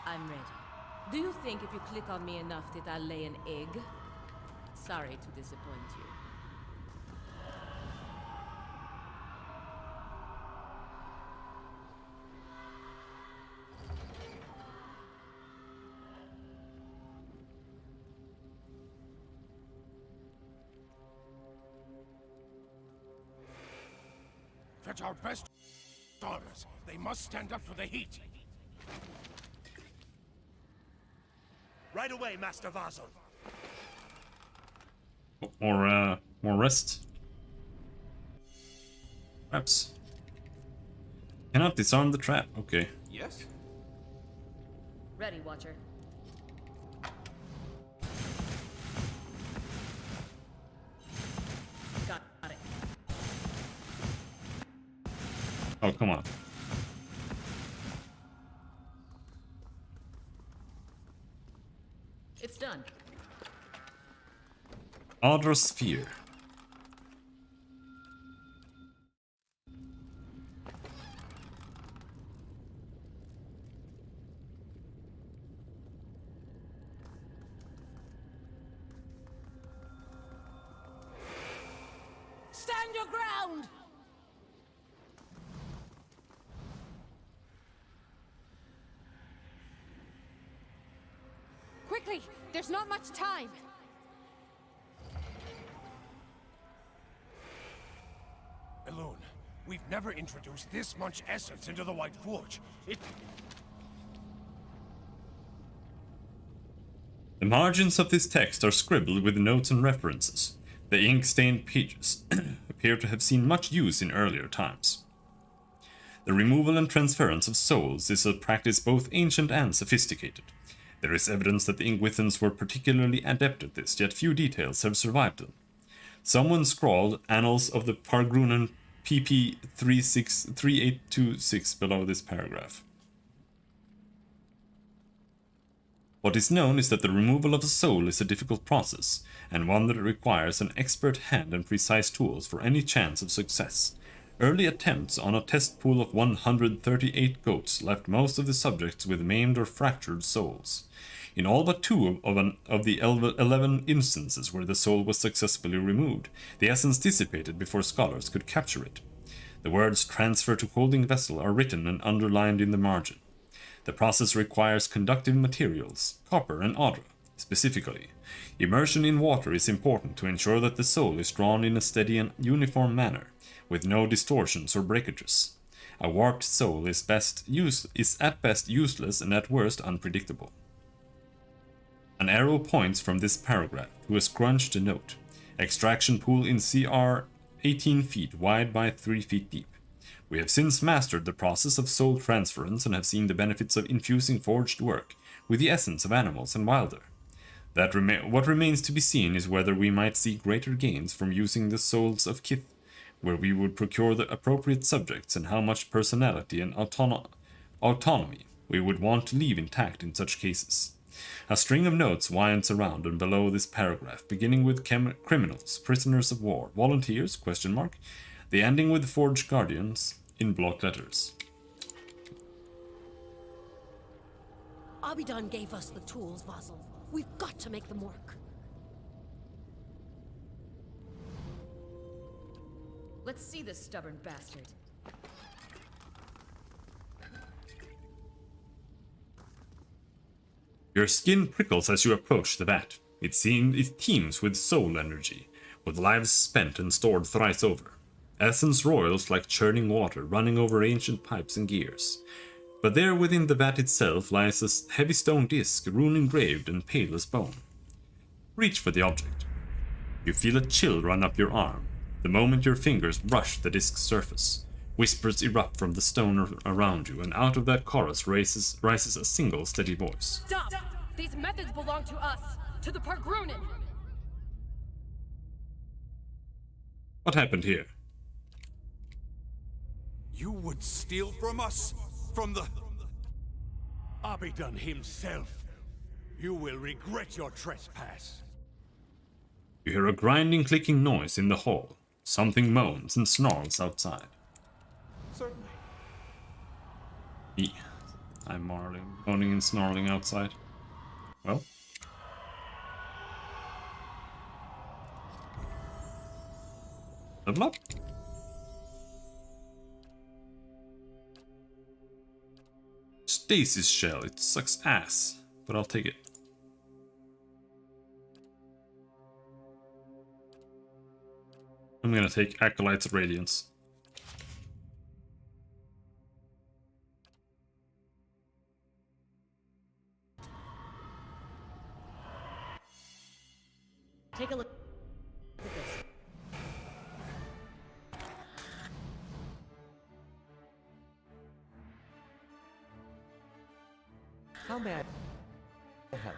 I'm ready. Do you think if you click on me enough that I'll lay an egg? Sorry to disappoint you. at our best armors. They must stand up to the heat. Right away, Master Vasil. More rest. Traps. Cannot disarm the trap. Okay. Yes? Ready, Watcher. Got it. Oh, come on. It's done. Adra Sphere. Stand your ground! Quickly! There's not much time! Elune, we've never introduced this much essence into the White Forge. The margins of this text are scribbled with notes and references. The ink-stained pages appear to have seen much use in earlier times. The removal and transference of souls is a practice both ancient and sophisticated. There is evidence that the Ingwithans were particularly adept at this, yet few details have survived them. Someone scrawled Annals of the Pargrunan pp 3826 below this paragraph. What is known is that the removal of a soul is a difficult process, and one that requires an expert hand and precise tools for any chance of success. Early attempts on a test pool of 138 goats left most of the subjects with maimed or fractured souls. In all but 2 of the 11 instances where the soul was successfully removed, the essence dissipated before scholars could capture it. The words "transfer to holding vessel" are written and underlined in the margin. The process requires conductive materials, copper and adra, specifically. Immersion in water is important to ensure that the soul is drawn in a steady and uniform manner, with no distortions or breakages. A warped soul is at best useless and at worst unpredictable. An arrow points from this paragraph to a scrunched note. Extraction pool in CR 18 feet wide by 3 feet deep. We have since mastered the process of soul transference and have seen the benefits of infusing forged work with the essence of animals and wilder. What remains to be seen is whether we might see greater gains from using the souls of Kith, where we would procure the appropriate subjects, and how much personality and autonomy we would want to leave intact in such cases. A string of notes winds around and below this paragraph, beginning with criminals, prisoners of war, volunteers, ? The ending with forged guardians in block letters. Abidan gave us the tools, Vasil. We've got to make them work. Let's see this stubborn bastard. Your skin prickles as you approach the vat. It teems with soul energy, with lives spent and stored thrice over. Essence roils like churning water running over ancient pipes and gears. But there within the vat itself lies a heavy stone disc, rune-engraved and pale as bone. Reach for the object. You feel a chill run up your arm. The moment your fingers brush the disc's surface, whispers erupt from the stone around you, and out of that chorus rises a single steady voice. Stop! These methods belong to us, to the Pargrunan! What happened here? You would steal from us? From the... Abidan himself. You will regret your trespass. You hear a grinding, clicking noise in the hall. Something moans and snarls outside. Certainly. I'm moaning and snarling outside. Well. Level up. Stasis shell. It sucks ass, but I'll take it. I'm gonna take Acolyte's Radiance. How may I help?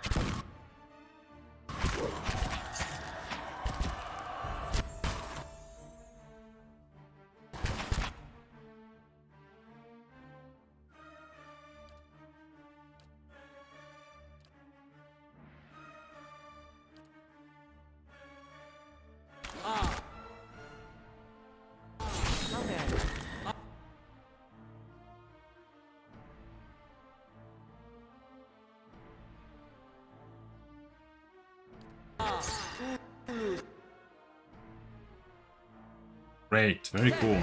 Great, very cool.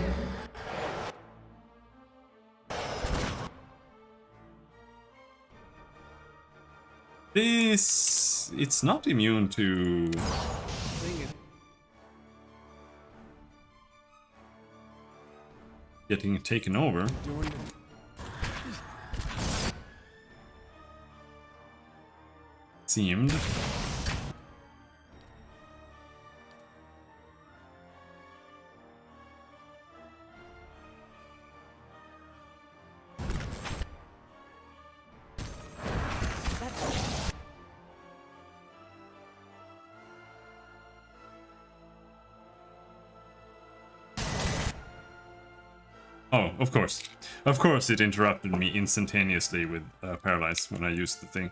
This... it's not immune to... getting taken over. Seemed. Oh, of course. Of course it interrupted me instantaneously with Paralyze when I used the thing.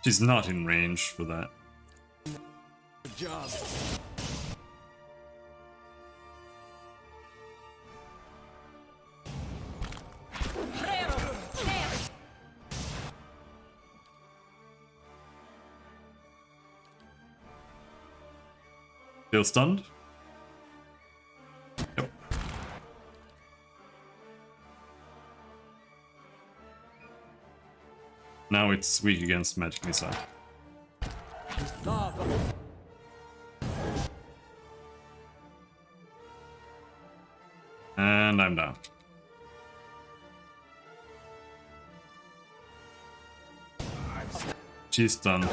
She's not in range for that. Good job. Still stunned? Yep. Now it's weak against magic missile. And I'm down. She's done.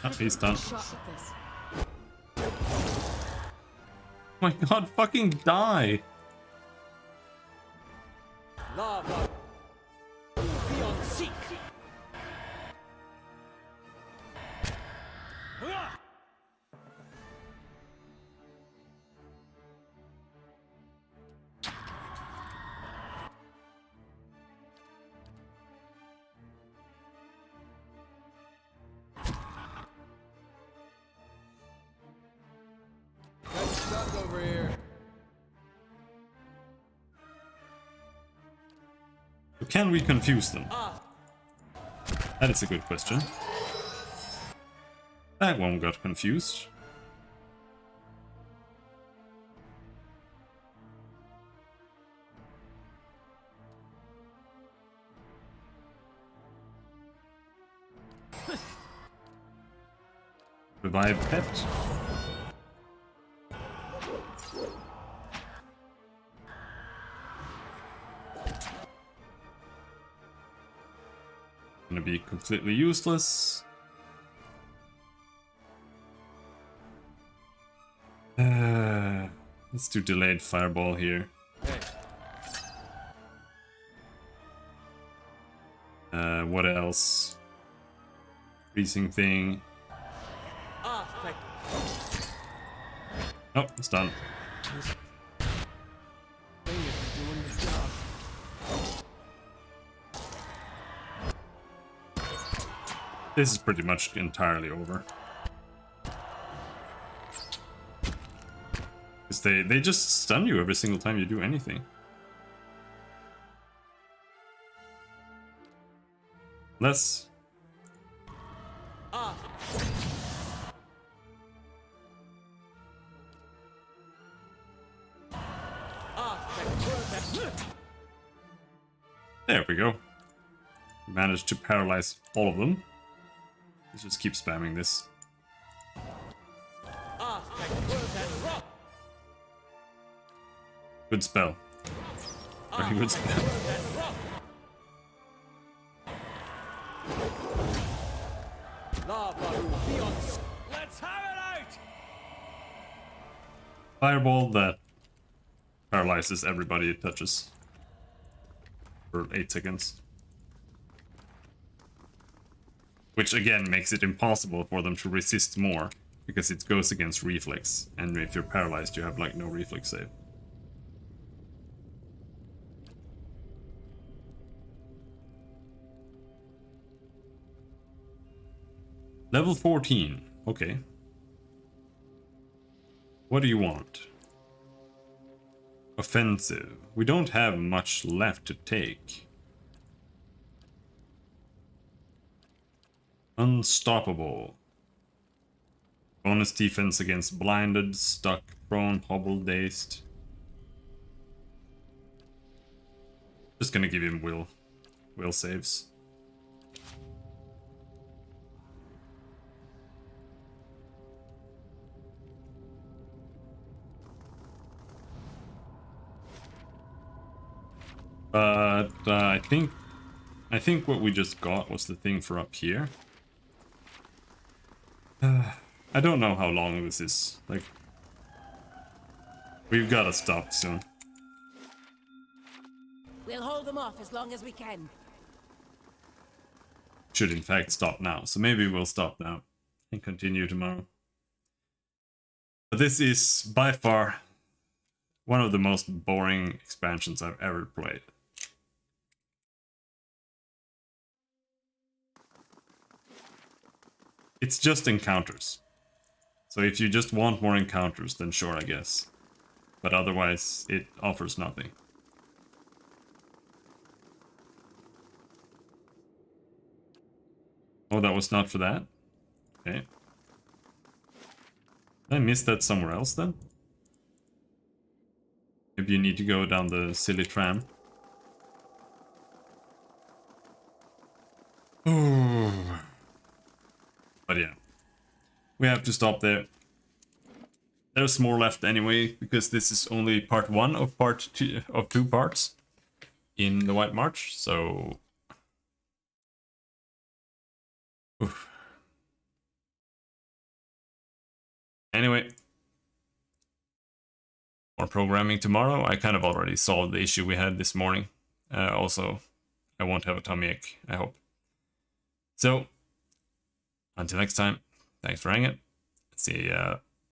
Oh, he's done. Oh my god, fucking die! Lava. Beyond seek. Stuck over here. Can we confuse them? That is a good question. That one got confused. Revive pet. Gonna be completely useless. Let's do delayed fireball here. What else? Freezing thing. Oh, it's done. This is pretty much entirely over. Because they just stun you every single time you do anything. Less. There we go. Managed to paralyze all of them. Let's just keep spamming this. Good spell. Very good spell. Let's have it out! Fireball that paralyzes everybody it touches for 8 seconds. Which again makes it impossible for them to resist more, because it goes against reflex, and if you're paralyzed you have like no reflex save. Level 14, okay. What do you want? Offensive. We don't have much left to take. Unstoppable. Bonus defense against blinded, stuck, prone, hobbled, dazed. Just gonna give him will saves. But I think what we just got was the thing for up here. I don't know how long this is. Like, we've got to stop soon. We'll hold them off as long as we can. Should in fact stop now. So maybe we'll stop now and continue tomorrow. But this is by far one of the most boring expansions I've ever played. It's just encounters. So if you just want more encounters, then sure, I guess. But otherwise, it offers nothing. Oh, that was not for that? Okay. Did I miss that somewhere else then? Maybe you need to go down the silly tram. Ooh. But yeah, we have to stop there. There's more left anyway, because this is only part 1 of two parts in the White March, so... Oof. Anyway, more programming tomorrow. I kind of already solved the issue we had this morning. Also, I won't have a tummy ache, I hope. So, until next time, thanks for hanging. See ya.